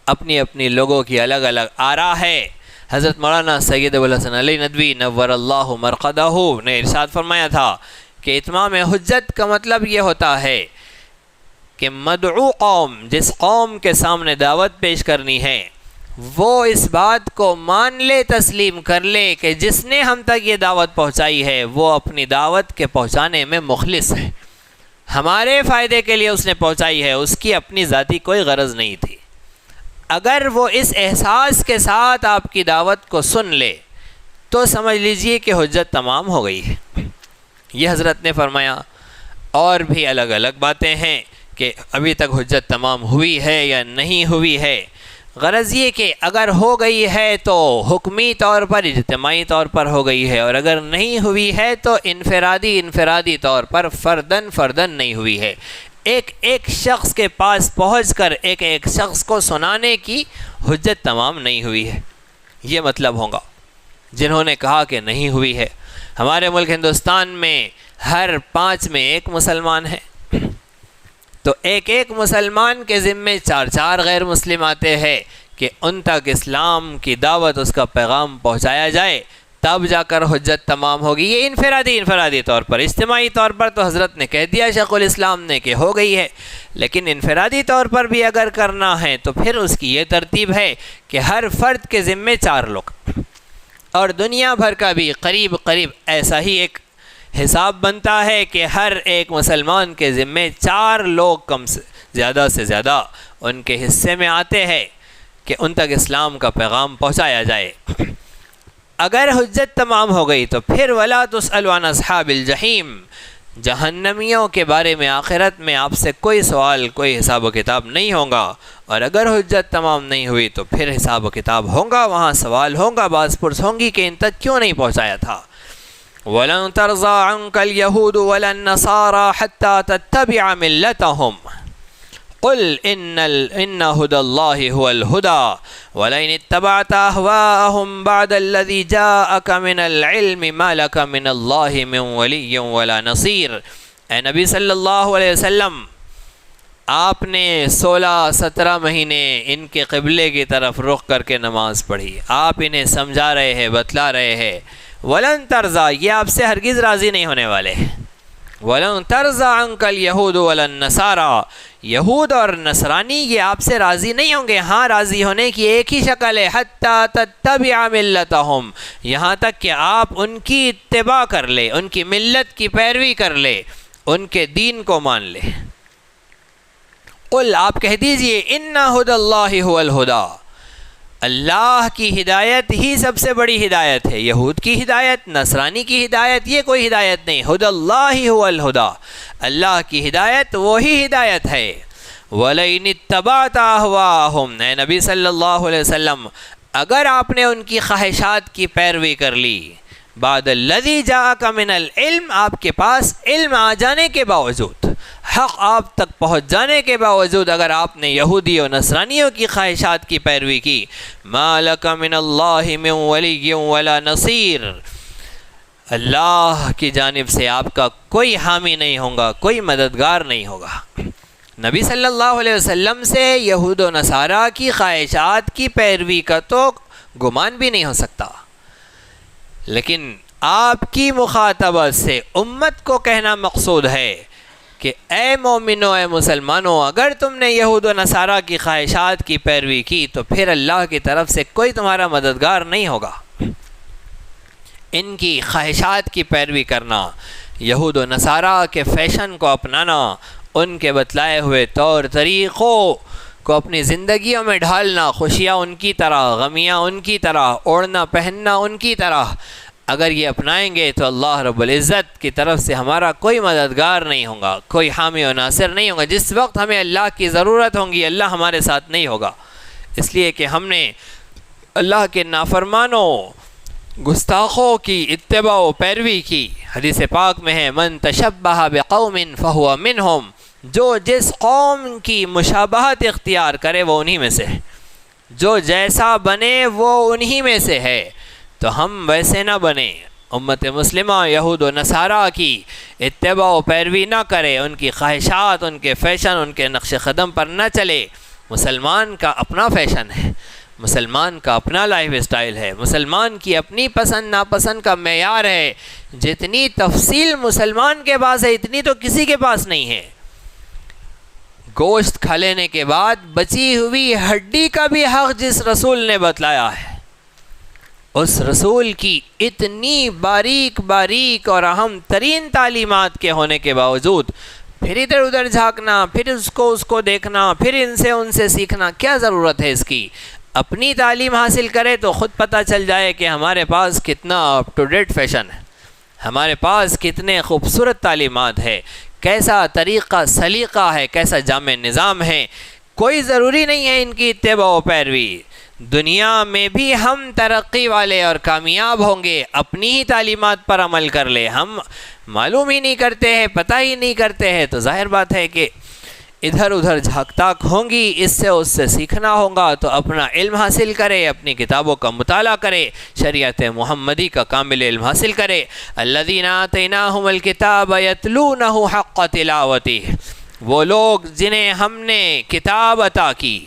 اپنی اپنی لوگوں کی الگ الگ آراء ہے۔ حضرت مولانا سید ابوالحسن علی ندوی نور اللہ مرقدہ نے ارشاد فرمایا تھا کہ اتمام حجت کا مطلب یہ ہوتا ہے کہ مدعو قوم، جس قوم کے سامنے دعوت پیش کرنی ہے، وہ اس بات کو مان لے، تسلیم کر لے کہ جس نے ہم تک یہ دعوت پہنچائی ہے وہ اپنی دعوت کے پہنچانے میں مخلص ہے، ہمارے فائدے کے لیے اس نے پہنچائی ہے، اس کی اپنی ذاتی کوئی غرض نہیں تھی۔ اگر وہ اس احساس کے ساتھ آپ کی دعوت کو سن لے تو سمجھ لیجئے کہ حجت تمام ہو گئی ہے، یہ حضرت نے فرمایا۔ اور بھی الگ الگ باتیں ہیں کہ ابھی تک حجت تمام ہوئی ہے یا نہیں ہوئی ہے، غرض یہ کہ اگر ہو گئی ہے تو حکمی طور پر، اجتماعی طور پر ہو گئی ہے، اور اگر نہیں ہوئی ہے تو انفرادی طور پر فردن نہیں ہوئی ہے، ایک ایک شخص کے پاس پہنچ کر ایک ایک شخص کو سنانے کی حجت تمام نہیں ہوئی ہے، یہ مطلب ہوگا۔ جنہوں نے کہا کہ نہیں ہوئی ہے، ہمارے ملک ہندوستان میں ہر 5 میں 1 مسلمان ہے، تو ایک ایک مسلمان کے ذمے 4 غیر مسلم آتے ہیں کہ ان تک اسلام کی دعوت، اس کا پیغام پہنچایا جائے، تب جا کر حجت تمام ہوگی۔ یہ انفرادی طور پر، اجتماعی طور پر تو حضرت نے کہہ دیا شیخ الاسلام نے کہ ہو گئی ہے، لیکن انفرادی طور پر بھی اگر کرنا ہے تو پھر اس کی یہ ترتیب ہے کہ ہر فرد کے ذمے 4 لوگ، اور دنیا بھر کا بھی قریب ایسا ہی ایک حساب بنتا ہے کہ ہر ایک مسلمان کے ذمے 4 لوگ کم سے زیادہ ان کے حصے میں آتے ہیں کہ ان تک اسلام کا پیغام پہنچایا جائے۔ اگر حجت تمام ہو گئی تو پھر وَلَا تُسْأَلُ عَنْ أَصْحَابِ الْجَحِيمِ، جہنمیوں کے بارے میں آخرت میں آپ سے کوئی سوال، کوئی حساب و کتاب نہیں ہوگا، اور اگر حجت تمام نہیں ہوئی تو پھر حساب و کتاب ہوگا، وہاں سوال ہوگا، باز پرس ہوں گی کہ ان تک کیوں نہیں پہنچایا تھا۔ وَلَن تَرْضَىٰ عَنْكَ الْيَهُودُ وَلَا النَّصَارَىٰ حَتَّىٰ تَتَّبِعَ مِلَّتَهُمْ قل ان هدى الله هو الهدى ولئن اتبعت اهواءهم بعد الذي جاءك من العلم ما لك من الله من ولي ولا نصير۔ اے نبی صلی اللہ علیہ وسلم، آپ نے 16-17 مہینے ان کے قبلے کی طرف رخ کر کے نماز پڑھی، آپ انہیں سمجھا رہے ہیں، بتلا رہے ہیں۔ ولن ترضى، یہ آپ سے ہرگز راضی نہیں ہونے والے۔ وَلَن تَرْضَىٰ عَنْكَ الْيَهُودُ وَلَا النَّصَارَىٰ، یہود اور نصرانی یہ آپ سے راضی نہیں ہوں گے۔ ہاں، راضی ہونے کی ایک ہی شکل ہے، حَتَّىٰ تَتَّبِعَ مِلَّتَهُمْ، یہاں تک کہ آپ ان کی اتباع کر لے، ان کی ملت کی پیروی کر لے، ان کے دین کو مان لے۔ قل، آپ کہہ دیجئے، اِنَّ هُدَى اللَّهِ هُوَ الْهُدَىٰ، اللہ کی ہدایت ہی سب سے بڑی ہدایت ہے. یہود کی ہدایت، نصرانی کی ہدایت یہ کوئی ہدایت نہیں. ہدی اللہ هو الہدی، اللہ کی ہدایت وہی ہدایت ہے. وَلَئِنِ اتَّبَعْتَ أَهْوَاءَهُمْ، اے نبی صلی اللہ علیہ وسلم اگر آپ نے ان کی خواہشات کی پیروی کر لی، بعد الذی جاءک من العلم، آپ کے پاس علم آ جانے کے باوجود، حق آپ تک پہنچ جانے کے باوجود اگر آپ نے یہودی و نصرانیوں کی خواہشات کی پیروی کی، ما لک من اللہ من ولی ولا نصیر، اللہ کی جانب سے آپ کا کوئی حامی نہیں ہوگا، کوئی مددگار نہیں ہوگا. نبی صلی اللہ علیہ وسلم سے یہود و نصارہ کی خواہشات کی پیروی کا تو گمان بھی نہیں ہو سکتا، لیکن آپ کی مخاطبت سے امت کو کہنا مقصود ہے کہ اے مومنو، اے مسلمانوں، اگر تم نے یہود و نصارہ کی خواہشات کی پیروی کی تو پھر اللہ کی طرف سے کوئی تمہارا مددگار نہیں ہوگا. ان کی خواہشات کی پیروی کرنا، یہود و نصارہ کے فیشن کو اپنانا، ان کے بتلائے ہوئے طور طریقوں کو اپنی زندگیوں میں ڈھالنا، خوشیاں ان کی طرح، غمیاں ان کی طرح، اوڑھنا پہننا ان کی طرح، اگر یہ اپنائیں گے تو اللہ رب العزت کی طرف سے ہمارا کوئی مددگار نہیں ہوگا، کوئی حامی و ناصر نہیں ہوگا. جس وقت ہمیں اللہ کی ضرورت ہوگی اللہ ہمارے ساتھ نہیں ہوگا، اس لیے کہ ہم نے اللہ کے نافرمانوں، گستاخوں کی اتباع و پیروی کی. حدیث پاک میں ہے من تشبہ بقوم فہو منہم، جو جس قوم کی مشابہت اختیار کرے وہ انہی میں سے ہے، جو جیسا بنے وہ انہی میں سے ہے. تو ہم ویسے نہ بنیں، امت مسلمہ یہود و نصارہ کی اتباع و پیروی نہ کرے، ان کی خواہشات، ان کے فیشن، ان کے نقش قدم پر نہ چلے. مسلمان کا اپنا فیشن ہے، مسلمان کا اپنا لائف اسٹائل ہے، مسلمان کی اپنی پسند ناپسند کا معیار ہے. جتنی تفصیل مسلمان کے پاس ہے اتنی تو کسی کے پاس نہیں ہے. گوشت کھا لینے کے بعد بچی ہوئی ہڈی کا بھی حق جس رسول نے بتلایا ہے، اس رسول کی اتنی باریک باریک اور اہم ترین تعلیمات کے ہونے کے باوجود پھر ادھر ادھر جھانکنا، پھر اس کو دیکھنا، پھر ان سے سیکھنا، کیا ضرورت ہے اس کی؟ اپنی تعلیم حاصل کرے تو خود پتہ چل جائے کہ ہمارے پاس کتنا اپ ٹو ڈیٹ فیشن ہے، ہمارے پاس کتنے خوبصورت تعلیمات ہے، کیسا طریقہ سلیقہ ہے، کیسا جامع نظام ہے. کوئی ضروری نہیں ہے ان کی اتباع و پیروی. دنیا میں بھی ہم ترقی والے اور کامیاب ہوں گے اپنی ہی تعلیمات پر عمل کر لے. ہم معلوم ہی نہیں کرتے ہیں، پتہ ہی نہیں کرتے ہیں، تو ظاہر بات ہے کہ ادھر ادھر جھاک تاک ہوں گی. اس سے سیکھنا ہوگا تو اپنا علم حاصل کرے، اپنی کتابوں کا مطالعہ کرے، شریعت محمدی کا کامل علم حاصل کرے. الذین آتیناہم الکتاب یتلونہ حق تلاوتہ، وہ لوگ جنہیں ہم نے کتاب عطا کی،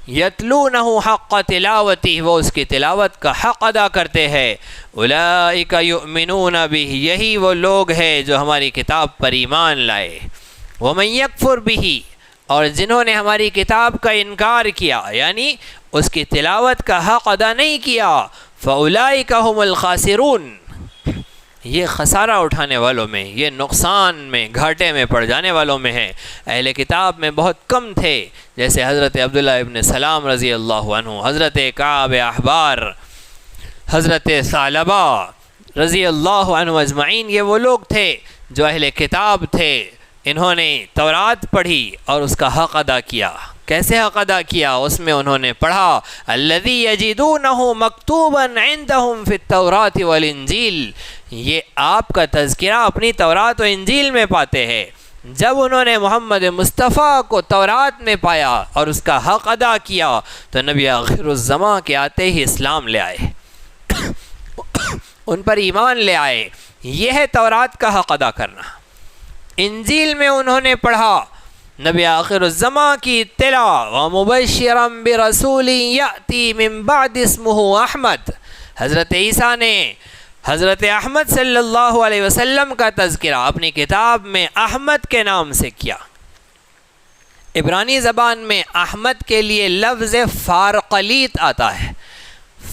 یتلونہ حق تلاوتہ، وہ اس کی تلاوت کا حق ادا کرتے ہیں. اولئک یؤمنون بہ، یہی وہ لوگ ہیں جو ہماری کتاب پر ایمان لائے. ومن یکفر بہ، اور جنہوں نے ہماری کتاب کا انکار کیا، یعنی اس کی تلاوت کا حق ادا نہیں کیا، فاولئک هم الخاسرون، یہ خسارہ اٹھانے والوں میں، یہ نقصان میں، گھاٹے میں پڑ جانے والوں میں ہے. اہل کتاب میں بہت کم تھے، جیسے حضرت عبداللہ ابن سلام رضی اللہ عنہ، حضرت کعب احبار، حضرت ثعلبہ رضی اللہ عنہ اجمعین. یہ وہ لوگ تھے جو اہل کتاب تھے، انہوں نے تورات پڑھی اور اس کا حق ادا کیا. کیسے حق ادا کیا؟ اس میں انہوں نے پڑھا الذی یجدونہ مکتوبا عندہم فی التوراۃ والانجیل، یہ آپ کا تذکرہ اپنی تورات و انجیل میں پاتے ہیں. جب انہوں نے محمد مصطفیٰ کو تورات میں پایا اور اس کا حق ادا کیا تو نبی آخر الزماں کے آتے ہی اسلام لے آئے، ان پر ایمان لے آئے. یہ ہے تورات کا حق ادا کرنا. انجیل میں انہوں نے پڑھا نبی آخر الزماں کی اطلاع، وَمُبَشِّرًا بِرَسُولٍ يَأْتِي مِن بَعْدِ اسْمُهُ احمد، حضرت عیسیٰ نے حضرت احمد صلی اللہ علیہ وسلم کا تذکرہ اپنی کتاب میں احمد کے نام سے کیا. عبرانی زبان میں احمد کے لیے لفظ فارقلیط آتا ہے.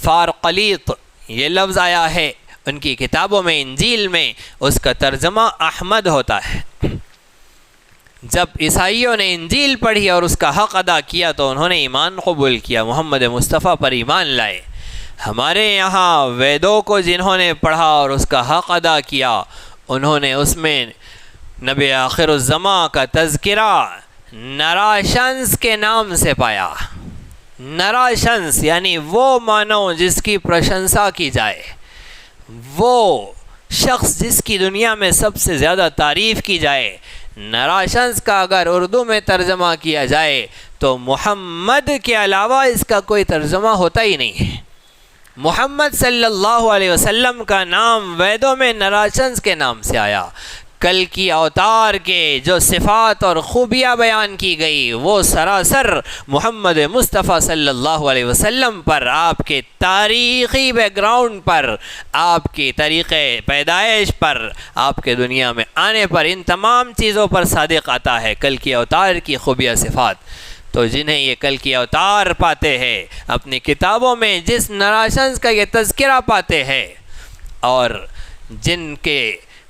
فارقلیط یہ لفظ آیا ہے ان کی کتابوں میں، انجیل میں اس کا ترجمہ احمد ہوتا ہے. جب عیسائیوں نے انجیل پڑھی اور اس کا حق ادا کیا تو انہوں نے ایمان قبول کیا، محمد مصطفیٰ پر ایمان لائے۔ ہمارے یہاں ویدوں کو جنہوں نے پڑھا اور اس کا حق ادا کیا، انہوں نے اس میں نبی آخر الزماں کا تذکرہ نراشنس کے نام سے پایا۔ نراشنس یعنی وہ مانو جس کی پرشنسا کی جائے، وہ شخص جس کی دنیا میں سب سے زیادہ تعریف کی جائے۔ نراشنس کا اگر اردو میں ترجمہ کیا جائے تو محمد کے علاوہ اس کا کوئی ترجمہ ہوتا ہی نہیں ہے۔ محمد صلی اللہ علیہ وسلم کا نام ویدوں میں نراشنس کے نام سے آیا۔ کل کی اوتار کے جو صفات اور خوبیاں بیان کی گئی وہ سراسر محمد مصطفیٰ صلی اللہ علیہ وسلم پر، آپ کے تاریخی بیک گراؤنڈ پر، آپ کی طریقے پیدائش پر، آپ کے دنیا میں آنے پر، ان تمام چیزوں پر صادق آتا ہے کل کی اوتار کی خوبیاں صفات۔ تو جنہیں یہ کل کی اوتار پاتے ہیں، اپنی کتابوں میں جس نراشنس کا یہ تذکرہ پاتے ہیں، اور جن کے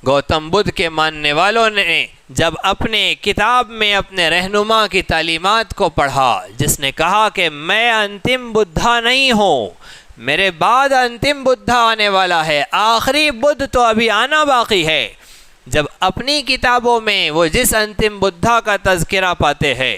گوتم بدھ کے ماننے والوں نے جب اپنے کتاب میں اپنے رہنما کی تعلیمات کو پڑھا، جس نے کہا کہ میں انتم بدھا نہیں ہوں، میرے بعد انتم بدھا آنے والا ہے، آخری بدھ تو ابھی آنا باقی ہے، جب اپنی کتابوں میں وہ جس انتم بدھا کا تذکرہ پاتے ہیں،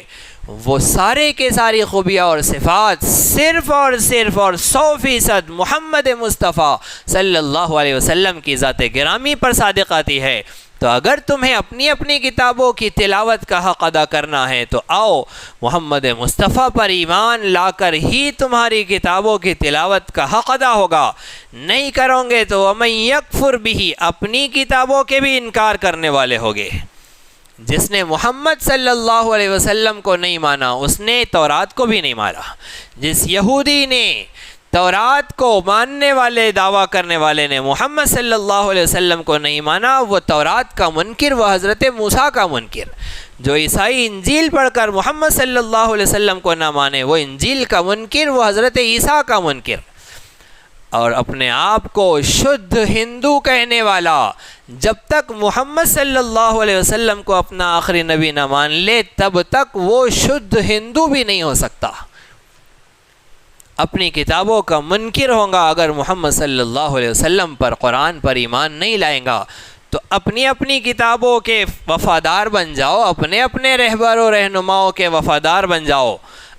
وہ سارے کے ساری خوبیاں اور صفات صرف اور 100% محمد مصطفیٰ صلی اللہ علیہ وسلم کی ذات گرامی پر صادق آتی ہے۔ تو اگر تمہیں اپنی اپنی کتابوں کی تلاوت کا حق ادا کرنا ہے تو آؤ محمد مصطفیٰ پر ایمان لا کر ہی تمہاری کتابوں کی تلاوت کا حق ادا ہوگا۔ نہیں کرو گے تو وَمَن يَكْفُرْ بِهِ، اپنی کتابوں کے بھی انکار کرنے والے ہوگے۔ جس نے محمد صلی اللہ علیہ وسلم کو نہیں مانا اس نے تورات کو بھی نہیں مانا۔ جس یہودی نے تورات کو ماننے والے دعویٰ کرنے والے نے محمد صلی اللہ علیہ وسلم کو نہیں مانا، وہ تورات کا منکر، وہ حضرت موسیٰ کا منکر۔ جو عیسائی انجیل پڑھ کر محمد صلی اللہ علیہ وسلم کو نہ مانے، وہ انجیل کا منکر، وہ حضرت عیسیٰ کا منکر۔ اور اپنے آپ کو شدھ ہندو کہنے والا جب تک محمد صلی اللہ علیہ وسلم کو اپنا آخری نبی نہ مان لے تب تک وہ شدھ ہندو بھی نہیں ہو سکتا۔ اپنی کتابوں کا منکر ہوگا اگر محمد صلی اللہ علیہ وسلم پر، قرآن پر ایمان نہیں لائے گا، تو اپنی اپنی کتابوں کے وفادار بن جاؤ، اپنے اپنے رہبر و رہنماؤں کے وفادار بن جاؤ۔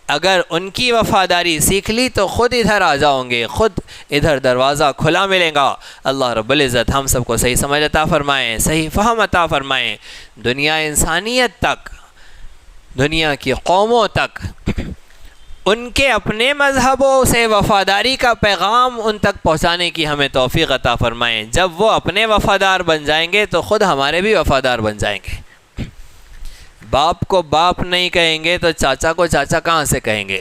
اگر ان کی وفاداری سیکھ لی تو خود ادھر آ جاؤ گے، خود ادھر دروازہ کھلا ملے گا۔ اللہ رب العزت ہم سب کو صحیح سمجھ عطا فرمائیں، صحیح فہم عطا فرمائیں، دنیا انسانیت تک، دنیا کی قوموں تک ان کے اپنے مذہبوں سے وفاداری کا پیغام ان تک پہنچانے کی ہمیں توفیق عطا فرمائیں۔ جب وہ اپنے وفادار بن جائیں گے تو خود ہمارے بھی وفادار بن جائیں گے۔ باپ کو باپ نہیں کہیں گے تو چاچا کو چاچا کہاں سے کہیں گے؟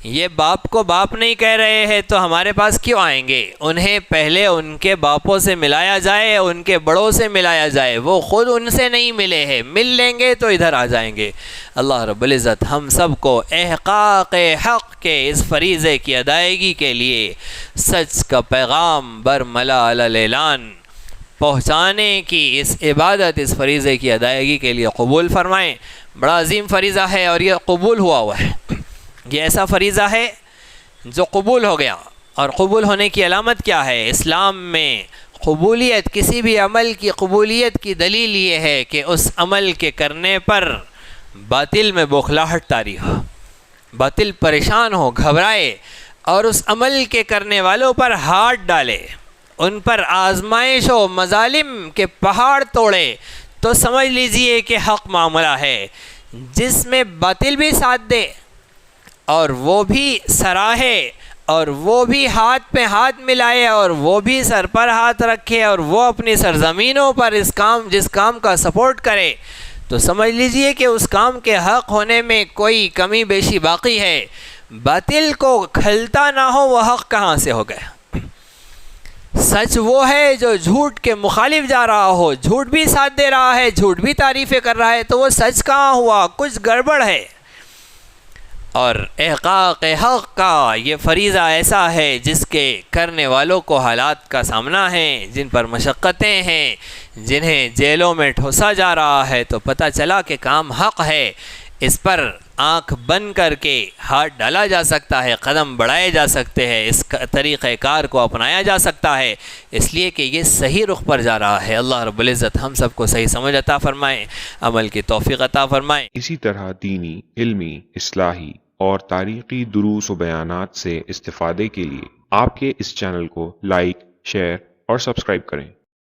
یہ باپ کو باپ نہیں کہہ رہے ہیں تو ہمارے پاس کیوں آئیں گے؟ انہیں پہلے ان کے باپوں سے ملایا جائے، ان کے بڑوں سے ملایا جائے، وہ خود ان سے نہیں ملے ہیں، مل لیں گے تو ادھر آ جائیں گے۔ اللہ رب العزت ہم سب کو احقاق حق کے اس فریضے کی ادائیگی کے لیے سچ کا پیغام برملا علی الاعلان پہنچانے کی اس عبادت، اس فریضے کی ادائیگی کے لیے قبول فرمائیں۔ بڑا عظیم فریضہ ہے اور یہ قبول ہوا ہے۔ یہ ایسا فریضہ ہے جو قبول ہو گیا، اور قبول ہونے کی علامت کیا ہے؟ اسلام میں قبولیت، کسی بھی عمل کی قبولیت کی دلیل یہ ہے کہ اس عمل کے کرنے پر باطل میں بوکھلاہٹ طاری ہو، باطل پریشان ہو، گھبرائے، اور اس عمل کے کرنے والوں پر ہاتھ ڈالے، ان پر آزمائش و مظالم کے پہاڑ توڑے، تو سمجھ لیجئے کہ حق معاملہ ہے۔ جس میں باطل بھی ساتھ دے اور وہ بھی سراہے اور وہ بھی ہاتھ پہ ہاتھ ملائے اور وہ بھی سر پر ہاتھ رکھے اور وہ اپنی سرزمینوں پر جس کام کا سپورٹ کرے، تو سمجھ لیجئے کہ اس کام کے حق ہونے میں کوئی کمی بیشی باقی ہے۔ باطل کو کھلتا نہ ہو وہ حق کہاں سے ہو گیا؟ سچ وہ ہے جو جھوٹ کے مخالف جا رہا ہو، جھوٹ بھی ساتھ دے رہا ہے، جھوٹ بھی تعریفیں کر رہا ہے، تو وہ سچ کہاں ہوا؟ کچھ گڑبڑ ہے۔ اور احقاق حق کا یہ فریضہ ایسا ہے جس کے کرنے والوں کو حالات کا سامنا ہے، جن پر مشقتیں ہیں، جنہیں جیلوں میں ٹھوسا جا رہا ہے، تو پتہ چلا کہ کام حق ہے، اس پر آنکھ بند کر کے ہاتھ ڈالا جا سکتا ہے، قدم بڑھائے جا سکتے ہیں، اس طریقہ کار کو اپنایا جا سکتا ہے، اس لیے کہ یہ صحیح رخ پر جا رہا ہے۔ اللہ رب العزت ہم سب کو صحیح سمجھ عطا فرمائے، عمل کی توفیق عطا فرمائے۔ اسی طرح دینی، علمی، اصلاحی اور تاریخی دروس و بیانات سے استفادے کے لیے آپ کے اس چینل کو لائک، شیئر اور سبسکرائب کریں۔